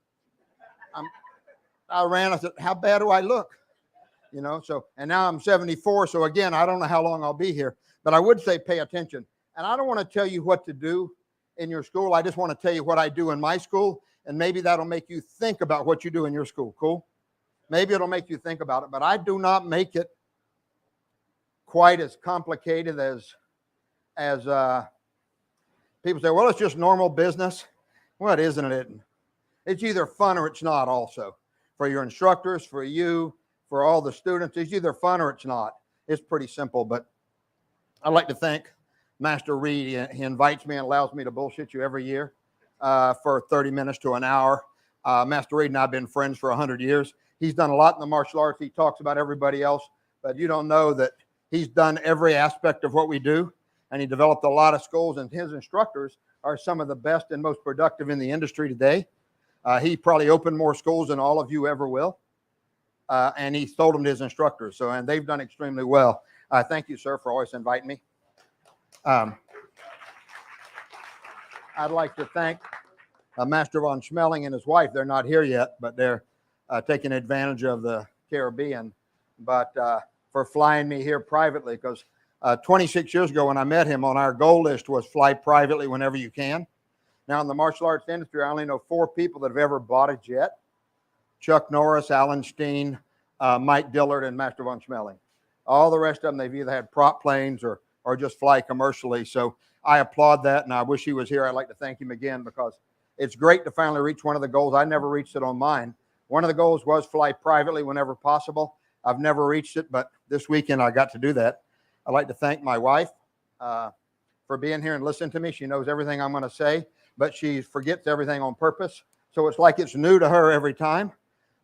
I said, how bad do I look? You know, so, and now I'm 74. So again, I don't know how long I'll be here, but I would say pay attention. And I don't want to tell you what to do in your school. I just want to tell you what I do in my school. And maybe that'll make you think about what you do in your school. Cool? Maybe it'll make you think about it, but I do not make it quite as complicated as people say, well, it's just normal business. Well, it isn't. It isn't. It's either fun or it's not also. For your instructors, for you, for all the students, it's either fun or it's not. It's pretty simple, but I'd like to thank Master Reed. He invites me and allows me to bullshit you every year for 30 minutes to an hour. Master Reed and I have been friends for 100 years. He's done a lot in the martial arts. He talks about everybody else, but you don't know that he's done every aspect of what we do, and he developed a lot of schools, and his instructors are some of the best and most productive in the industry today. He probably opened more schools than all of you ever will, and he sold them to his instructors. So, and they've done extremely well. Thank you, sir, for always inviting me. I'd like to thank Master von Schmeling and his wife. They're not here yet, but they're taking advantage of the Caribbean, but for flying me here privately, because 26 years ago when I met him, on our goal list was fly privately whenever you can. Now, in the martial arts industry, I only know 4 people that have ever bought a jet: Chuck Norris, Alan Steen, Mike Dillard, and Master von Schmeling. All the rest of them, they've either had prop planes or just fly commercially. So I applaud that, and I wish he was here. I'd like to thank him again, because it's great to finally reach one of the goals. I never reached it on mine. One of the goals was fly privately whenever possible. I've never reached it, but this weekend I got to do that. I'd like to thank my wife for being here and listening to me. She knows everything I'm going to say, but she forgets everything on purpose. So it's like it's new to her every time.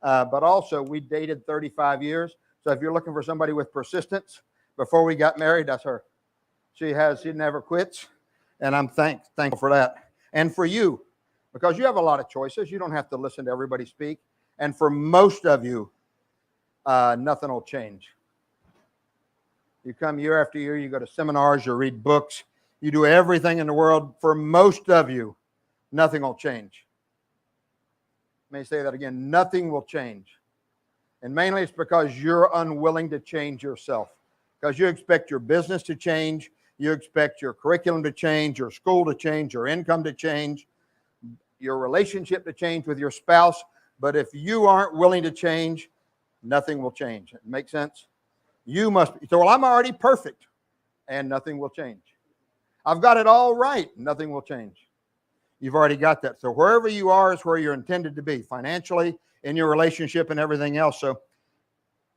But also, we dated 35 years. So if you're looking for somebody with persistence, before we got married, that's her. She never quits. And I'm thankful for that. And for you, because you have a lot of choices. You don't have to listen to everybody speak. And for most of you, nothing will change. You come year after year, you go to seminars, you read books, you do everything in the world. For most of you, nothing will change. Let me say that again. Nothing will change. And mainly it's because you're unwilling to change yourself. Because you expect your business to change, you expect your curriculum to change, your school to change, your income to change, your relationship to change with your spouse. But if you aren't willing to change, nothing will change. It makes sense? You must be. So, well, I'm already perfect, and nothing will change. I've got it all right. Nothing will change. You've already got that. So wherever you are is where you're intended to be, financially, in your relationship, and everything else. So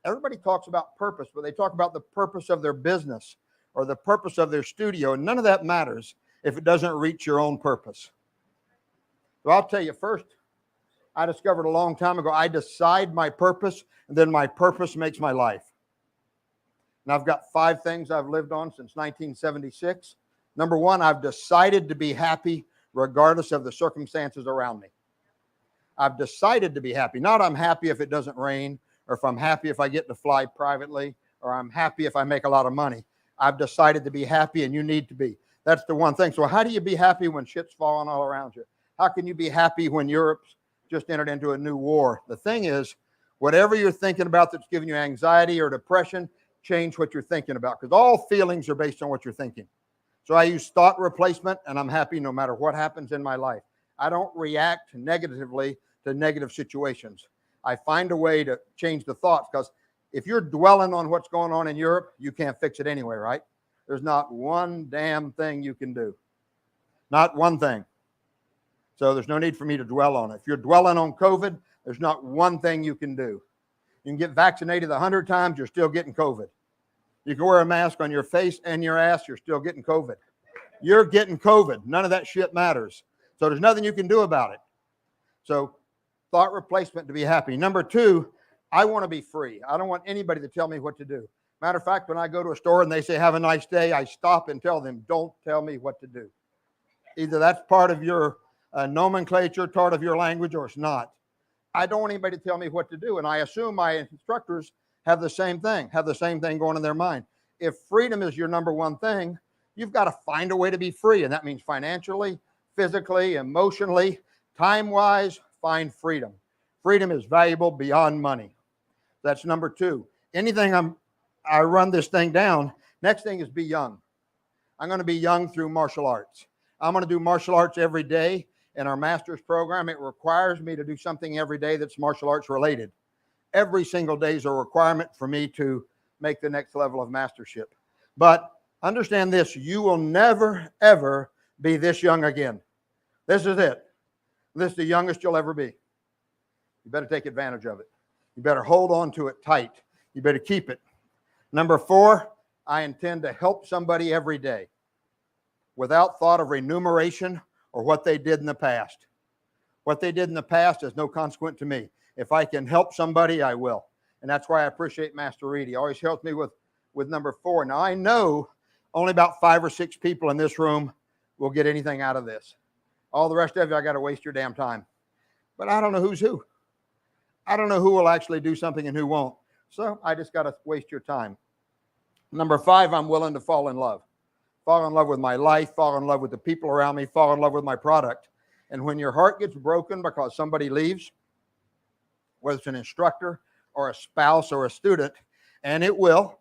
everybody talks about purpose, but they talk about the purpose of their business or the purpose of their studio. And none of that matters if it doesn't reach your own purpose. So I'll tell you first, I discovered a long time ago, I decide my purpose, and then my purpose makes my life. And I've got 5 things I've lived on since 1976. Number 1, I've decided to be happy regardless of the circumstances around me. I've decided to be happy. Not I'm happy if it doesn't rain, or if I'm happy if I get to fly privately, or I'm happy if I make a lot of money. I've decided to be happy, and you need to be. That's the one thing. So how do you be happy when shit's falling all around you? How can you be happy when Europe's just entered into a new war? The thing is, Whatever you're thinking about that's giving you anxiety or depression, change what you're thinking about, because all feelings are based on what you're thinking. So I use thought replacement, and I'm happy no matter what happens in my life. I don't react negatively to negative situations. I find a way to change the thoughts, because if you're dwelling on what's going on in Europe, you can't fix it anyway, right? There's not one damn thing you can do. Not one thing. So there's no need for me to dwell on it. If you're dwelling on COVID, there's not one thing you can do. You can get vaccinated 100 times, you're still getting COVID. You can wear a mask on your face and your ass, you're still getting COVID. You're getting COVID. None of that shit matters. So there's nothing you can do about it. So thought replacement to be happy. Number 2, I want to be free. I don't want anybody to tell me what to do. Matter of fact, when I go to a store and they say, have a nice day, I stop and tell them, don't tell me what to do. Either that's part of your nomenclature, part of your language, or it's not. I don't want anybody to tell me what to do. And I assume my instructors have the same thing going in their mind. If freedom is your number one thing, you've got to find a way to be free. And that means financially, physically, emotionally, time-wise, find freedom. Freedom is valuable beyond money. That's number 2. Anything I run this thing down, next thing is be young. I'm going to be young through martial arts. I'm going to do martial arts every day. In our master's program, it requires me to do something every day that's martial arts related. Every single day is a requirement for me to make the next level of mastership. But understand this, you will never, ever be this young again. This is it. This is the youngest you'll ever be. You better take advantage of it. You better hold on to it tight. You better keep it. Number 4, I intend to help somebody every day without thought of remuneration or what they did in the past. What they did in the past is no consequent to me. If I can help somebody, I will. And that's why I appreciate Master Reed. He always helps me with number 4. Now, I know only about 5 or 6 people in this room will get anything out of this. All the rest of you, I got to waste your damn time. But I don't know who's who. I don't know who will actually do something and who won't. So I just got to waste your time. Number 5, I'm willing to fall in love. Fall in love with my life, fall in love with the people around me, fall in love with my product. And when your heart gets broken because somebody leaves, whether it's an instructor or a spouse or a student, and it will,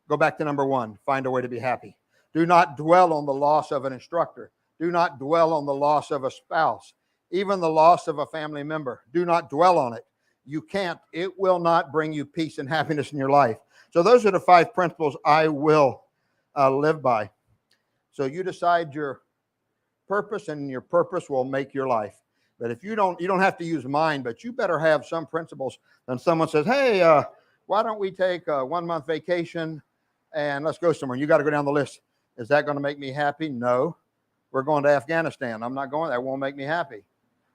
go back to number 1, find a way to be happy. Do not dwell on the loss of an instructor. Do not dwell on the loss of a spouse, even the loss of a family member. Do not dwell on it. You can't. It will not bring you peace and happiness in your life. So those are the 5 principles I will live by. So you decide your purpose, and your purpose will make your life. But if you don't have to use mine, but you better have some principles. Then someone says, hey, why don't we take a 1-month vacation and let's go somewhere? You got to go down the list. Is that going to make me happy? No. We're going to Afghanistan. I'm not going. That won't make me happy.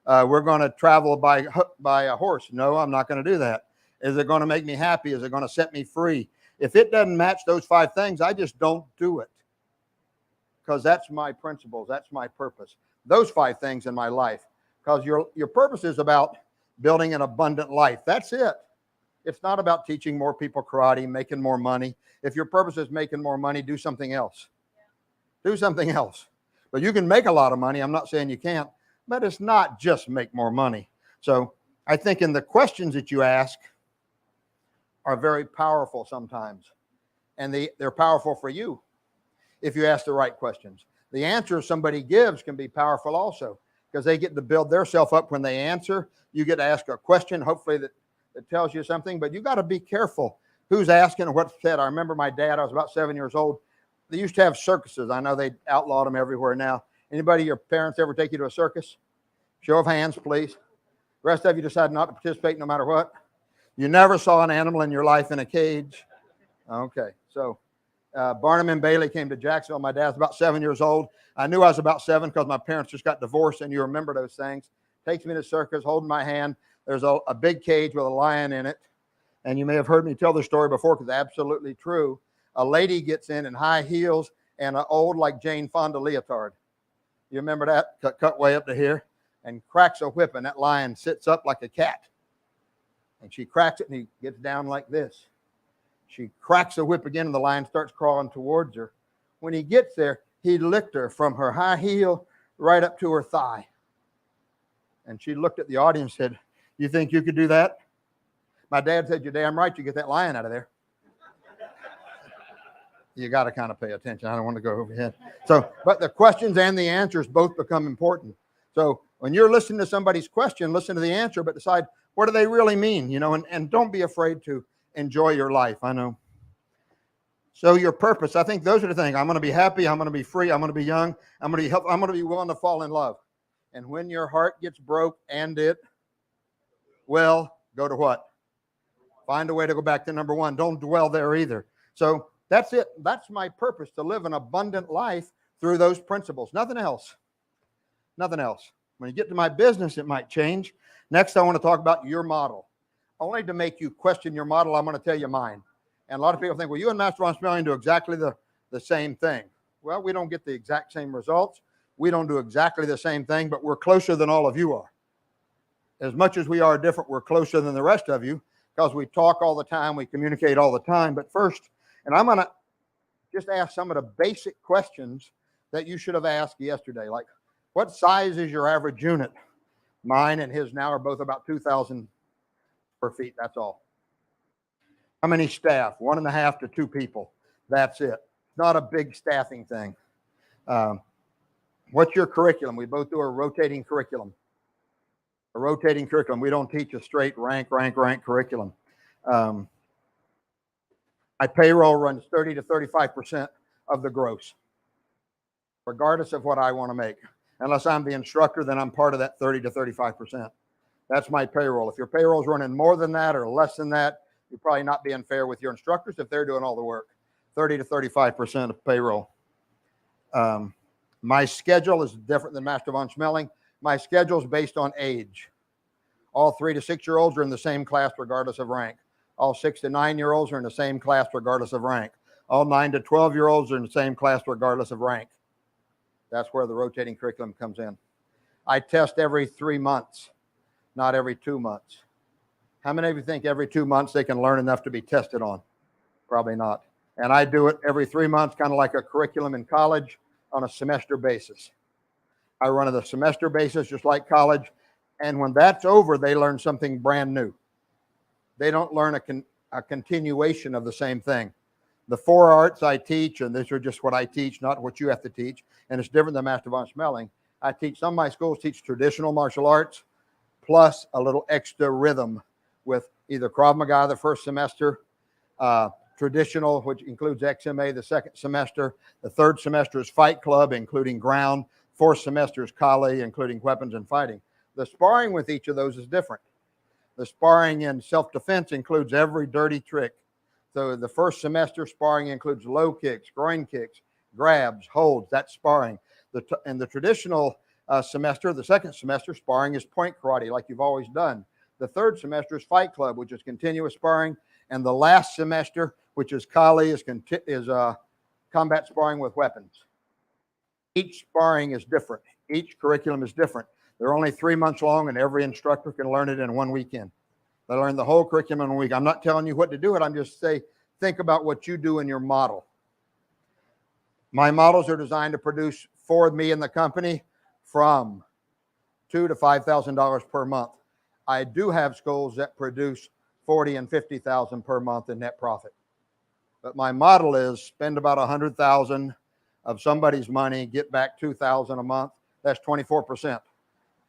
We're going to travel by a horse. No, I'm not going to do that. Is it going to make me happy? Is it going to set me free? If it doesn't match those 5 things, I just don't do it. Because that's my principles. That's my purpose. Those 5 things in my life. Because your purpose is about building an abundant life. That's it. It's not about teaching more people karate, making more money. If your purpose is making more money, do something else. Do something else. But you can make a lot of money. I'm not saying you can't. But it's not just make more money. So I think in the questions that you ask are very powerful sometimes. And they're powerful for you if you ask the right questions. The answer somebody gives can be powerful also, because they get to build themselves up when they answer. You get to ask a question, hopefully that tells you something, but you got to be careful who's asking and what's said. I remember my dad, I was about 7 years old. They used to have circuses. I know they outlawed them everywhere now. Anybody, your parents ever take you to a circus? Show of hands, please. The rest of you decided not to participate no matter what. You never saw an animal in your life in a cage. Okay, so Barnum and Bailey came to Jacksonville. My dad's about 7 years old. I knew I was about 7 because my parents just got divorced, and you remember those things. Takes me to the circus, holding my hand. There's a big cage with a lion in it. And you may have heard me tell the story before because it's absolutely true. A lady gets in high heels and an old like Jane Fonda leotard. You remember that? Cut way up to here. And cracks a whip, and that lion sits up like a cat. And she cracks it, and he gets down like this. She cracks the whip again, and the lion starts crawling towards her. When he gets there, he licked her from her high heel right up to her thigh. And she looked at the audience and said, you think you could do that? My dad said, "You're damn right. You get that lion out of there." You got to kind of pay attention. I don't want to go over your head. So, but the questions and the answers both become important. So when you're listening to somebody's question, listen to the answer, but decide what do they really mean, and don't be afraid to enjoy your life. I know. So your purpose, I think those are the things. I'm going to be happy. I'm going to be free. I'm going to be young. I'm going to be healthy. I'm going to be willing to fall in love. And when your heart gets broke, and it will, go to what? Find a way to go back to number one. Don't dwell there either. So that's it. That's my purpose, to live an abundant life through those principles. Nothing else. Nothing else. When you get to my business, it might change. Next, I want to talk about your model. Only to make you question your model, I'm going to tell you mine. And a lot of people think, well, you and Master Von Smelling do exactly the same thing. Well, we don't get the exact same results. We don't do exactly the same thing, but we're closer than all of you are. As much as we are different, we're closer than the rest of you because we talk all the time, we communicate all the time. But first, and I'm going to just ask some of the basic questions that you should have asked yesterday, like, what size is your average unit? Mine and his now are both about 2,000 square feet. That's all. How many staff? 1.5 to 2 people. That's it. Not a big staffing thing. What's your curriculum? We both do a rotating curriculum. A rotating curriculum. We don't teach a straight rank curriculum. My payroll runs 30 to 35% of the gross, regardless of what I want to make. Unless I'm the instructor, then I'm part of that 30 to 35%. That's my payroll. If your payroll is running more than that or less than that, you're probably not being fair with your instructors if they're doing all the work. 30 to 35% of payroll. My schedule is different than Master Von Smelling. My schedule is based on age. All 3 to 6-year-olds are in the same class regardless of rank. All 6 to 9-year-olds are in the same class regardless of rank. All 9 to 12-year-olds are in the same class regardless of rank. That's where the rotating curriculum comes in. I test every 3 months, not every 2 months. How many of you think every 2 months they can learn enough to be tested on? Probably not. And I do it every 3 months, kind of like a curriculum in college on a semester basis. I run at a semester basis just like college. And when that's over, they learn something brand new. They don't learn a continuation of the same thing. The 4 arts I teach, and these are just what I teach, not what you have to teach, and it's different than Master Von Smelling. I teach, some of my schools teach traditional martial arts plus a little extra rhythm with either Krav Maga the first semester, traditional, which includes XMA the second semester. The third semester is Fight Club, including ground. 4th semester is Kali, including weapons and fighting. The sparring with each of those is different. The sparring in self-defense includes every dirty trick. So the first semester sparring includes low kicks, groin kicks, grabs, holds. That's sparring. In the traditional semester, the second semester, sparring is point karate, like you've always done. The third semester is Fight Club, which is continuous sparring. And the last semester, which is Kali, is combat sparring with weapons. Each sparring is different. Each curriculum is different. They're only 3 months long, and every instructor can learn it in one weekend. They learn the whole curriculum in a week. I'm not telling you what to do it. I'm just saying, think about what you do in your model. My models are designed to produce for me and the company from $2,000 to $5,000 per month. I do have schools that produce $40,000 and $50,000 per month in net profit. But my model is spend about $100,000 of somebody's money, get back $2,000 a month. That's 24%.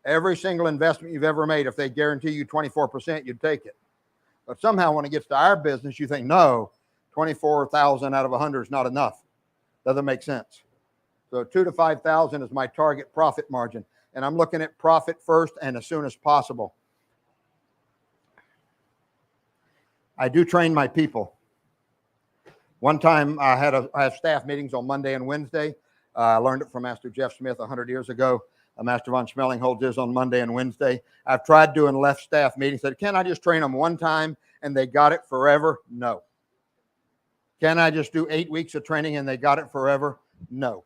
Every single investment you've ever made, if they guarantee you 24%, you'd take it. But somehow when it gets to our business, you think, no, 24,000 out of 100 is not enough. Doesn't make sense. So 2,000 to 5,000 is my target profit margin. And I'm looking at profit first and as soon as possible. I do train my people. One time I have staff meetings on Monday and Wednesday. I learned it from Master Jeff Smith 100 years ago. Master Von Smelling holds his on Monday and Wednesday. I've tried doing left staff meetings. Said, can I just train them one time and they got it forever? No. Can I just do 8 weeks of training and they got it forever? No,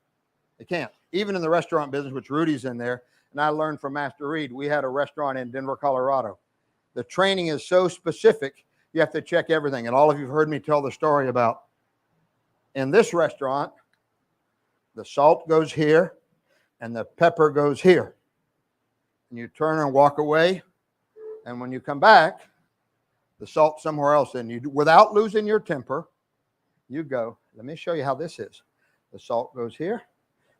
they can't. Even in the restaurant business, which Rudy's in there, and I learned from Master Reed, we had a restaurant in Denver, Colorado. The training is so specific, you have to check everything. And all of you have heard me tell the story about in this restaurant, the salt goes here and the pepper goes here. And you turn and walk away. And when you come back, the salt somewhere else, and you, without losing your temper, you go, let me show you how this is. The salt goes here,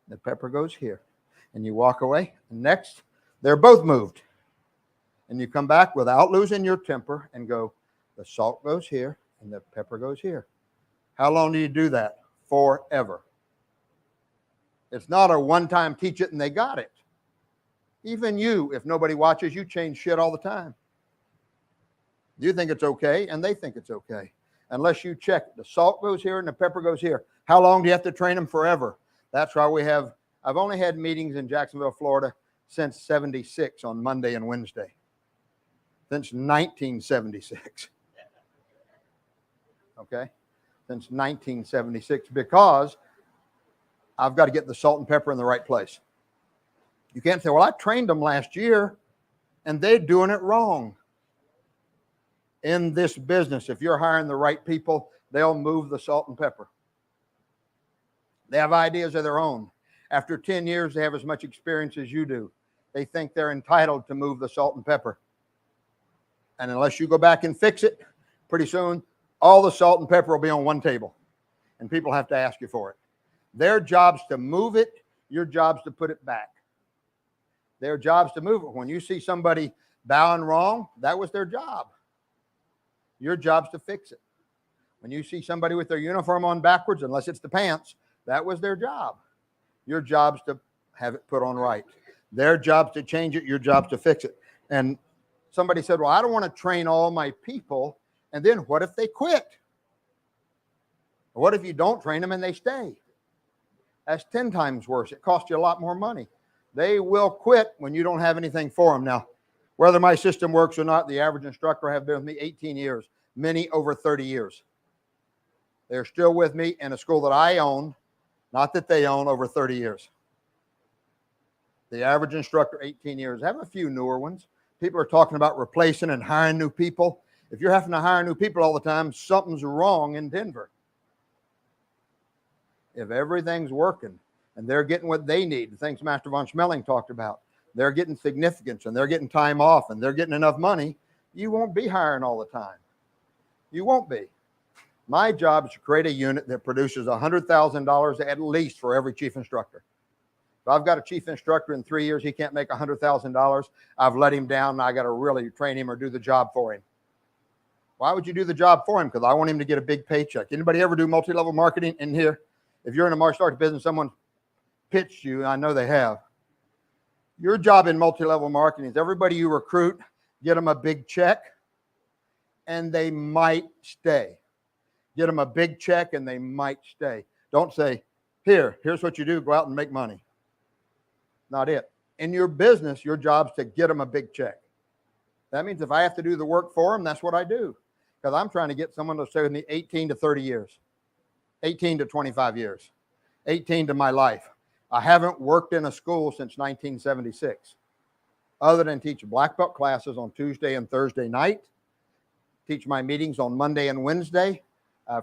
the pepper goes here, and you walk away. And next, they're both moved. And you come back without losing your temper and go, the salt goes here and the pepper goes here. How long do you do that? Forever. It's not a one-time teach it and they got it. Even you, if nobody watches, you change shit all the time. You think it's okay and they think it's okay. Unless you check, the salt goes here and the pepper goes here. How long do you have to train them? Forever. That's why I've only had meetings in Jacksonville, Florida since 76 on Monday and Wednesday. Since 1976. Okay? Since 1976, because I've got to get the salt and pepper in the right place. You can't say, well, I trained them last year and they're doing it wrong. In this business, if you're hiring the right people, they'll move the salt and pepper. They have ideas of their own. After 10 years, they have as much experience as you do. They think they're entitled to move the salt and pepper. And unless you go back and fix it, pretty soon, all the salt and pepper will be on one table. And people have to ask you for it. Their job's to move it. Your job's to put it back. Their job's to move it. When you see somebody bowing wrong, that was their job. Your job's to fix it. When you see somebody with their uniform on backwards, unless it's the pants, that was their job. Your job's to have it put on right. Their job's to change it. Your job's to fix it. And somebody said, well, I don't want to train all my people. And then what if they quit? What if you don't train them and they stay? That's 10 times worse. It costs you a lot more money. They will quit when you don't have anything for them. Now, whether my system works or not, the average instructor have been with me 18 years, many over 30 years. They're still with me in a school that I own, not that they own, over 30 years. The average instructor, 18 years. I have a few newer ones. People are talking about replacing and hiring new people. If you're having to hire new people all the time, something's wrong in Denver. If everything's working and they're getting what they need, the things Master Von Schmeling talked about, they're getting significance and they're getting time off and they're getting enough money, you won't be hiring all the time. You won't be. My job is to create a unit that produces $100,000 at least for every chief instructor. If I've got a chief instructor in 3 years, he can't make $100,000. I've let him down and I got to really train him or do the job for him. Why would you do the job for him? Because I want him to get a big paycheck. Anybody ever do multi-level marketing in here? If you're in a martial arts business, someone pitched you, I know they have. Your job in multi-level marketing is everybody you recruit, get them a big check, and they might stay. Get them a big check, and they might stay. Don't say, here's what you do, go out and make money. Not it. In your business, your job's to get them a big check. That means if I have to do the work for them, that's what I do. Because I'm trying to get someone to stay with me 18 to 30 years, 18 to 25 years, 18 to my life. I haven't worked in a school since 1976, other than teach black belt classes on Tuesday and Thursday night, teach my meetings on Monday and Wednesday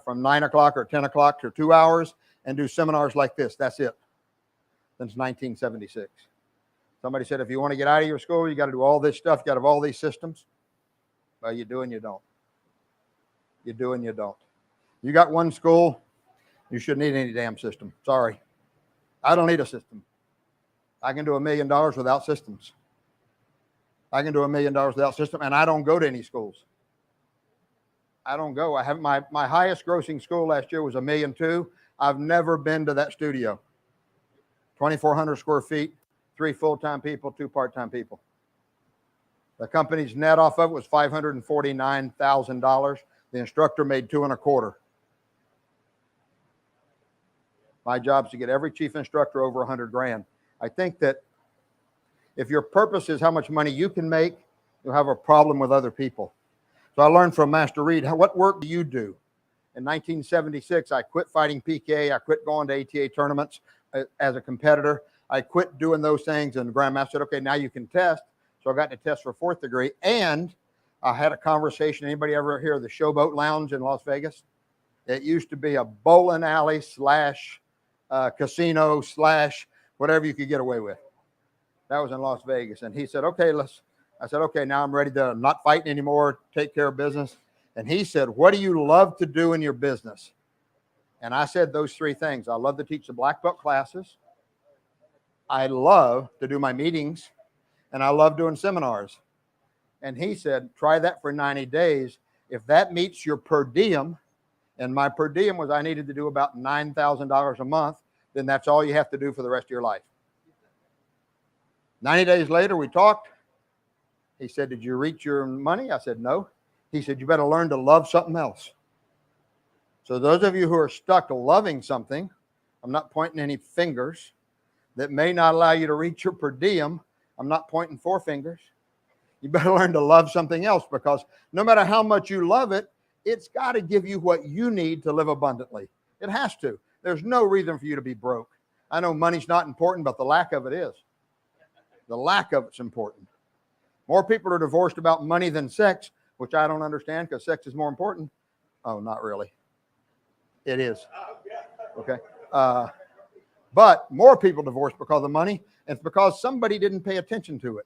from 9 o'clock or 10 o'clock to 2 hours, and do seminars like this. That's it. Since 1976. Somebody said, if you want to get out of your school, you got to do all this stuff. You got to have all these systems. Well, you do and you don't. You do and you don't. You got one school, you shouldn't need any damn system. Sorry. I don't need a system. I can do $1 million without systems. I can do $1 million without system, and I don't go to any schools. I don't go. I have my highest grossing school last year was $1.2 million. I've never been to that studio. 2,400 square feet, 3 full-time people, 2 part-time people. The company's net off of it was $549,000. The instructor made $2.25. My job is to get every chief instructor over 100 grand. I think that if your purpose is how much money you can make, you'll have a problem with other people. So I learned from Master Reed, what work do you do? In 1976, I quit fighting PK. I quit going to ATA tournaments as a competitor. I quit doing those things, and the Grandmaster said, okay, now you can test. So I got to test for 4th degree, and I had a conversation. Anybody ever hear of the Showboat Lounge in Las Vegas? It used to be a bowling alley / casino / whatever you could get away with. That was in Las Vegas. And he said, okay, I said, okay, now I'm ready to not fighting anymore, take care of business. And he said, what do you love to do in your business? And I said those three things. I love to teach the black belt classes. I love to do my meetings, and I love doing seminars. And he said, try that for 90 days. If that meets your per diem, and my per diem was I needed to do about $9,000 a month, then that's all you have to do for the rest of your life. 90 days later, we talked. He said, did you reach your money? I said, no. He said, you better learn to love something else. So those of you who are stuck loving something, I'm not pointing any fingers, that may not allow you to reach your per diem, I'm not pointing four fingers. You better learn to love something else, because no matter how much you love it, it's got to give you what you need to live abundantly. It has to. There's no reason for you to be broke. I know money's not important, but the lack of it is. The lack of it's important. More people are divorced about money than sex, which I don't understand, because sex is more important. Oh, not really. It is. Okay. But more people divorce because of money. And it's because somebody didn't pay attention to it.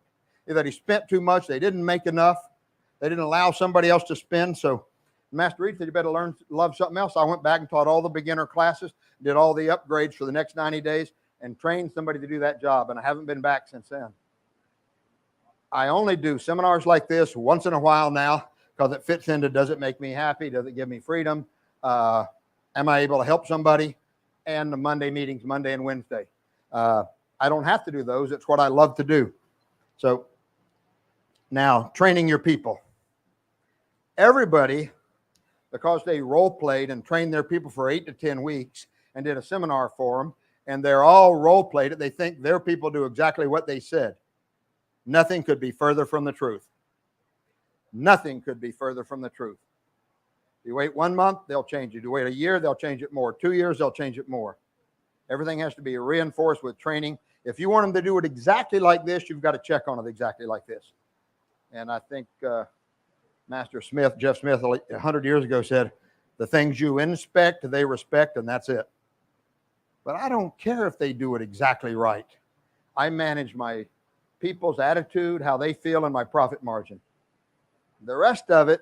Either he spent too much, they didn't make enough, they didn't allow somebody else to spend. So Master Reed said, you better learn to love something else. I went back and taught all the beginner classes, did all the upgrades for the next 90 days, and trained somebody to do that job. And I haven't been back since then. I only do seminars like this once in a while now, because it fits into, does it make me happy? Does it give me freedom? Am I able to help somebody? And the Monday meetings, Monday and Wednesday. I don't have to do those. It's what I love to do. So now, training your people. Everybody, because they role played and trained their people for 8 to 10 weeks and did a seminar for them, and they're all role played it, they think their people do exactly what they said. Nothing could be further from the truth. Nothing could be further from the truth. You wait 1 month, they'll change it. You wait a year, they'll change it more. 2 years, they'll change it more. Everything has to be reinforced with training. If you want them to do it exactly like this, you've got to check on it exactly like this. And I think Master Smith, Jeff Smith, 100 years ago said, the things you inspect, they respect, and that's it. But I don't care if they do it exactly right. I manage my people's attitude, how they feel, and my profit margin. The rest of it,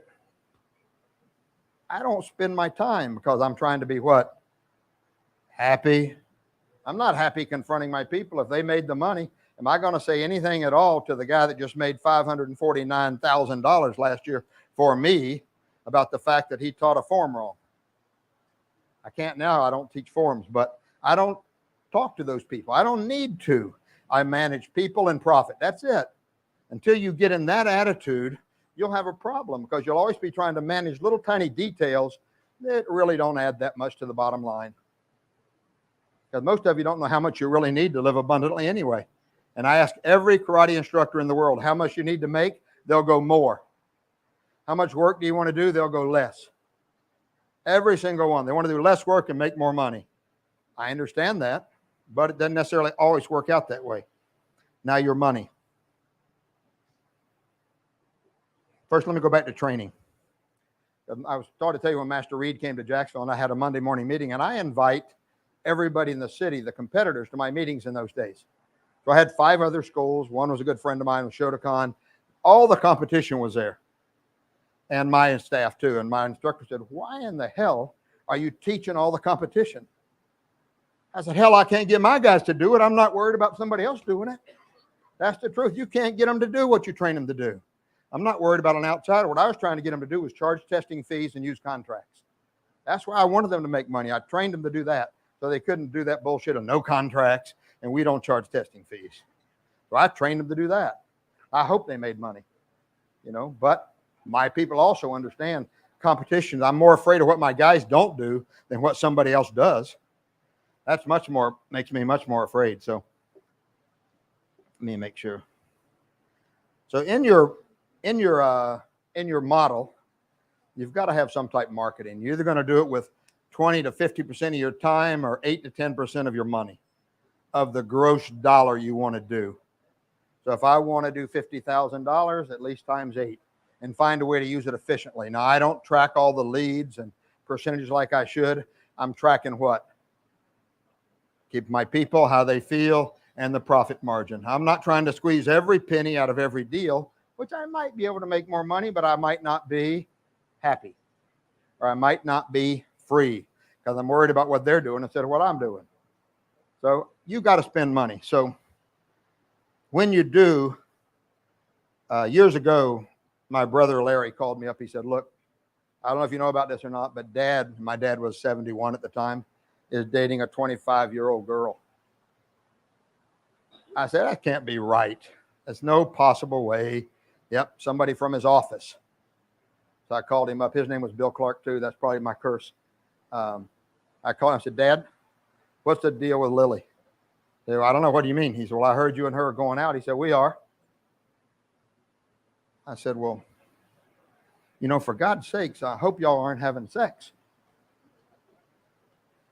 I don't spend my time, because I'm trying to be what? Happy. I'm not happy confronting my people. If they made the money, am I going to say anything at all to the guy that just made $549,000 last year for me about the fact that he taught a form wrong? I can't now. I don't teach forms, but I don't talk to those people. I don't need to. I manage people and profit. That's it. Until you get in that attitude, you'll have a problem, because you'll always be trying to manage little tiny details that really don't add that much to the bottom line. Because most of you don't know how much you really need to live abundantly anyway. And I ask every karate instructor in the world how much you need to make, they'll go more. How much work do you want to do? They'll go less. Every single one. They want to do less work and make more money. I understand that, but it doesn't necessarily always work out that way. Now your money. First, let me go back to training. I was started to tell you when Master Reed came to Jacksonville, and I had a Monday morning meeting, and I invite everybody in the city, the competitors, to my meetings in those days. So I had 5 other schools. One was a good friend of mine, was Shotokan. All the competition was there, and my staff too. And my instructor said, why in the hell are you teaching all the competition? I said, hell, I can't get my guys to do it. I'm not worried about somebody else doing it. That's the truth. You can't get them to do what you train them to do. I'm not worried about an outsider. What I was trying to get them to do was charge testing fees and use contracts. That's why I wanted them to make money. I trained them to do that, so they couldn't do that bullshit of no contracts and we don't charge testing fees. So I trained them to do that. I hope they made money, but my people also understand competition. I'm more afraid of what my guys don't do than what somebody else does. That's makes me much more afraid. So let me make sure. So in your model, you've got to have some type of marketing. You're either going to do it with 20 to 50% of your time or 8 to 10% of your money, of the gross dollar you want to do. So if I want to do $50,000, at least times 8, and find a way to use it efficiently. Now, I don't track all the leads and percentages like I should. I'm tracking what? Keep my people, how they feel, and the profit margin. I'm not trying to squeeze every penny out of every deal, which I might be able to make more money, but I might not be happy, or I might not be free because I'm worried about what they're doing instead of what I'm doing. So you got to spend money. So when you do, years ago, my brother Larry called me up. He said, look, I don't know if you know about this or not, but my dad was 71 at the time, is dating a 25-year-old girl. I said, that can't be right. There's no possible way. Yep, somebody from his office. So I called him up. His name was Bill Clark, too. That's probably my curse. I called him. I said, Dad, what's the deal with Lily? He said, I don't know. What do you mean? He said, well, I heard you and her are going out. He said, we are. I said, well, you know, for God's sakes, I hope y'all aren't having sex.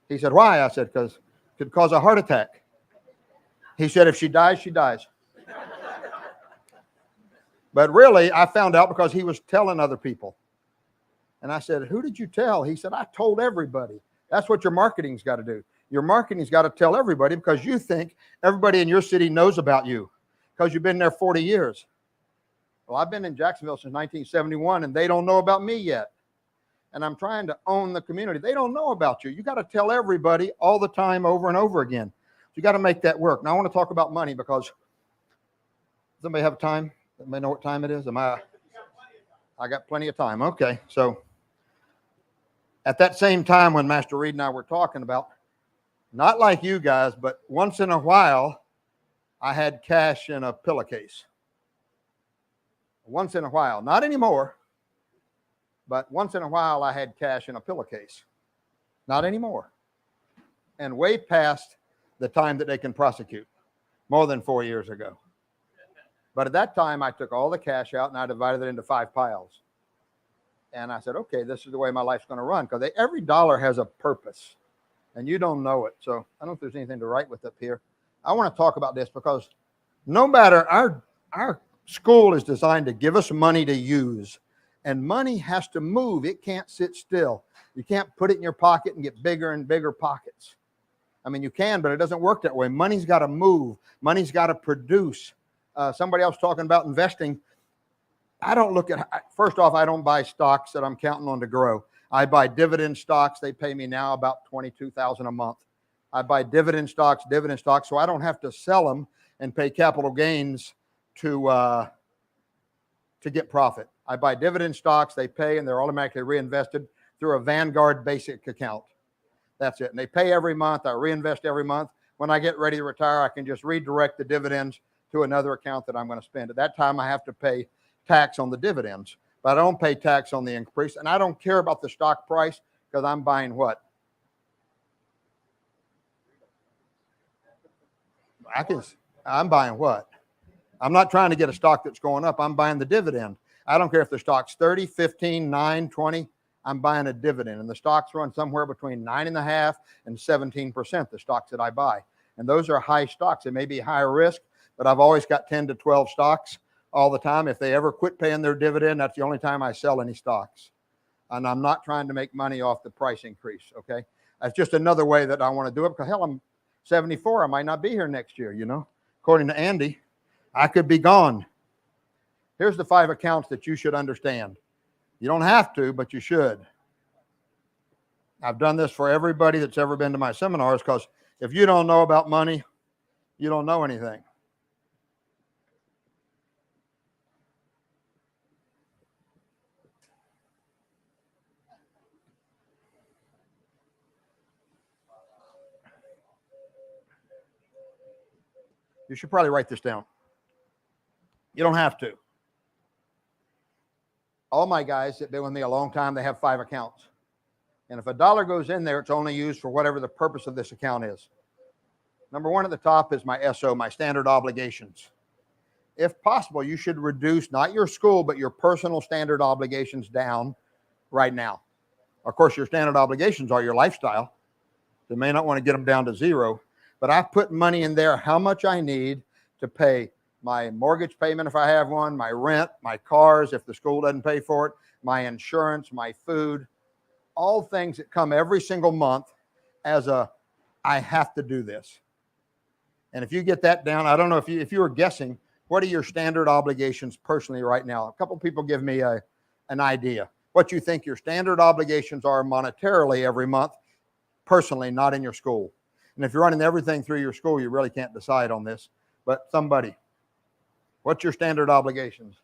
He said, why? I said, because it could cause a heart attack. He said, if she dies, she dies. But really, I found out because he was telling other people. And I said, who did you tell? He said, I told everybody. That's what your marketing's got to do. Your marketing's got to tell everybody because you think everybody in your city knows about you because you've been there 40 years. Well, I've been in Jacksonville since 1971, and they don't know about me yet. And I'm trying to own the community. They don't know about you. You got to tell everybody all the time, over and over again. So you got to make that work. Now, I want to talk about money because somebody have time? Anybody know what time it is? I got plenty of time. Okay. So at that same time when Master Reed and I were talking about, not like you guys, but once in a while, I had cash in a pillowcase. Once in a while. Not anymore, but once in a while I had cash in a pillowcase. Not anymore. And way past the time that they can prosecute, more than 4 years ago. But at that time, I took all the cash out and I divided it into 5 piles. And I said, okay, this is the way my life's going to run, because every dollar has a purpose, and you don't know it. So I don't know if there's anything to write with up here. I want to talk about this because no matter, our school is designed to give us money to use, and money has to move. It can't sit still. You can't put it in your pocket and get bigger and bigger pockets. I mean, you can, but it doesn't work that way. Money's got to move. Money's got to produce. Somebody else talking about investing. I don't look at, first off, I don't buy stocks that I'm counting on to grow. I buy dividend stocks. They pay me now about $22,000 a month. I buy dividend stocks, so I don't have to sell them and pay capital gains to get profit. I buy dividend stocks, they pay, and they're automatically reinvested through a Vanguard basic account. That's it. And they pay every month. I reinvest every month. When I get ready to retire, I can just redirect the dividends to another account that I'm going to spend. At that time, I have to pay tax on the dividends, but I don't pay tax on the increase. And I don't care about the stock price because I'm buying what? I'm buying what? I'm not trying to get a stock that's going up. I'm buying the dividend. I don't care if the stock's 30, 15, 9, 20. I'm buying a dividend. And the stocks run somewhere between 9.5% and 17%, the stocks that I buy. And those are high stocks. They may be higher risk, but I've always got 10 to 12 stocks all the time. If they ever quit paying their dividend, that's the only time I sell any stocks. And I'm not trying to make money off the price increase, okay? That's just another way that I want to do it because, hell, I'm 74. I might not be here next year, you know. According to Andy, I could be gone. Here's the 5 accounts that you should understand. You don't have to, but you should. I've done this for everybody that's ever been to my seminars because if you don't know about money, you don't know anything. You should probably write this down. You don't have to. All my guys that have been with me a long time, they have 5 accounts. And if $1 goes in there, it's only used for whatever the purpose of this account is. Number 1 at the top is my SO, my standard obligations. If possible, you should reduce not your school, but your personal standard obligations down right now. Of course, your standard obligations are your lifestyle. You may not want to get them down to 0, but I've put money in there, how much I need to pay my mortgage payment if I have one, my rent, my cars if the school doesn't pay for it, my insurance, my food, all things that come every single month as a, I have to do this. And if you get that down, I don't know if you were guessing, what are your standard obligations personally right now? A couple people give me an idea. what you think your standard obligations are monetarily every month, personally, not in your school. And if you're running everything through your school, you really can't decide on this. But somebody, what's your standard obligations?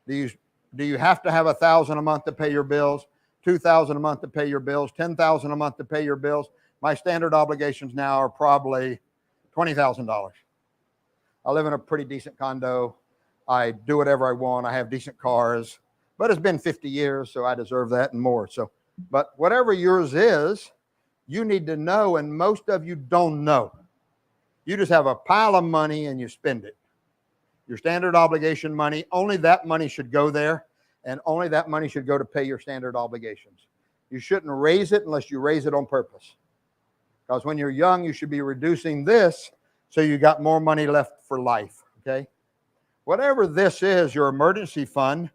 Do you have to have $1,000 a month to pay your bills, $2,000 a month to pay your bills, $10,000 a month to pay your bills? My standard obligations now are probably $20,000. I live in a pretty decent condo. I do whatever I want. I have decent cars, but it's been 50 years, so I deserve that and more. So, but whatever yours is, you need to know, and most of you don't know. You just have a pile of money and you spend it. Your standard obligation money, only that money should go there, and only that money should go to pay your standard obligations. You shouldn't raise it unless you raise it on purpose. Because when you're young, you should be reducing this so you got more money left for life, okay? Whatever this is, your emergency fund,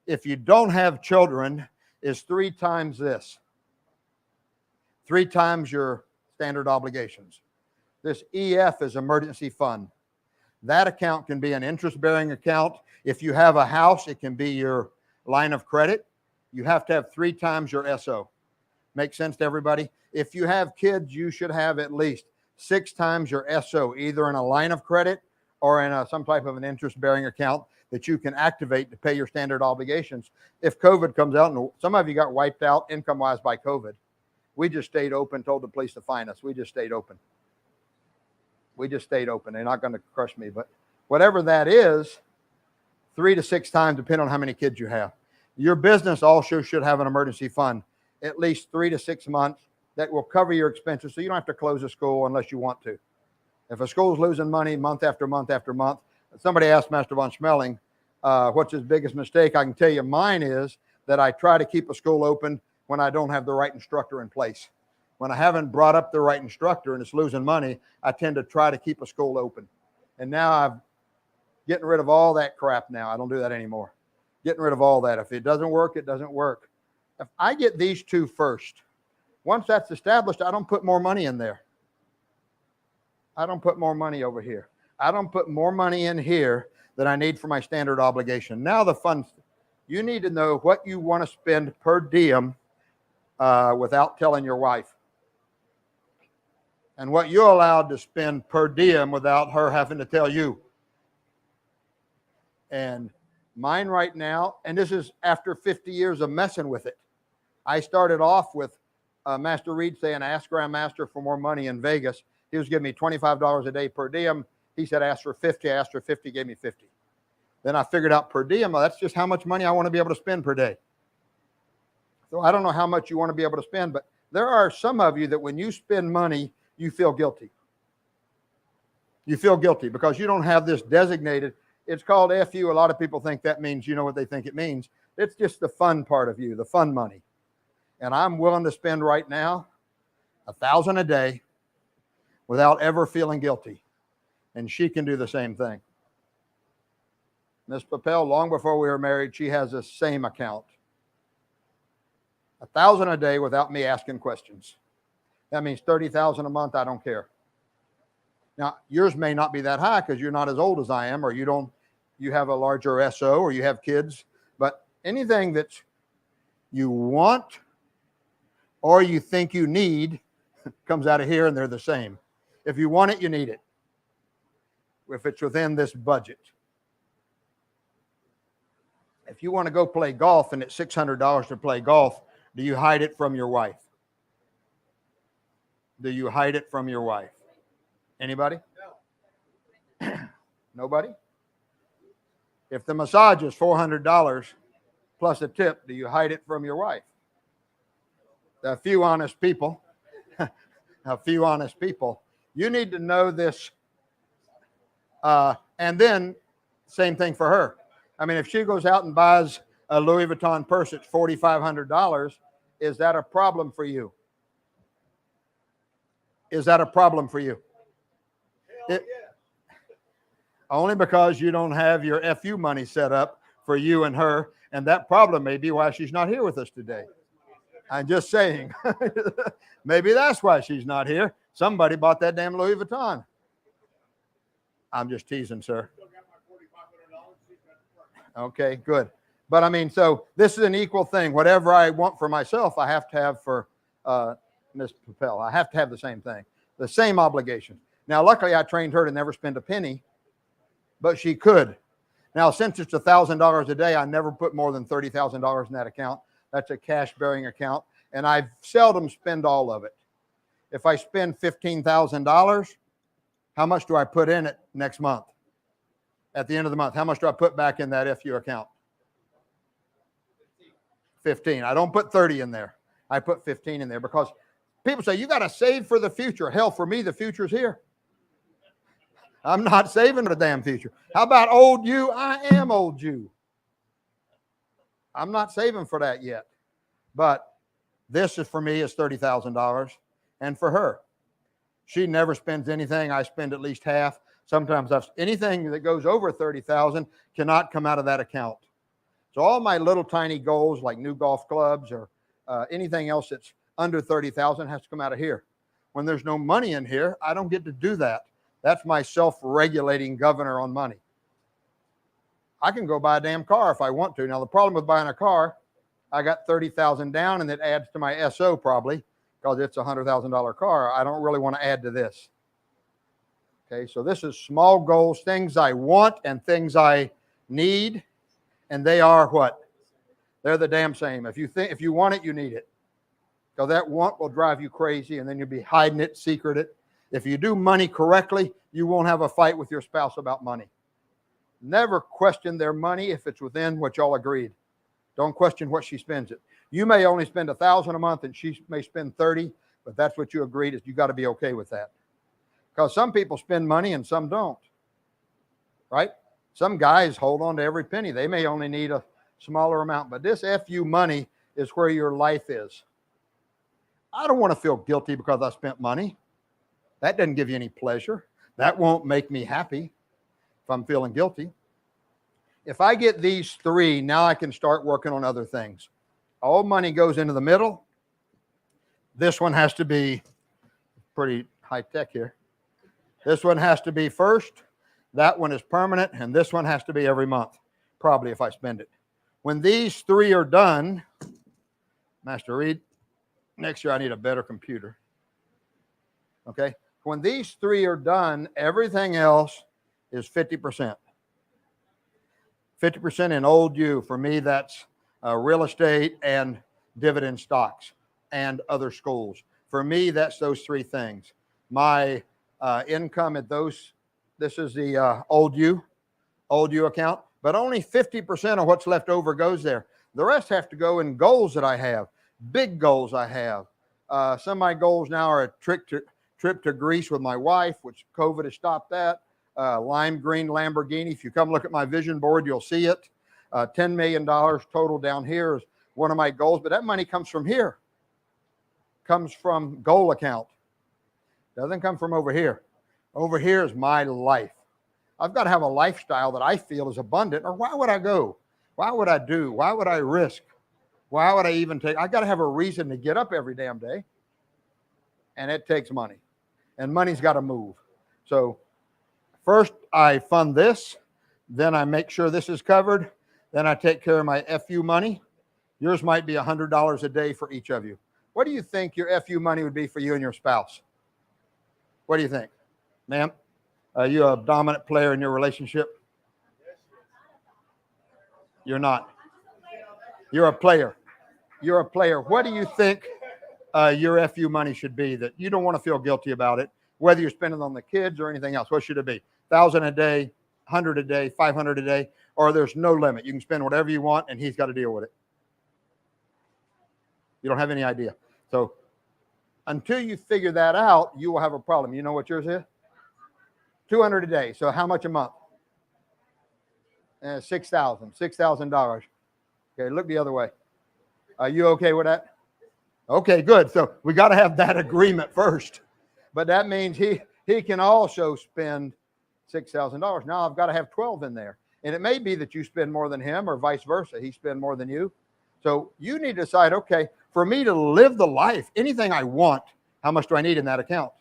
if you don't have children, is 3 times this. 3 times your standard obligations. This EF is emergency fund. That account can be an interest-bearing account. If you have a house, it can be your line of credit. You have to have 3 times your SO. Make sense to everybody? If you have kids, you should have at least 6 times your SO, either in a line of credit or in some type of an interest-bearing account that you can activate to pay your standard obligations. If COVID comes out, and some of you got wiped out income-wise by COVID, we just stayed open, told the police to fine us. We just stayed open. We just stayed open. They're not going to crush me, but whatever that is, 3 to 6 times, depending on how many kids you have. Your business also should have an emergency fund, at least 3 to 6 months, that will cover your expenses so you don't have to close a school unless you want to. If a school's losing money month after month after month, somebody asked Master Von Schmeling, what's his biggest mistake? I can tell you mine is that I try to keep a school open when I don't have the right instructor in place. When I haven't brought up the right instructor and it's losing money, I tend to try to keep a school open. And now I'm getting rid of all that crap now. I don't do that anymore. Getting rid of all that. If it doesn't work, it doesn't work. If I get these 2 first, once that's established, I don't put more money in there. I don't put more money over here. I don't put more money in here than I need for my standard obligation. Now the funds, you need to know what you want to spend per diem without telling your wife. And what you're allowed to spend per diem without her having to tell you. And mine right now, and this is after 50 years of messing with it. I started off with Master Reed saying, ask Grandmaster for more money in Vegas. He was giving me $25 a day per diem. He said, ask for 50. I asked for 50, gave me 50. Then I figured out per diem, well, that's just how much money I want to be able to spend per day. So I don't know how much you want to be able to spend, but there are some of you that when you spend money, you feel guilty. You feel guilty because you don't have this designated. It's called FU. A lot of people think that means you know what they think it means. It's just the fun part of you, the fun money. And I'm willing to spend right now $1,000 a day without ever feeling guilty. And she can do the same thing. Miss Papel, long before we were married, she has the same account. $1,000 a day without me asking questions. That means $30,000 a month. I don't care. Now, yours may not be that high because you're not as old as I am, or you have a larger SO, or you have kids. But anything that you want or you think you need comes out of here, and they're the same. If you want it, you need it. If it's within this budget. If you want to go play golf and it's $600 to play golf, do you hide it from your wife? Do you hide it from your wife? Anybody? No. Nobody? If the massage is $400 plus a tip, do you hide it from your wife? A few honest people. A few honest people. You need to know this. And then, same thing for her. I mean, if she goes out and buys a Louis Vuitton purse at $4,500, is that a problem for you? Is that a problem for you? Only because you don't have your FU money set up for you and her, and that problem may be why she's not here with us today. I'm just saying. Maybe that's why she's not here. Somebody bought that damn Louis Vuitton. I'm just teasing, sir. Okay, good. But I mean, so this is an equal thing. Whatever I want for myself, I have to have for Miss Papel. I have to have the same thing, the same obligations. Now, luckily, I trained her to never spend a penny, but she could. Now, since it's $1,000 a day, I never put more than $30,000 in that account. That's a cash bearing account, and I seldom spend all of it. If I spend $15,000, how much do I put in it next month? At the end of the month, how much do I put back in that FU account? 15. I don't put 30 in there. I put 15 in there because people say, you got to save for the future. Hell, for me, the future's here. I'm not saving for the damn future. How about old you? I am old you. I'm not saving for that yet. But this is for me is $30,000. And for her, she never spends anything. I spend at least half. Sometimes anything that goes over 30,000 cannot come out of that account. So all my little tiny goals like new golf clubs or anything else that's under 30,000 has to come out of here. When there's no money in here, I don't get to do that. That's my self-regulating governor on money. I can go buy a damn car if I want to. Now, the problem with buying a car, I got 30,000 down and it adds to my SO probably because it's a $100,000 car. I don't really want to add to this. Okay, so this is small goals, things I want and things I need. And they are what? They're the damn same. If you want it, you need it. So that want will drive you crazy and then you'll be hiding it, secret it. If you do money correctly, you won't have a fight with your spouse about money. Never question their money if it's within what y'all agreed. Don't question what she spends it. You may only spend $1,000 a month and she may spend 30, but that's what you agreed. Is you got to be okay with that. Because some people spend money and some don't. Right? Some guys hold on to every penny. They may only need a smaller amount, but this FU money is where your life is. I don't want to feel guilty because I spent money. That doesn't give you any pleasure. That won't make me happy if I'm feeling guilty. If I get these three, now I can start working on other things. All money goes into the middle. This one has to be pretty high tech here. This one has to be first. That one is permanent, and this one has to be every month, probably if I spend it. When these three are done, Master Reed, next year I need a better computer. Okay? When these three are done, everything else is 50%. 50% in old you. For me, that's real estate and dividend stocks and other schools. For me, that's those three things. My income at those, this is the old you account, but only 50% of what's left over goes there. The rest have to go in goals that I have, big goals I have. Some of my goals now are a trip to Greece with my wife, which COVID has stopped that. Lime green Lamborghini. If you come look at my vision board, you'll see it. $10 million total down here is one of my goals, but that money comes from here. Comes from goal account. Doesn't come from over here. Over here is my life. I've got to have a lifestyle that I feel is abundant, or why would I go? Why would I do? Why would I risk? Why would I even take? I got to have a reason to get up every damn day. And it takes money. And money's got to move. So first I fund this, then I make sure this is covered, then I take care of my FU money. Yours might be $100 a day for each of you. What do you think your FU money would be for you and your spouse? What do you think? Ma'am, are you a dominant player in your relationship? You're not. You're a player. You're a player. What do you think your FU money should be that you don't want to feel guilty about it, whether you're spending on the kids or anything else? What should it be? 1,000 a day, 100 a day, 500 a day, or there's no limit. You can spend whatever you want and he's got to deal with it. You don't have any idea. So until you figure that out, you will have a problem. You know what yours is? 200 a day. So how much a month? $6,000. Okay, look the other way. Are you okay with that? Okay, good. So we got to have that agreement first. But that means he can also spend $6,000. Now I've got to have 12 in there. And it may be that you spend more than him or vice versa. He spend more than you. So you need to decide, okay, for me to live the life, anything I want, how much do I need in that account?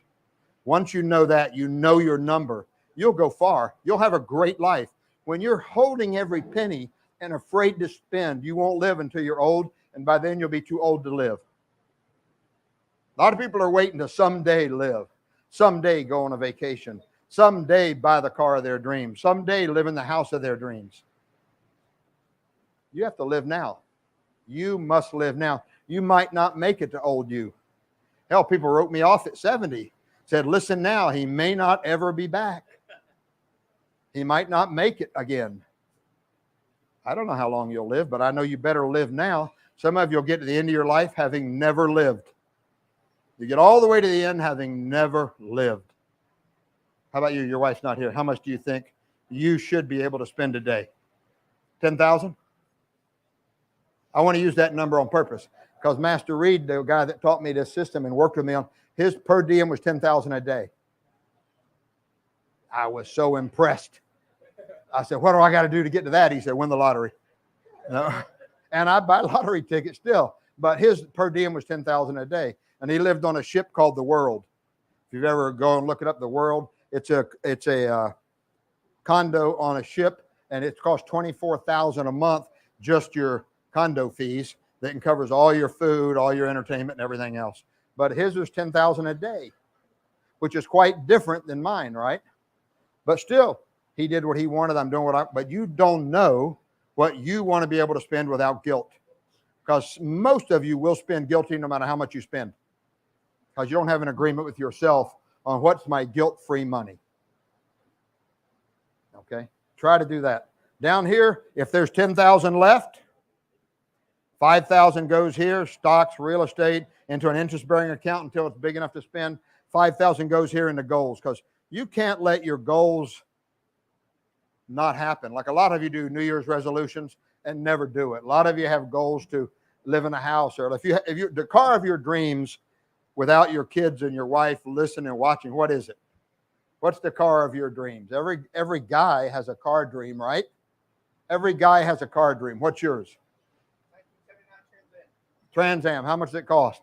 Once you know that, you know your number, you'll go far. You'll have a great life. When you're holding every penny and afraid to spend, you won't live until you're old, and by then you'll be too old to live. A lot of people are waiting to someday live, someday go on a vacation, someday buy the car of their dreams, someday live in the house of their dreams. You have to live now. You must live now. You might not make it to old you. Hell, people wrote me off at 70, said, listen now, he may not ever be back. He might not make it again. I don't know how long you'll live, but I know you better live now. Some of you will get to the end of your life having never lived. You get all the way to the end having never lived. How about you? Your wife's not here. How much do you think you should be able to spend a day? 10,000? I want to use that number on purpose because Master Reed, the guy that taught me this system and worked with me on, his per diem was 10,000 a day. I was so impressed. I said, what do I got to do to get to that? He said, win the lottery. And I buy lottery tickets still, but his per diem was 10,000 a day. And he lived on a ship called the World. If you've ever go and look it up, the World, it's a condo on a ship, and it costs $24,000 a month, just your condo fees that covers all your food, all your entertainment, and everything else. But his was 10,000 a day, which is quite different than mine, right? But still, he did what he wanted. I'm doing what I. But you don't know what you want to be able to spend without guilt, because most of you will spend guilty no matter how much you spend, because you don't have an agreement with yourself on what's my guilt-free money. Okay, try to do that. Down here, if there's 10,000 left, 5,000 goes here, stocks, real estate, into an interest-bearing account until it's big enough to spend. 5,000 goes here into goals, because you can't let your goals not happen. Like a lot of you do New Year's resolutions and never do it. A lot of you have goals to live in a house, or if you the car of your dreams without your kids and your wife listening and watching, what is it? What's the car of your dreams? Every guy has a car dream, right? Every guy has a car dream. What's yours? Trans Am. How much does it cost?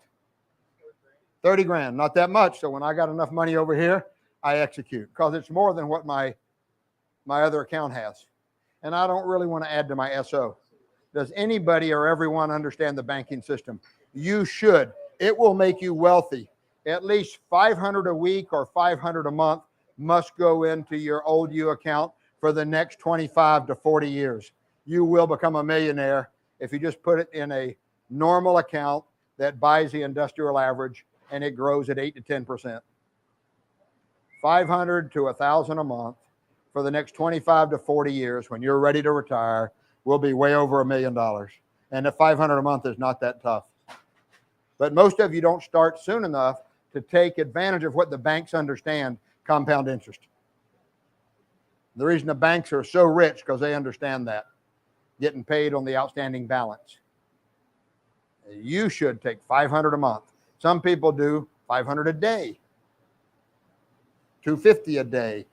30 grand. Not that much. So when I got enough money over here, I execute, because it's more than what my other account has. And I don't really want to add to my SO. Does anybody or everyone understand the banking system? You should. It will make you wealthy. At least 500 a week or 500 a month must go into your old you account for the next 25 to 40 years. You will become a millionaire if you just put it in a normal account that buys the industrial average and it grows at 8 to 10%. 500 to 1,000 a month for the next 25 to 40 years, when you're ready to retire, will be way over $1 million. And the 500 a month is not that tough. But most of you don't start soon enough to take advantage of what the banks understand, compound interest. The reason the banks are so rich, because they understand that, getting paid on the outstanding balance. You should take 500 a month. Some people do 500 a day, 250 a day.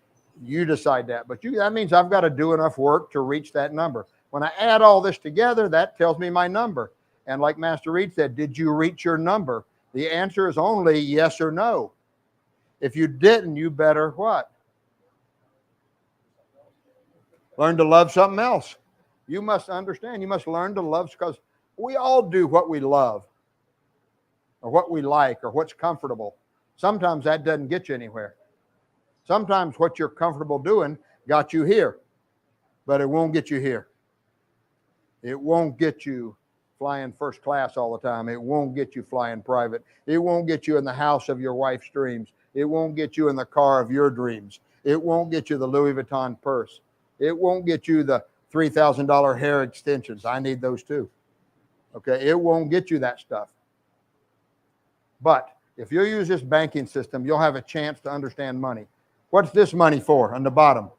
You decide that, but that means I've got to do enough work to reach that number. When I add all this together, that tells me my number. And like Master Reed said, did you reach your number? The answer is only yes or no. If you didn't, you better what? Learn to love something else. You must understand. You must learn to love, because we all do what we love or what we like or what's comfortable. Sometimes that doesn't get you anywhere. Sometimes what you're comfortable doing got you here, but it won't get you here. It won't get you flying first class all the time. It won't get you flying private. It won't get you in the house of your wife's dreams. It won't get you in the car of your dreams. It won't get you the Louis Vuitton purse. It won't get you the $3,000 hair extensions. I need those too. Okay, it won't get you that stuff. But if you use this banking system, you'll have a chance to understand money. What's this money for on the bottom?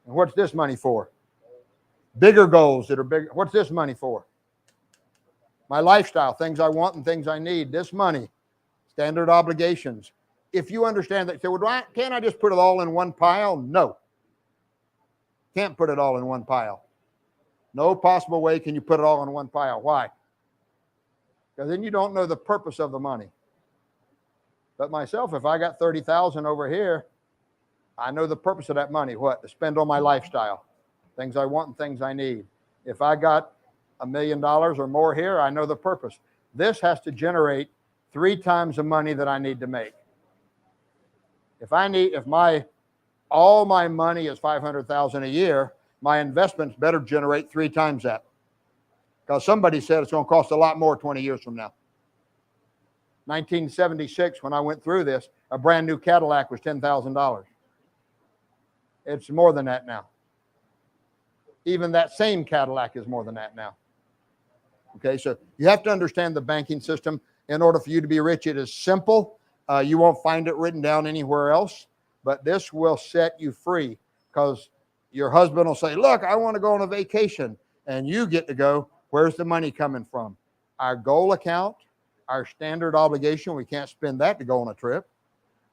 And what's this money for? Bigger goals that are big. What's this money for? My lifestyle, things I want and things I need. This money, standard obligations. If you understand that, you say, well, can't I just put it all in one pile? No. Can't put it all in one pile. No possible way can you put it all in one pile. Why? Because then you don't know the purpose of the money. But myself, if I got 30,000 over here, I know the purpose of that money. What? To spend on my lifestyle. things I want and things I need. If I got $1 million or more here, I know the purpose. This has to generate 3 times the money that I need to make. If all my money is $500,000 a year, my investments better generate 3 times that. Because somebody said it's going to cost a lot more 20 years from now. 1976, when I went through this, a brand new Cadillac was $10,000. It's more than that now. Even that same Cadillac is more than that now. Okay, so you have to understand the banking system in order for you to be rich. It is simple. You won't find it written down anywhere else, but this will set you free because your husband will say, look, I want to go on a vacation, and you get to go. Where's the money coming from? Our goal account, our standard obligation, we can't spend that to go on a trip,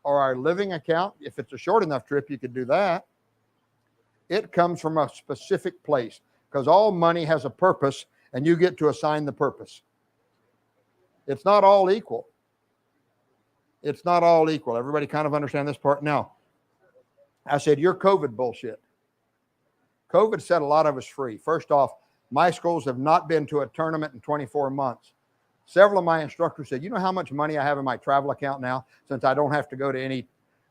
or our living account. If it's a short enough trip, you could do that. It comes from a specific place because all money has a purpose, and you get to assign the purpose. It's not all equal. It's not all equal. Everybody kind of understand this part now. I said, your COVID bullshit. COVID set a lot of us free. First off, my schools have not been to a tournament in 24 months. Several of my instructors said, you know how much money I have in my travel account now since I don't have to go to any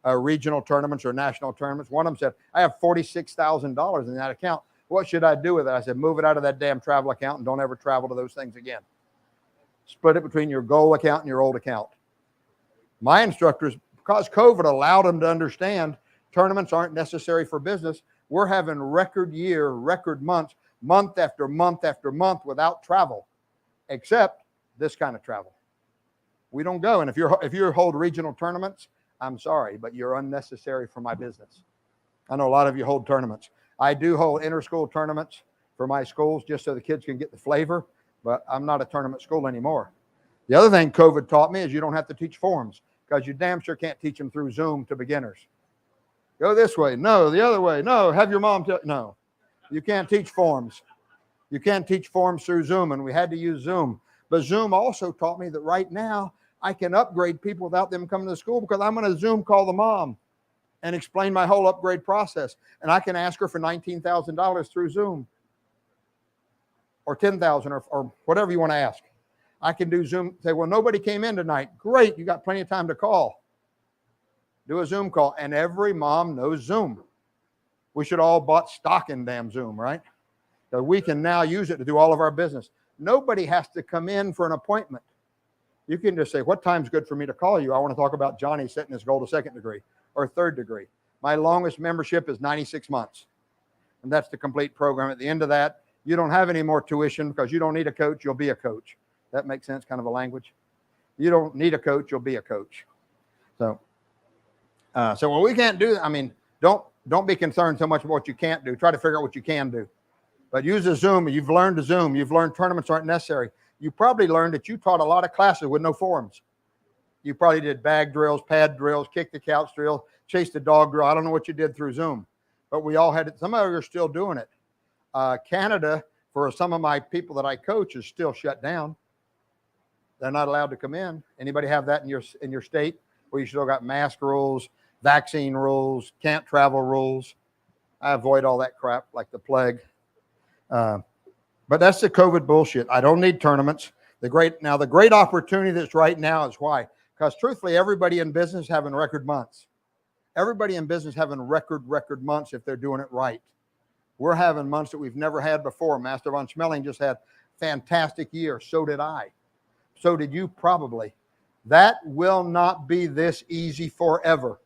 regional tournaments or national tournaments? One of them said, I have $46,000 in that account. What should I do with it? I said, move it out of that damn travel account and don't ever travel to those things again. Split it between your goal account and your old account. My instructors, because COVID allowed them to understand tournaments aren't necessary for business, we're having record year, record months, month after month after month without travel, except this kind of travel. We don't go. And if you hold regional tournaments, I'm sorry, but you're unnecessary for my business. I know a lot of you hold tournaments. I do hold inter-school tournaments for my schools just so the kids can get the flavor, but I'm not a tournament school anymore. The other thing COVID taught me is you don't have to teach forms because you damn sure can't teach them through Zoom to beginners. Go this way. No, the other way. No, have your mom tell. No, you can't teach forms. You can't teach forms through Zoom, and we had to use Zoom. But Zoom also taught me that right now I can upgrade people without them coming to school because I'm going to Zoom call the mom and explain my whole upgrade process. And I can ask her for $19,000 through Zoom or $10,000 or whatever you want to ask. I can do Zoom, say, well, nobody came in tonight. Great, you got plenty of time to call. Do a Zoom call, and every mom knows Zoom. We should all bought stock in damn Zoom, right? So we can now use it to do all of our business. Nobody has to come in for an appointment. You can just say, what time's good for me to call you? I want to talk about Johnny setting his goal to 2nd degree or 3rd degree. My longest membership is 96 months, and that's the complete program. At the end of that, you don't have any more tuition because you don't need a coach, you'll be a coach. That makes sense, kind of a language. You don't need a coach, you'll be a coach. So what we can't do, I mean, don't be concerned so much about what you can't do. Try to figure out what you can do. But use a Zoom. You've learned to Zoom. You've learned tournaments aren't necessary. You probably learned that you taught a lot of classes with no forms. You probably did bag drills, pad drills, kick the couch drill, chase the dog drill. I don't know what you did through Zoom, but we all had it. Some of you are still doing it. Canada, for some of my people that I coach, is still shut down. They're not allowed to come in. Anybody have that in your state where you still got mask rules, vaccine rules, can't travel rules? I avoid all that crap like the plague. But that's the COVID bullshit. I don't need tournaments. The great opportunity that's right now is why? Because truthfully, everybody in business having record months. Everybody in business having record months if they're doing it right. We're having months that we've never had before. Master von Schmeling just had fantastic year. So did I. So did you probably. That will not be this easy forever.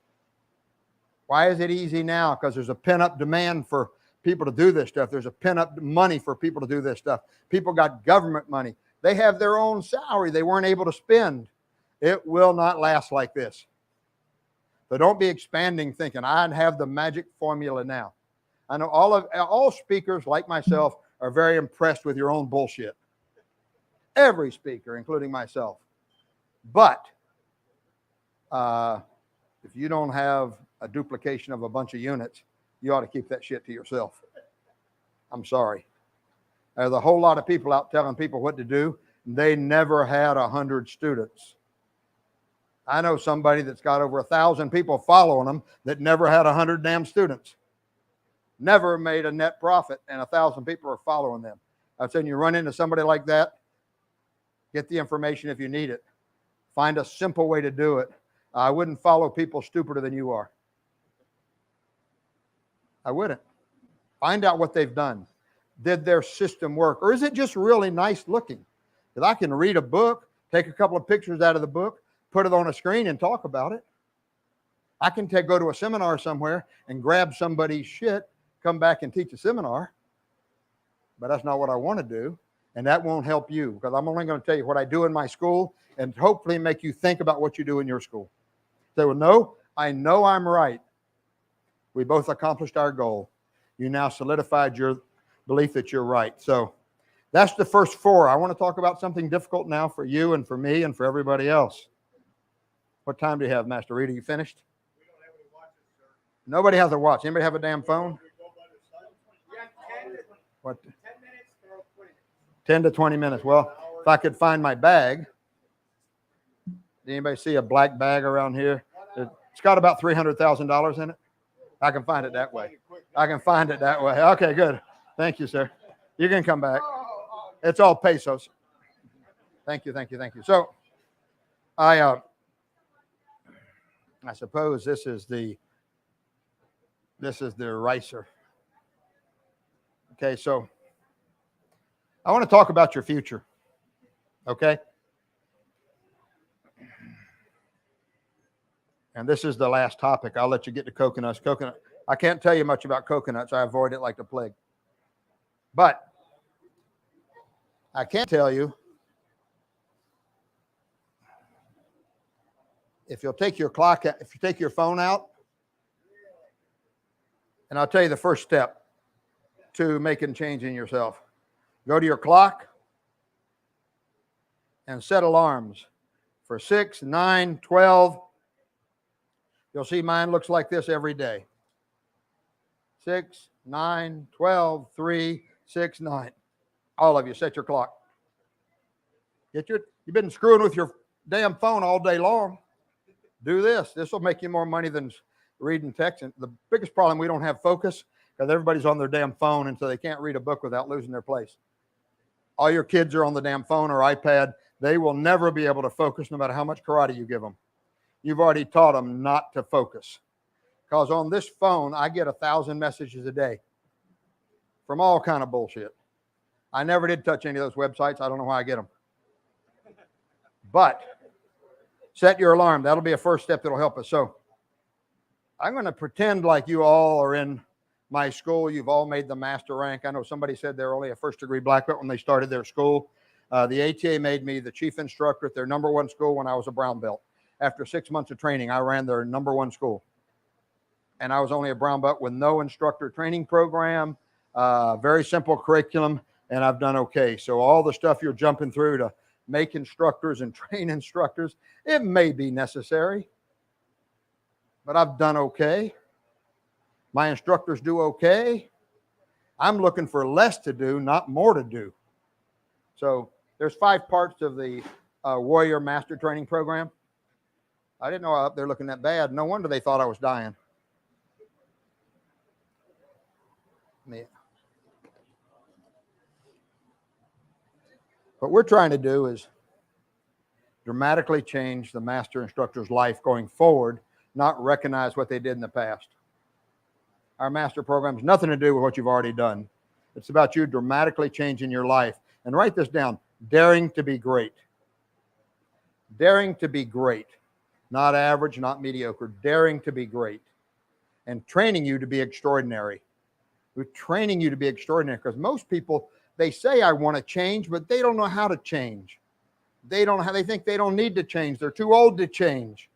Why is it easy now? Because there's a pent-up demand for people to do this stuff. There's a pent-up money for people to do this stuff. People got government money. They have their own salary they weren't able to spend. It will not last like this. So don't be expanding thinking, I have the magic formula now. I know all speakers like myself are very impressed with your own bullshit. Every speaker, including myself. But if you don't have a duplication of a bunch of units, you ought to keep that shit to yourself. I'm sorry. There's a whole lot of people out telling people what to do. They never had 100 students. I know somebody that's got over 1,000 people following them that never had 100 damn students. never made a net profit, and 1,000 people are following them. I'm saying you run into somebody like that, get the information if you need it. Find a simple way to do it. I wouldn't follow people stupider than you are. I wouldn't. Find out what they've done. Did their system work? Or is it just really nice looking? Because I can read a book, take a couple of pictures out of the book, put it on a screen and talk about it. I can go to a seminar somewhere and grab somebody's shit, come back and teach a seminar. But that's not what I want to do. And that won't help you, because I'm only going to tell you what I do in my school and hopefully make you think about what you do in your school. Say, well, no, I know I'm right. We both accomplished our goal. You now solidified your belief that you're right. So that's the first 4. I want to talk about something difficult now for you and for me and for everybody else. What time do you have, Master Reed? Are you finished? We don't have any watches, sir. Nobody has a watch. Anybody have a damn phone? What? 10 to 20 minutes. Well, if I could find my bag. Did anybody see a black bag around here? It's got about $300,000 in it. I can find it that way. I can find it that way. Okay, good. Thank you, sir. You can come back. It's all pesos. Thank you, thank you, thank you. So, I suppose this is the eraser. Okay, so I want to talk about your future. Okay? And this is the last topic. I'll let you get to coconuts. Coconut. I can't tell you much about coconuts. I avoid it like the plague. But I can tell you, if you'll take your clock, if you take your phone out, and I'll tell you the first step to making change in yourself. Go to your clock and set alarms for 6, 9, 12. You'll see mine looks like this every day. 6, 9, 12, 3, 6, 9. All of you, set your clock. You've been screwing with your damn phone all day long. Do this. This will make you more money than reading text. And the biggest problem, we don't have focus because everybody's on their damn phone, and so they can't read a book without losing their place. All your kids are on the damn phone or iPad. They will never be able to focus no matter how much karate you give them. You've already taught them not to focus. Because on this phone, I get 1,000 messages a day from all kind of bullshit. I never did touch any of those websites. I don't know why I get them. But set your alarm. That'll be a first step that'll help us. So I'm going to pretend like you all are in my school. You've all made the master rank. I know somebody said they're only a first-degree black belt when they started their school. The ATA made me the chief instructor at their #1 school when I was a brown belt. After 6 months of training, I ran their #1 school. And I was only a brown belt with no instructor training program, very simple curriculum, and I've done okay. So all the stuff you're jumping through to make instructors and train instructors, it may be necessary, but I've done okay. My instructors do okay. I'm looking for less to do, not more to do. So there's 5 parts of the Warrior Master Training Program. I didn't know I was up there looking that bad. No wonder they thought I was dying. Yeah. What we're trying to do is dramatically change the master instructor's life going forward, not recognize what they did in the past. Our master program has nothing to do with what you've already done. It's about you dramatically changing your life. And write this down, daring to be great. Daring to be great. Not average, not mediocre. Daring to be great. And training you to be extraordinary. We're training you to be extraordinary because most people, they say, I want to change, but they don't know how to change. They think they don't need to change. They're too old to change.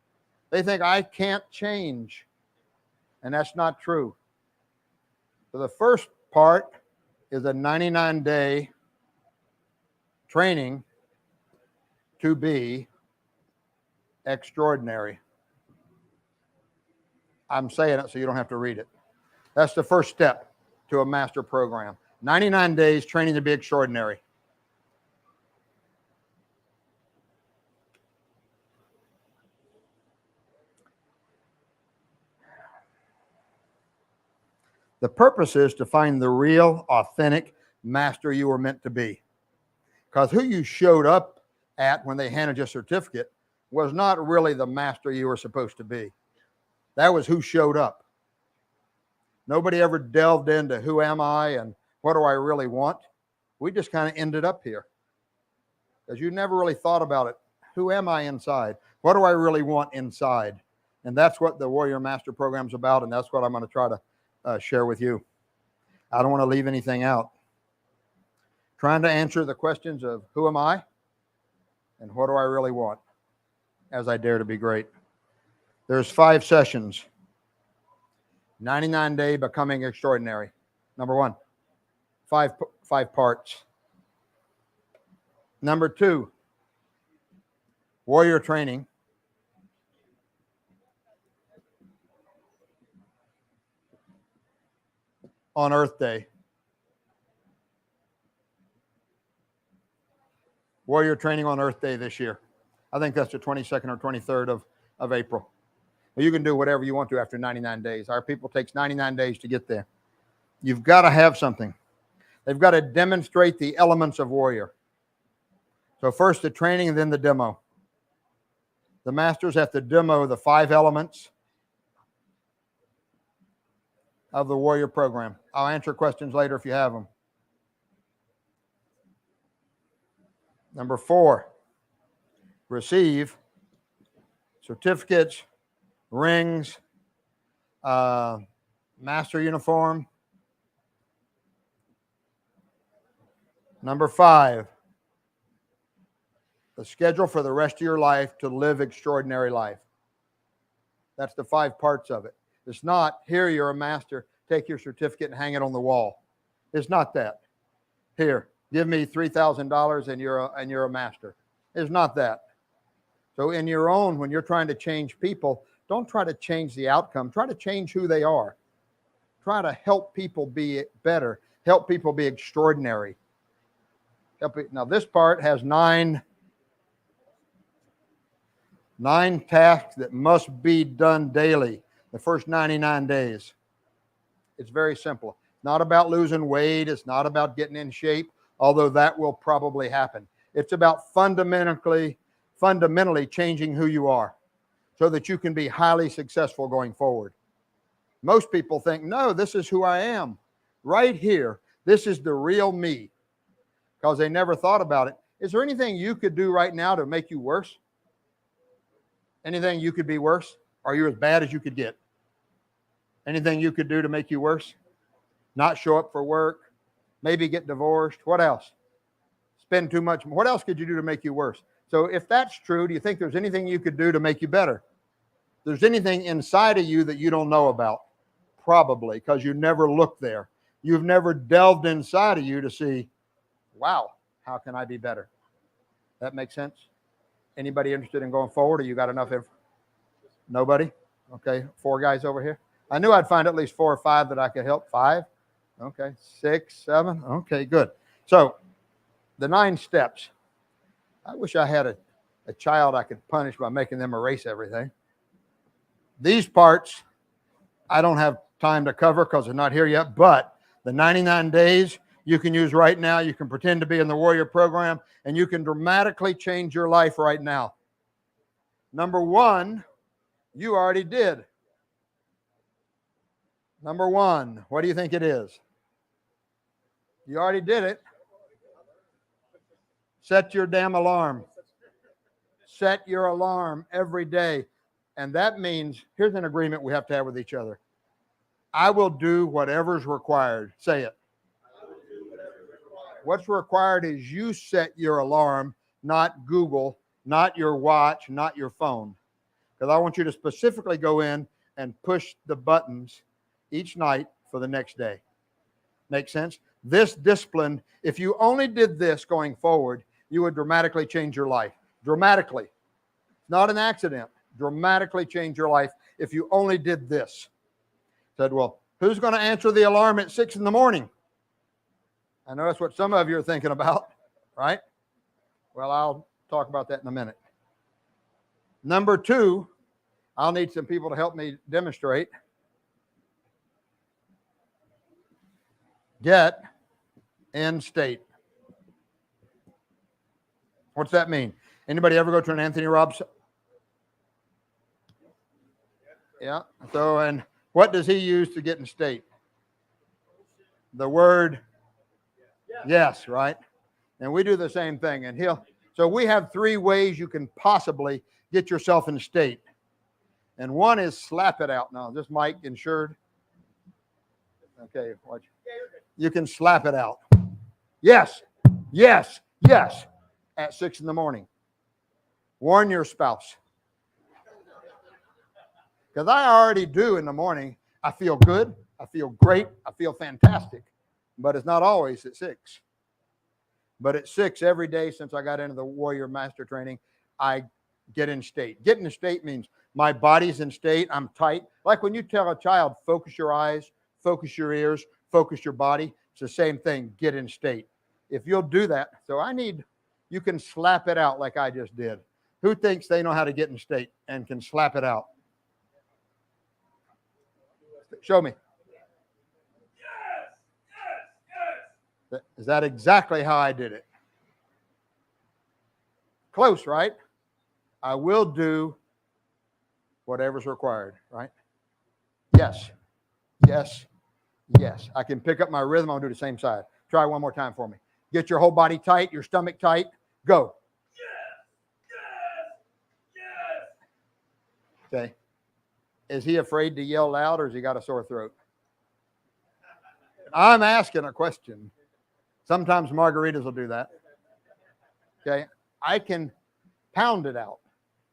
They think I can't change. And that's not true. So the first part is a 99-day training to be extraordinary. I'm saying it so you don't have to read it. That's the first step to a master program. 99 days training to be extraordinary. The purpose is to find the real, authentic master you were meant to be. Because who you showed up at when they handed you a certificate was not really the master you were supposed to be. That was who showed up. Nobody ever delved into who am I and what do I really want. We just kind of ended up here because you never really thought about it. Who am I inside? What do I really want inside? And that's what the Warrior Master Program is about, and that's what I'm going to try to share with you. I don't want to leave anything out. Trying to answer the questions of who am I and what do I really want as I dare to be great. There's 5 sessions. 99-day becoming extraordinary. Number 1, 5 parts. Number 2, warrior training. On Earth Day. Warrior training on Earth Day this year. I think that's the 22nd or 23rd of April. You can do whatever you want to after 99 days. Our people takes 99 days to get there. You've got to have something. They've got to demonstrate the elements of warrior. So first the training and then the demo. The masters have to demo the 5 elements of the warrior program. I'll answer questions later if you have them. Number 4, receive certificates, rings, master uniform. Number 5, the schedule for the rest of your life to live extraordinary life. That's the 5 parts of it. It's not, here, you're a master, take your certificate and hang it on the wall. It's not that. Here, give me $3,000 and you're a master. It's not that. So in your own, when you're trying to change people, don't try to change the outcome. Try to change who they are. Try to help people be better. Help people be extraordinary. Now this part has 9 tasks that must be done daily the first 99 days. It's very simple. Not about losing weight. It's not about getting in shape, although that will probably happen. It's about fundamentally changing who you are so that you can be highly successful going forward. Most people think, no, this is who I am. Right here, this is the real me, because they never thought about it. Is there anything you could do right now to make you worse? Anything you could be worse? Are you as bad as you could get? Anything you could do to make you worse? Not show up for work, maybe get divorced. What else? Spend too much. What else could you do to make you worse? So if that's true, do you think there's anything you could do to make you better? There's anything inside of you that you don't know about? Probably, because you never looked there. You've never delved inside of you to see, wow, how can I be better? That makes sense? Anybody interested in going forward, or you got enough info? Nobody? Okay, 4 guys over here. I knew I'd find at least 4 or 5 that I could help. 5? Okay, 6, 7. Okay, good. So the 9 steps. I wish I had a child I could punish by making them erase everything. These parts, I don't have time to cover because they're not here yet, but the 99 days you can use right now. You can pretend to be in the Warrior Program, and you can dramatically change your life right now. Number 1, you already did. Number 1, what do you think it is? You already did it. Set your damn alarm. Set your alarm every day. And that means, here's an agreement we have to have with each other. I will do whatever's required. Say it. What's required is you set your alarm, not Google, not your watch, not your phone. Because I want you to specifically go in and push the buttons each night for the next day. Make sense? This discipline, if you only did this going forward, you would dramatically change your life. Dramatically. Not an accident. Dramatically change your life if you only did this. Said, well, who's going to answer the alarm at 6 in the morning? I know that's what some of you are thinking about, right? Well, I'll talk about that in a minute. Number 2, I'll need some people to help me demonstrate. get in state. What's that mean? Anybody ever go to an Anthony Robbins? Yeah. So, and what does he use to get in state? The word yes, right? And we do the same thing. And so we have 3 ways you can possibly get yourself in state. And one is slap it out. Now, is this mic insured? Okay, watch. You can slap it out. Yes, yes, yes, at 6 in the morning. Warn your spouse. Because I already do in the morning. I feel good. I feel great. I feel fantastic. But it's not always at 6. But at 6 every day since I got into the Warrior Master Training, I get in state. Getting in state means my body's in state. I'm tight. Like when you tell a child, focus your eyes, focus your ears, focus your body. It's the same thing. Get in state. If you'll do that. So you can slap it out like I just did. Who thinks they know how to get in state and can slap it out? Show me. Is that exactly how I did it? Close, right? I will do whatever's required, right? Yes, yes, yes. I can pick up my rhythm. I'll do the same side. Try one more time for me. Get your whole body tight, your stomach tight. Go. Okay. Is he afraid to yell loud or has he got a sore throat? I'm asking a question. Sometimes margaritas will do that. Okay. I can pound it out.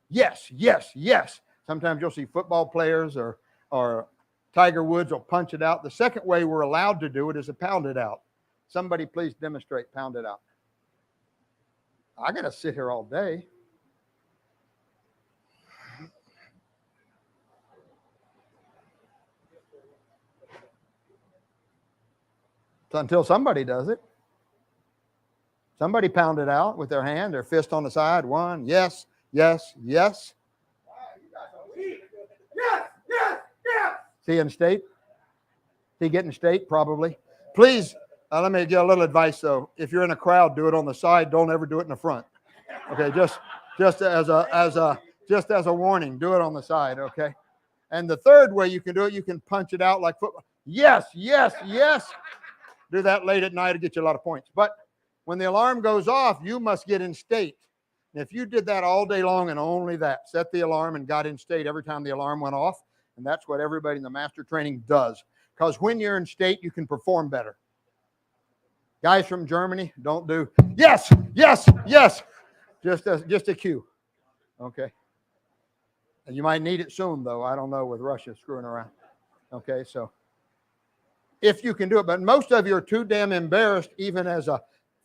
Yes, yes, yes. Sometimes you'll see football players or Tiger Woods will punch it out. The second way we're allowed to do it is to pound it out. Somebody please demonstrate pound it out. I got to sit here all day. Until somebody does it. Somebody pound it out with their hand, their fist on the side. 1, yes, yes, yes. Yes, yes, yes. See in state? See getting state? Probably. Please, let me give a little advice though. If you're in a crowd, do it on the side. Don't ever do it in the front. Okay, just as a warning, do it on the side. Okay. And the third way you can do it, you can punch it out like football. Yes, yes, yes. Do that late at night to get you a lot of points. But when the alarm goes off, you must get in state. And if you did that all day long and only that, set the alarm and got in state every time the alarm went off, and that's what everybody in the master training does. Because when you're in state, you can perform better. Guys from Germany, don't do yes, yes, yes. Just a cue. Okay. And you might need it soon, though. I don't know with Russia screwing around. Okay, so if you can do it, but most of you are too damn embarrassed, even as a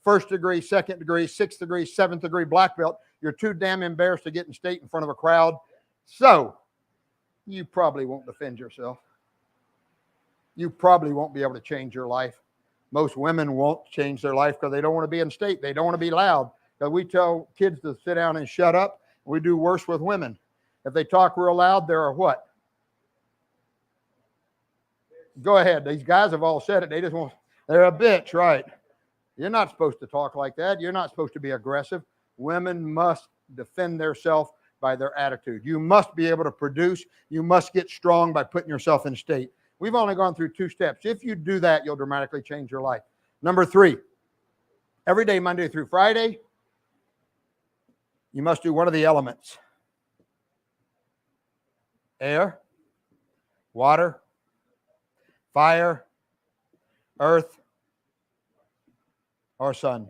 1st degree, 2nd degree, 6th degree, 7th degree black belt, you're too damn embarrassed to get in state in front of a crowd. So you probably won't defend yourself. You probably won't be able to change your life. Most women won't change their life because they don't want to be in state. They don't want to be loud. Because we tell kids to sit down and shut up. We do worse with women. If they talk real loud, they're a what? Go ahead. These guys have all said it. They're a bitch, right? You're not supposed to talk like that. You're not supposed to be aggressive. Women must defend themselves by their attitude. You must be able to produce. You must get strong by putting yourself in state. We've only gone through 2 steps. If you do that, you'll dramatically change your life. Number 3, every day, Monday through Friday, you must do one of the elements. Air, water, fire, earth, or sun.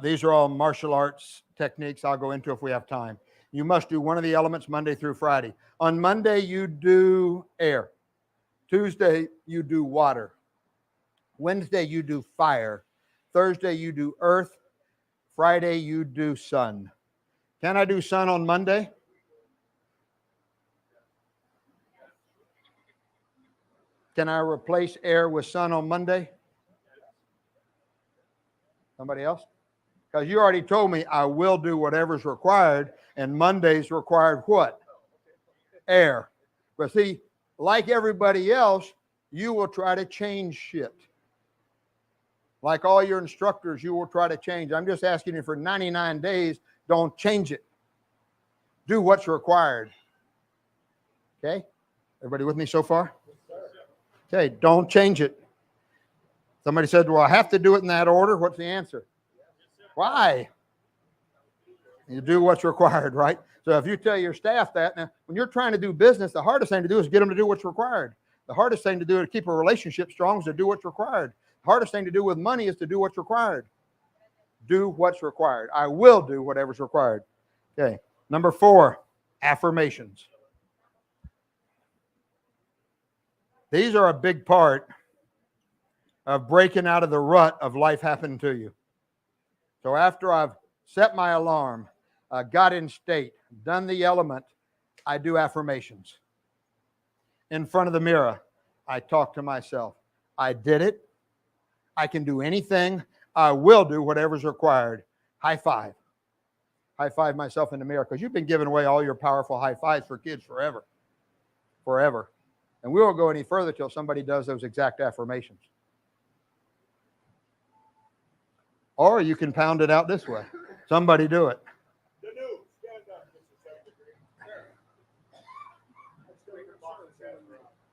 These are all martial arts techniques I'll go into if we have time. You must do one of the elements Monday through Friday. On Monday, you do air. Tuesday, you do water. Wednesday, you do fire. Thursday, you do earth. Friday, you do sun. Can I do sun on Monday? Can I replace air with sun on Monday? Somebody else? Because you already told me I will do whatever's required, and Monday's required what? Air. But see, like everybody else, you will try to change shit. Like all your instructors, you will try to change. I'm just asking you for 99 days, don't change it. Do what's required. Okay? Everybody with me so far? Okay, don't change it. Somebody said, well, I have to do it in that order. What's the answer? Why? You do what's required, right? So if you tell your staff that, now, when you're trying to do business, the hardest thing to do is get them to do what's required. The hardest thing to do to keep a relationship strong is to do what's required. The hardest thing to do with money is to do what's required. Do what's required. I will do whatever's required. Okay. Number 4, affirmations. These are a big part of breaking out of the rut of life happening to you. So after I've set my alarm, got in state, done the element, I do affirmations. In front of the mirror, I talk to myself. I did it. I can do anything. I will do whatever's required. High five. High five myself in the mirror, because you've been giving away all your powerful high fives for kids forever. Forever. And we won't go any further till somebody does those exact affirmations. Or you can pound it out this way. Somebody do it.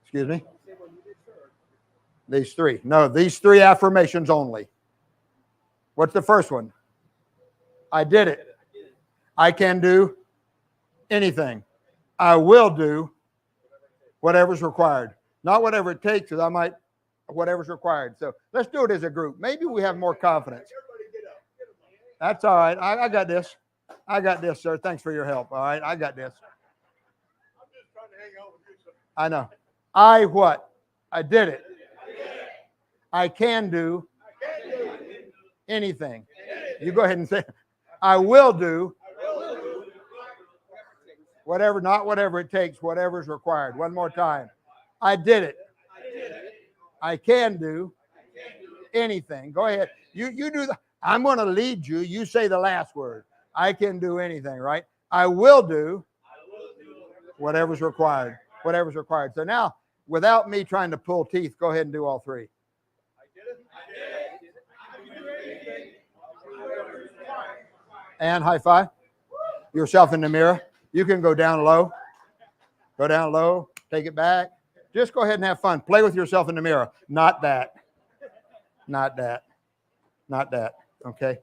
Excuse me? These 3. No, these 3 affirmations only. What's the first one? I did it. I can do anything. I will do whatever's required. Not whatever it takes, because I might, whatever's required. So let's do it as a group. Maybe we have more confidence. That's all right. I got this. I got this, sir. Thanks for your help. All right. I got this. I know. I what? I did it. I can do anything. You go ahead and say, I will do whatever, not whatever it takes, whatever is required. One more time. I did it. I can do anything. Go ahead. You do the, I'm going to lead you. You say the last word. I can do anything, right? I will do whatever's required. Whatever's required. So now, without me trying to pull teeth, go ahead and do all 3. And high five yourself in the mirror. You can go down low. Go down low. Take it back. Just go ahead and have fun. Play with yourself in the mirror. Not that. Not that. Not that. Okay.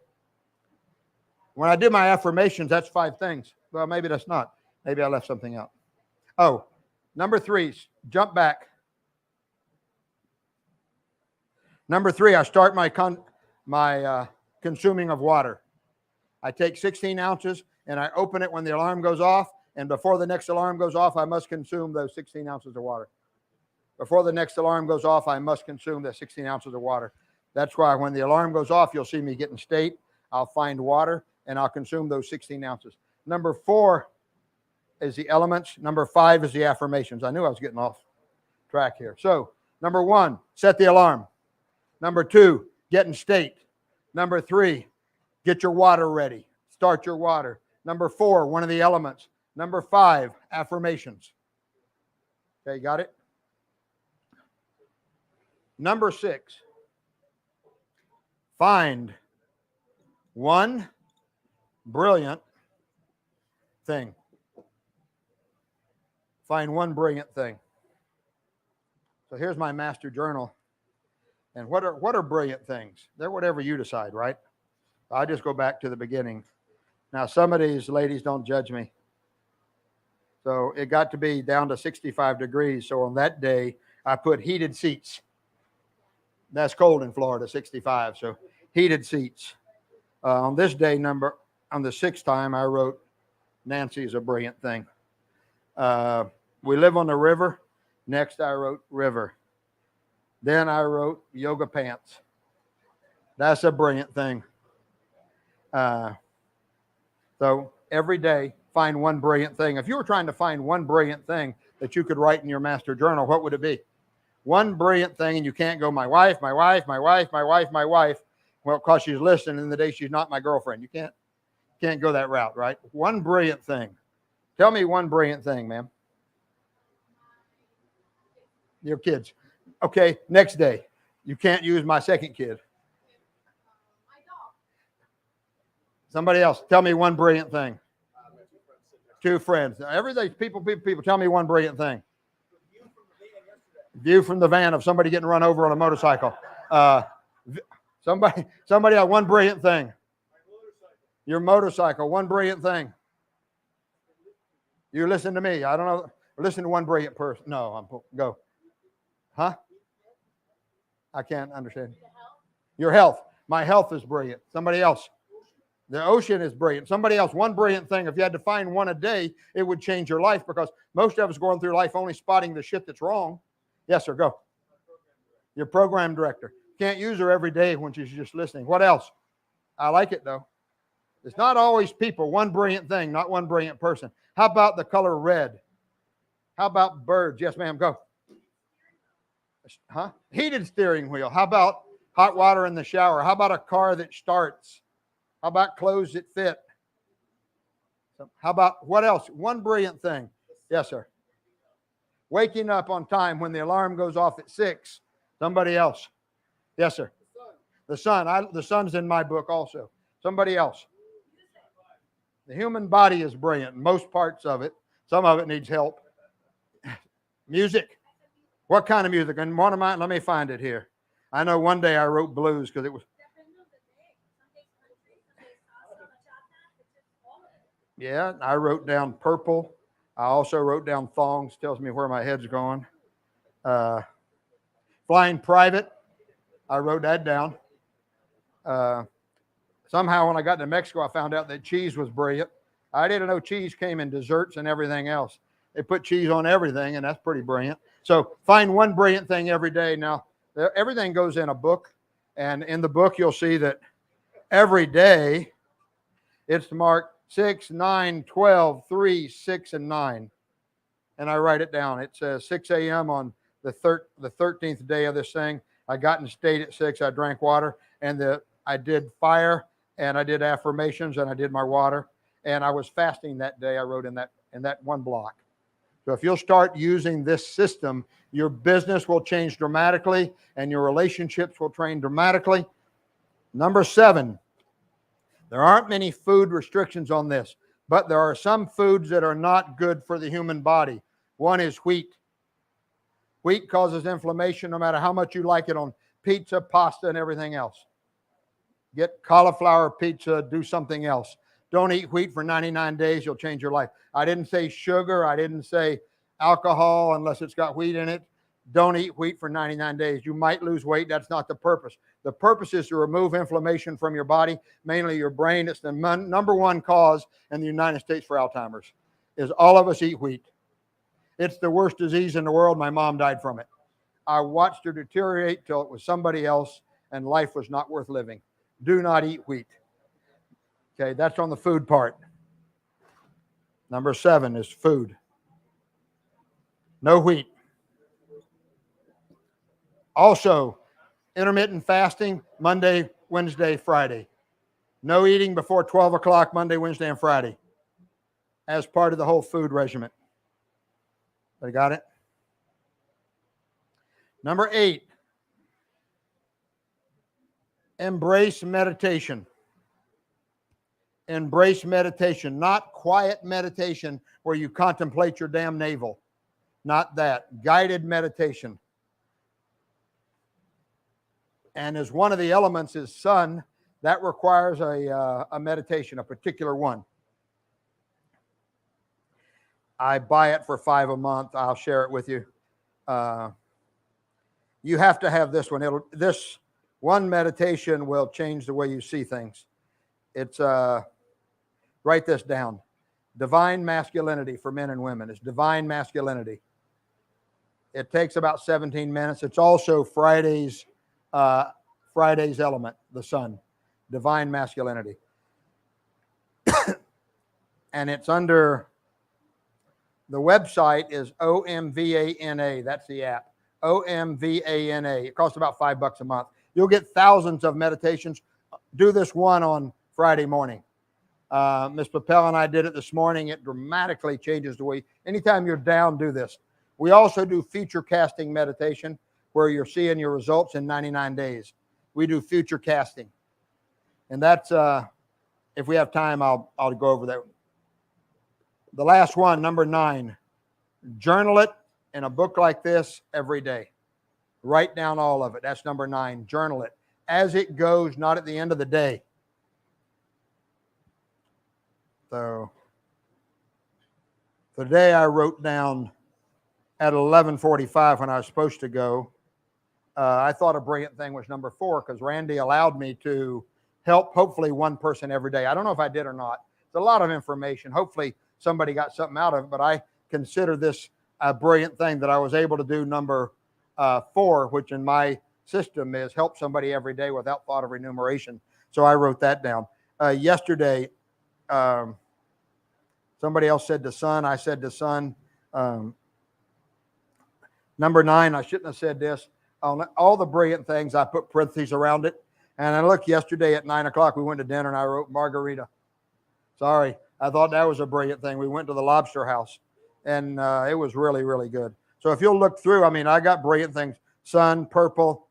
When I do my affirmations, that's 5 things. Well, maybe that's not. Maybe I left something out. Oh, number 3, jump back. Number 3, I start my consuming of water. I take 16 ounces and I open it when the alarm goes off. And before the next alarm goes off, I must consume those 16 ounces of water. Before the next alarm goes off, I must consume the 16 ounces of water. That's why when the alarm goes off, you'll see me get in state. I'll find water and I'll consume those 16 ounces. Number 4 is the elements. Number 5 is the affirmations. I knew I was getting off track here. So number 1, set the alarm. Number 2, get in state. Number 3, get your water ready. Start your water. Number 4, one of the elements. Number 5, affirmations. Okay, got it? Number 6, find one brilliant thing. Find one brilliant thing. So here's my master journal. And what are brilliant things? They're whatever you decide, right? I'll just go back to the beginning. Now, some of these ladies don't judge me. So it got to be down to 65 degrees. So on that day, I put heated seats. That's cold in Florida, 65. So heated seats. On this day number, on the 6th time, I wrote, Nancy is a brilliant thing. We live on the river. Next, I wrote river. Then I wrote yoga pants. That's a brilliant thing. So every day, find one brilliant thing. If you were trying to find one brilliant thing that you could write in your master journal, what would it be? One brilliant thing, and you can't go, my wife, my wife, my wife, my wife, my wife. Well, because she's listening, and the day she's not my girlfriend. You can't go that route, right? One brilliant thing. Tell me one brilliant thing, ma'am. Your kids. Okay, next day. You can't use my second kid. Somebody else. Tell me one brilliant thing. Two friends. Now, everything's people. Tell me one brilliant thing. View from the van of somebody getting run over on a motorcycle. Somebody else. One brilliant thing. Your motorcycle. One brilliant thing. You listen to me. I don't know. Listen to one brilliant person. No, go. Huh? I can't understand. Your health. My health is brilliant. Somebody else. The ocean is brilliant. Somebody else. One brilliant thing. If you had to find one a day, it would change your life, because most of us going through life only spotting the shit that's wrong. Yes, sir. Go. Your program director. Can't use her every day when she's just listening. What else? I like it though. It's not always people. One brilliant thing, not one brilliant person. How about the color red? How about birds? Yes, ma'am. Go. Huh? Heated steering wheel. How about hot water in the shower? How about a car that starts? How about clothes that fit? How about what else? One brilliant thing. Yes, sir. Waking up on time when the alarm goes off at 6. Somebody else. Yes, sir. The sun. The sun's in my book also. Somebody else. The human body is brilliant. Most parts of it. Some of it needs help. Music. What kind of music? And one of mine, let me find it here. I know one day I wrote blues because it was. Yeah, I wrote down purple. I also wrote down thongs. Tells me where my head's going. Flying private. I wrote that down. Somehow when I got to Mexico, I found out that cheese was brilliant. I didn't know cheese came in desserts and everything else. They put cheese on everything, and that's pretty brilliant. So find one brilliant thing every day. Now, everything goes in a book, and in the book, you'll see that every day it's marked 6, 9, 12, 3, 6, and 9. And I write it down. It says 6 a.m. on the 13th day of this thing. I got in state at 6. I drank water, and I did fire, and I did affirmations, and I did my water, and I was fasting that day. I wrote in that one block. So if you'll start using this system, your business will change dramatically, and your relationships will change dramatically. Number 7, there aren't many food restrictions on this, but there are some foods that are not good for the human body. One is wheat. Wheat causes inflammation no matter how much you like it on pizza, pasta, and everything else. Get cauliflower pizza, do something else. Don't eat wheat for 99 days. You'll change your life. I didn't say sugar. I didn't say alcohol unless it's got wheat in it. Don't eat wheat for 99 days. You might lose weight. That's not the purpose. The purpose is to remove inflammation from your body, mainly your brain. It's the number one cause in the United States for Alzheimer's, is all of us eat wheat. It's the worst disease in the world. My mom died from it. I watched her deteriorate till it was somebody else, and life was not worth living. Do not eat wheat. Okay, that's on the food part. Number 7 is food. No wheat. Also, intermittent fasting, Monday, Wednesday, Friday. No eating before 12 o'clock Monday, Wednesday, and Friday as part of the whole food regimen. Everybody got it? Number 8, embrace meditation. Embrace meditation, not quiet meditation where you contemplate your damn navel. Not that. Guided meditation. And as one of the elements is sun, that requires a meditation, a particular one. I buy it for $5 a month. I'll share it with you. You have to have this one. This one meditation will change the way you see things. It's write this down. Divine masculinity for men and women. It's divine masculinity. It takes about 17 minutes. It's also Friday's element, the sun. Divine masculinity. And it's under, the website is OMVANA. That's the app. OMVANA. It costs about $5 a month. You'll get thousands of meditations. Do this one on Friday morning. Ms. Papel and I did it this morning. It dramatically changes the way. Anytime you're down, do this. We also do feature casting meditation. where you're seeing your results in 99 days. We do future casting. And that's, if we have time, I'll go over that. The last one, number 9, journal it in a book like this every day. Write down all of it. That's number 9. Journal it as it goes, not at the end of the day. So today I wrote down at 11:45 when I was supposed to go. I thought a brilliant thing was number 4 because Randy allowed me to help hopefully one person every day. I don't know if I did or not. It's a lot of information. Hopefully somebody got something out of it, but I consider this a brilliant thing that I was able to do number 4, which in my system is help somebody every day without thought of remuneration. So I wrote that down. Yesterday, somebody else said to son, I said to son, number 9, I shouldn't have said this. On all the brilliant things, I put parentheses around it. And I looked yesterday at 9 o'clock, we went to dinner and I wrote margarita. Sorry, I thought that was a brilliant thing. We went to the lobster house and it was really, really good. So if you'll look through, I mean, I got brilliant things. Sun, purple,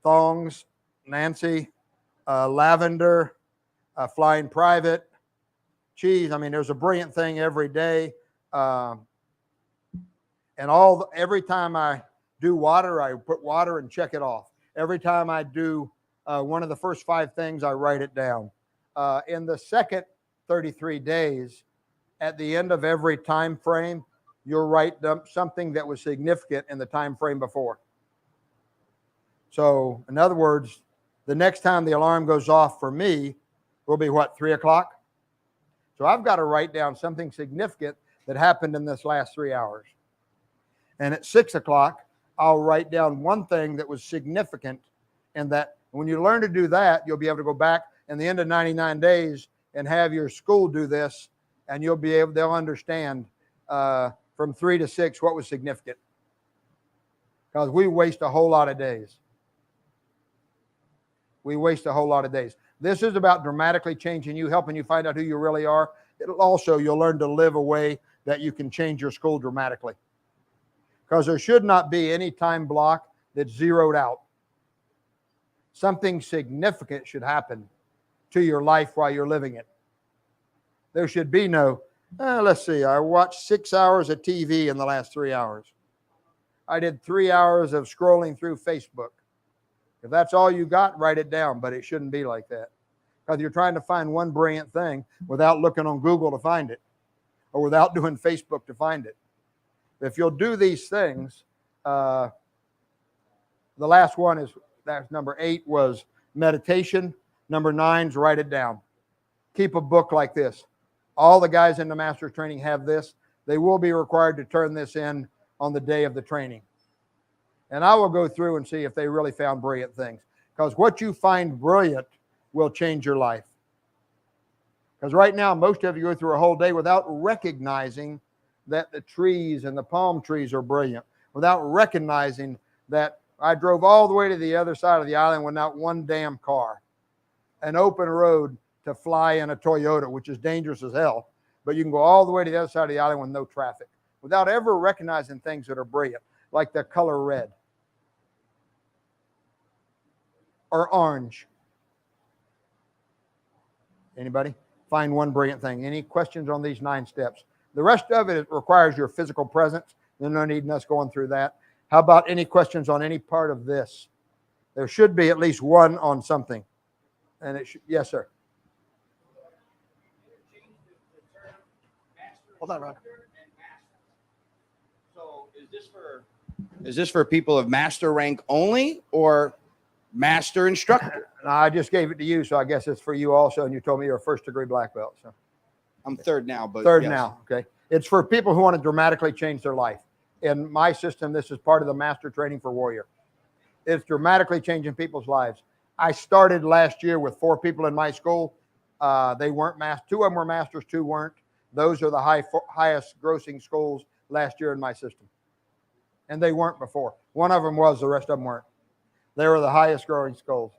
thongs, Nancy, lavender, flying private, cheese. I mean, there's a brilliant thing every day. And every time I do water, I put water and check it off. Every time I do one of the first 5 things, I write it down. In the second 33 days, at the end of every time frame, you'll write something that was significant in the time frame before. So, in other words, the next time the alarm goes off for me will be what, 3 o'clock? So I've got to write down something significant that happened in this last 3 hours. And at 6 o'clock, I'll write down one thing that was significant, and that when you learn to do that, you'll be able to go back in the end of 99 days and have your school do this, and they'll understand from 3 to 6 what was significant. Because we waste a whole lot of days. We waste a whole lot of days. This is about dramatically changing you, helping you find out who you really are. You'll learn to live a way that you can change your school dramatically. Because there should not be any time block that's zeroed out. Something significant should happen to your life while you're living it. There should be no, let's see, I watched 6 hours of TV in the last 3 hours. I did 3 hours of scrolling through Facebook. If that's all you got, write it down, but it shouldn't be like that. Because you're trying to find one brilliant thing without looking on Google to find it, or without doing Facebook to find it. If you'll do these things, the last one is, that's number 8 was meditation. Number 9 is write it down. Keep a book like this. All the guys in the master's training have this. They will be required to turn this in on the day of the training. And I will go through and see if they really found brilliant things. Because what you find brilliant will change your life. Because right now, most of you go through a whole day without recognizing that the trees and the palm trees are brilliant, without recognizing that I drove all the way to the other side of the island with not one damn car. An open road to fly in a Toyota, which is dangerous as hell, but you can go all the way to the other side of the island with no traffic, without ever recognizing things that are brilliant, like the color red or orange. Anybody? Find one brilliant thing. Any questions on these 9 steps? The rest of it requires your physical presence. There's no need in us going through that. How about any questions on any part of this? There should be at least one on something. And it should, yes, sir. Hold on, Ron. So is this for people of master rank only or master instructor? I just gave it to you, so I guess it's for you also. And you told me you're a 1st degree black belt. So I'm 3rd now, but 3rd yes. now. Okay. It's for people who want to dramatically change their life. In my system, this is part of the master training for warrior. It's dramatically changing people's lives. I started last year with 4 people in my school. They weren't masters. 2 of them were masters, 2 weren't. Those are the highest grossing schools last year in my system. And they weren't before. One of them was, the rest of them weren't. They were the highest growing schools.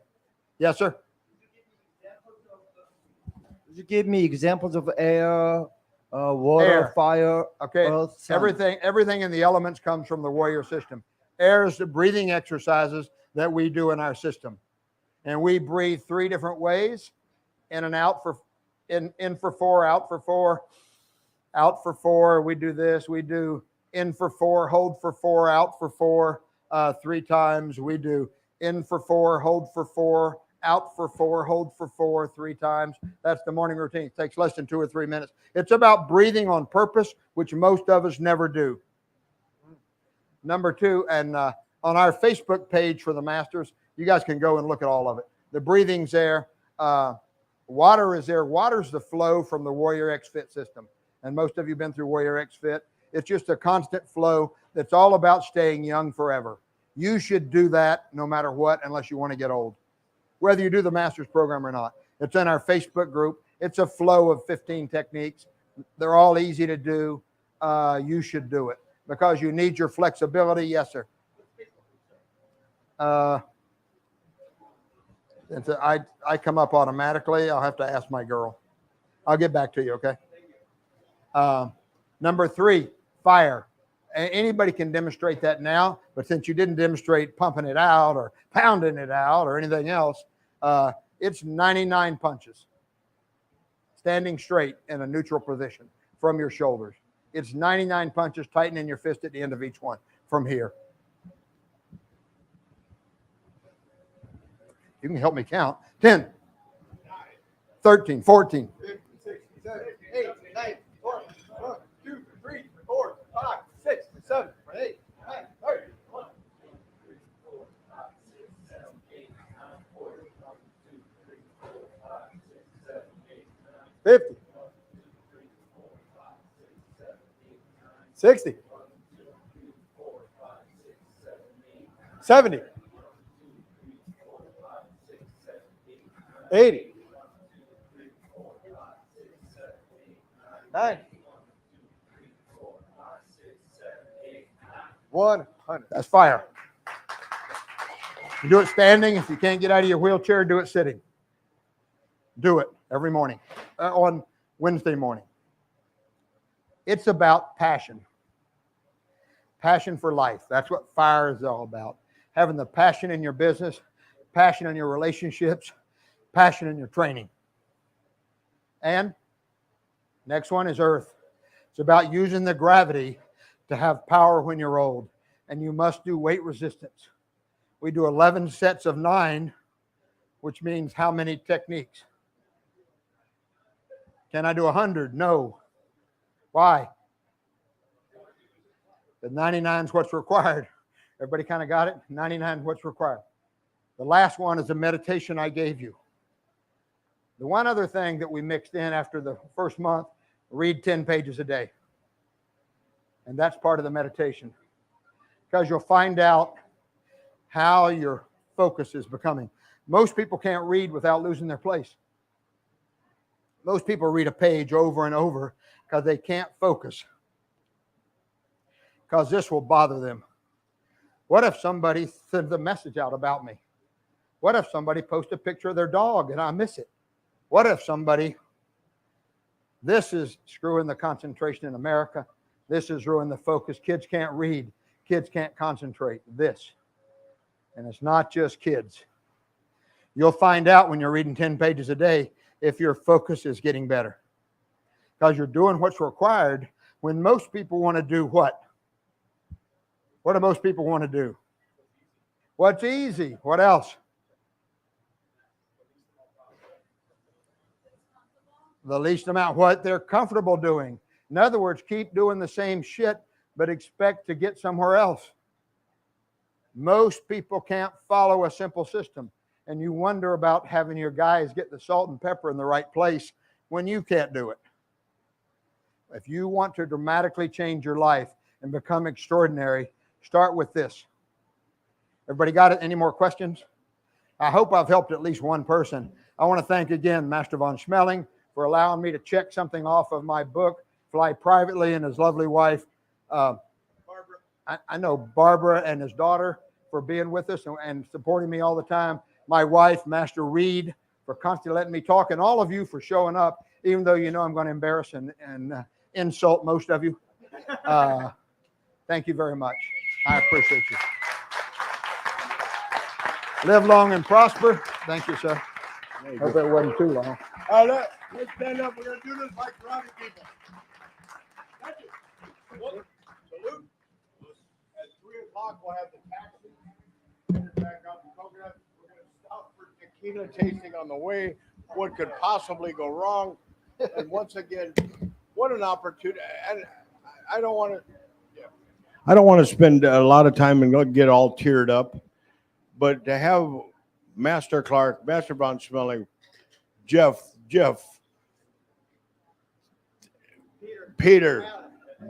Yes, sir? Could you give me examples of air, water, Air. fire, okay. earth, sun? Everything in the elements comes from the warrior system. Air is the breathing exercises that we do in our system. And we breathe 3 different ways, in and out for, in for 4, out for 4, out for 4. We do this. We do in for 4, hold for 4, out for 4, 3 times. We do in for 4, hold for 4, out for 4, hold for 4, 3 times. That's the morning routine. It takes less than 2 or 3 minutes. It's about breathing on purpose, which most of us never do. Number 2, and on our Facebook page for the Masters, you guys can go and look at all of it. The breathing's there. Water is there. Water's the flow from the Warrior X Fit system. And most of you have been through Warrior X Fit. It's just a constant flow that's all about staying young forever. You should do that no matter what, unless you want to get old, whether you do the Masters program or not. It's in our Facebook group. It's a flow of 15 techniques. They're all easy to do. You should do it because you need your flexibility. Yes, sir. I come up automatically. I'll have to ask my girl. I'll get back to you, okay? Number 3, fire. Anybody can demonstrate that now, but since you didn't demonstrate pumping it out or pounding it out or anything else, it's 99 punches. Standing straight in a neutral position from your shoulders. It's 99 punches, tightening your fist at the end of each one from here. You can help me count. 10, 13, 14. 15, 16, 17, 18, 19, 20, 1, 2, 3, 4, 5, 6, 7, 8, 9, 30. 1, 2, 3, 4, 5, 6, 7, 8, 9, 40, 1, 2, 3, 4, 5, 6, 7, 8, 9, 50. 60. 70. 80. 90. 100. That's fire. You do it standing. If you can't get out of your wheelchair, do it sitting. Do it every morning on Wednesday morning. It's about passion. Passion for life. That's what fire is all about. Having the passion in your business, passion in your relationships, passion in your training. And next one is earth. It's about using the gravity to have power when you're old. And you must do weight resistance. We do 11 sets of 9, which means how many techniques? Can I do 100? No. Why? The 99 is what's required. Everybody kind of got it? 99 is what's required. The last one is the meditation I gave you. The one other thing that we mixed in after the first month, read 10 pages a day. And that's part of the meditation. Because you'll find out how your focus is becoming. Most people can't read without losing their place. Most people read a page over and over because they can't focus. Because this will bother them. What if somebody sends a message out about me? What if somebody posts a picture of their dog and I miss it? What if somebody... This is screwing the concentration in America. This is ruining the focus. Kids can't read. Kids can't concentrate. This. And it's not just kids. You'll find out when you're reading 10 pages a day if your focus is getting better. Because you're doing what's required when most people want to do what? What do most people want to do? What's easy? What else? The least amount, what they're comfortable doing. In other words, keep doing the same shit, but expect to get somewhere else. Most people can't follow a simple system. And you wonder about having your guys get the salt and pepper in the right place when you can't do it. If you want to dramatically change your life and become extraordinary, start with this. Everybody got it? Any more questions? I hope I've helped at least one person. I want to thank again Master Von Schmeling for allowing me to check something off of my book, Fly Privately, and his lovely wife, I know Barbara and his daughter for being with us and supporting me all the time. My wife, Master Reed, for constantly letting me talk, and all of you for showing up, even though you know I'm going to embarrass and insult most of you. Thank you very much. I appreciate you. Live long and prosper. Thank you, sir. There you Hope go. it wasn't too long. All right, let's stand up. We're going to do this like karate people. Thank you. Salute. At 3 o'clock, we'll have the taxi back up in Coconut. We're going to stop for tequila tasting on the way. What could possibly go wrong? And once again, what an opportunity. And I don't want to. I don't want to spend a lot of time and get all teared up, but to have Master Clark, Master Von Smelling, Jeff, Peter,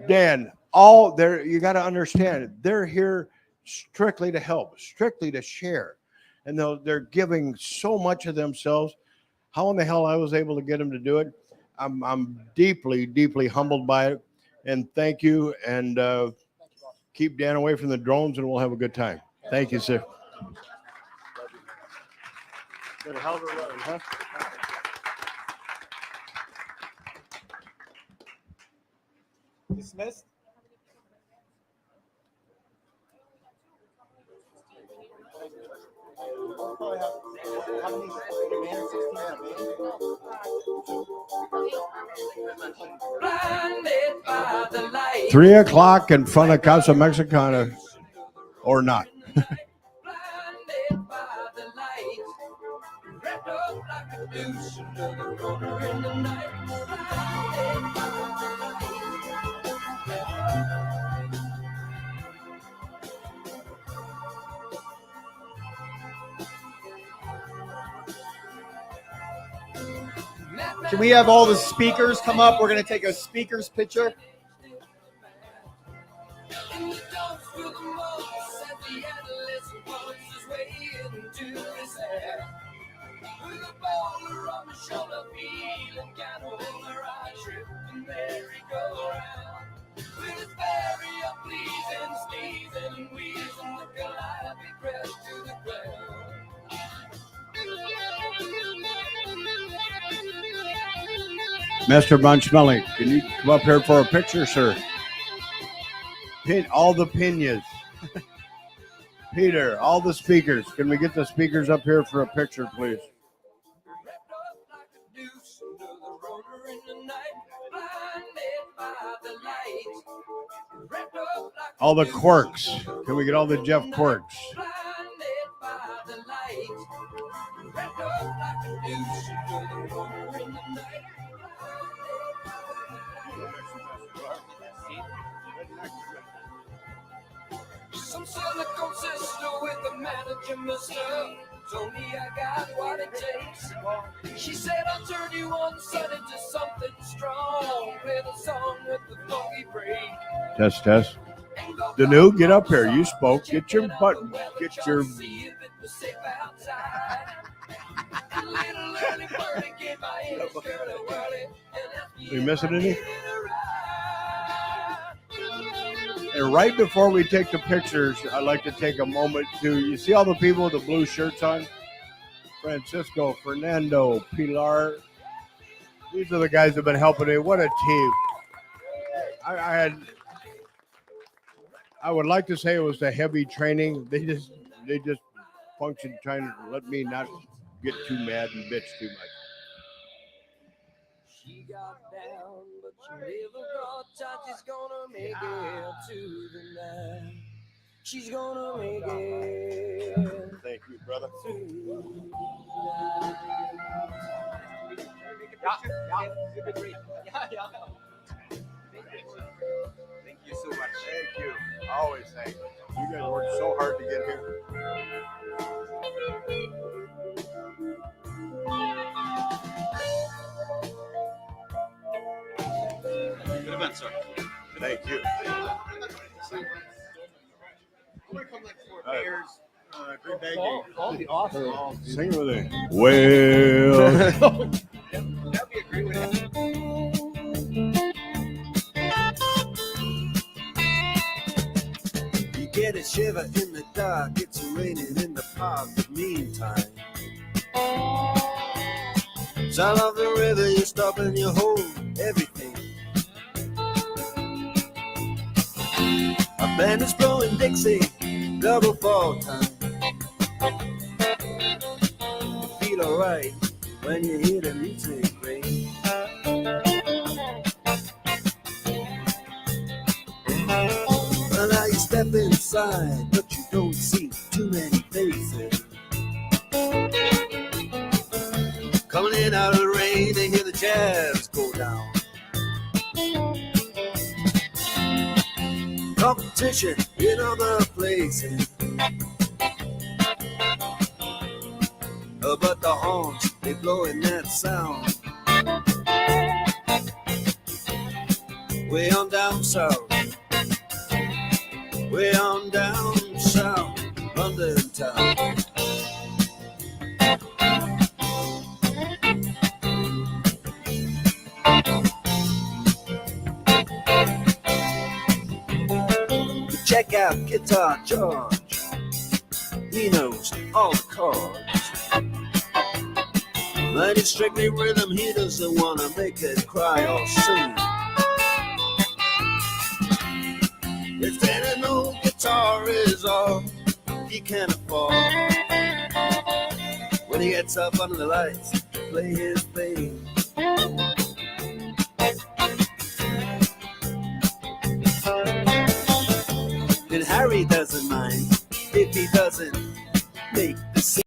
Dan, all there. You got to understand, they're here strictly to help, strictly to share, and they're giving so much of themselves. How in the hell I was able to get them to do it? I'm deeply, deeply humbled by it, and thank you. And keep Dan away from the drones, and we'll have a good time. Thank you, sir. Got a hell of a run, huh? Dismissed. Probably have, how many? 3 o'clock in front of Casa Mexicana, or not. Can we have all the speakers come up? We're going to take a speaker's picture. Mr. Von Schmeling, can you come up here for a picture, sir? All the pinas. Peter, all the speakers. Can we get the speakers up here for a picture, please? All the quirks. Can we get all the Jeff quirks? Some silicone sister with a manager mister told me I got what it takes. She said I'll turn you on sudden to something strong with a song with the funky break. Test. Danu, get up here. You spoke. Get your button. Get your. We missing any? And right before we take the pictures, I'd like to take a moment to, you see all the people with the blue shirts on? Francisco, Fernando, Pilar. These are the guys that have been helping me. What a team. I would like to say it was a heavy training. They just functioned trying to let me not get too mad and bitch too much. She got down, but she never got tight. She's gonna make it to the night. She's gonna make it. Thank you, brother. Thank you so much. Thank you. Always thank you. You guys worked so hard to get here. Good event, sir. Thank you. Sing with it. Well. You get a shiver in the dark, it's raining in the park, but meantime. Sound of the river, you stop and you hold everything. A band is blowing Dixie, double fall time. feel alright when you hear the music ring. Well, now you step inside, but you don't see too many faces. Coming in out of the rain, they hear the jazz go down. Competition in other places. But the horns, they blowing that sound. Way on down south. Way on down south, London town. Check out Guitar George. He knows all the chords. But it's strictly rhythm, he doesn't want to make it cry or sing. If any old guitar is all he can afford, when he gets up under the lights to play his thing. And Harry doesn't mind if he doesn't make the scene.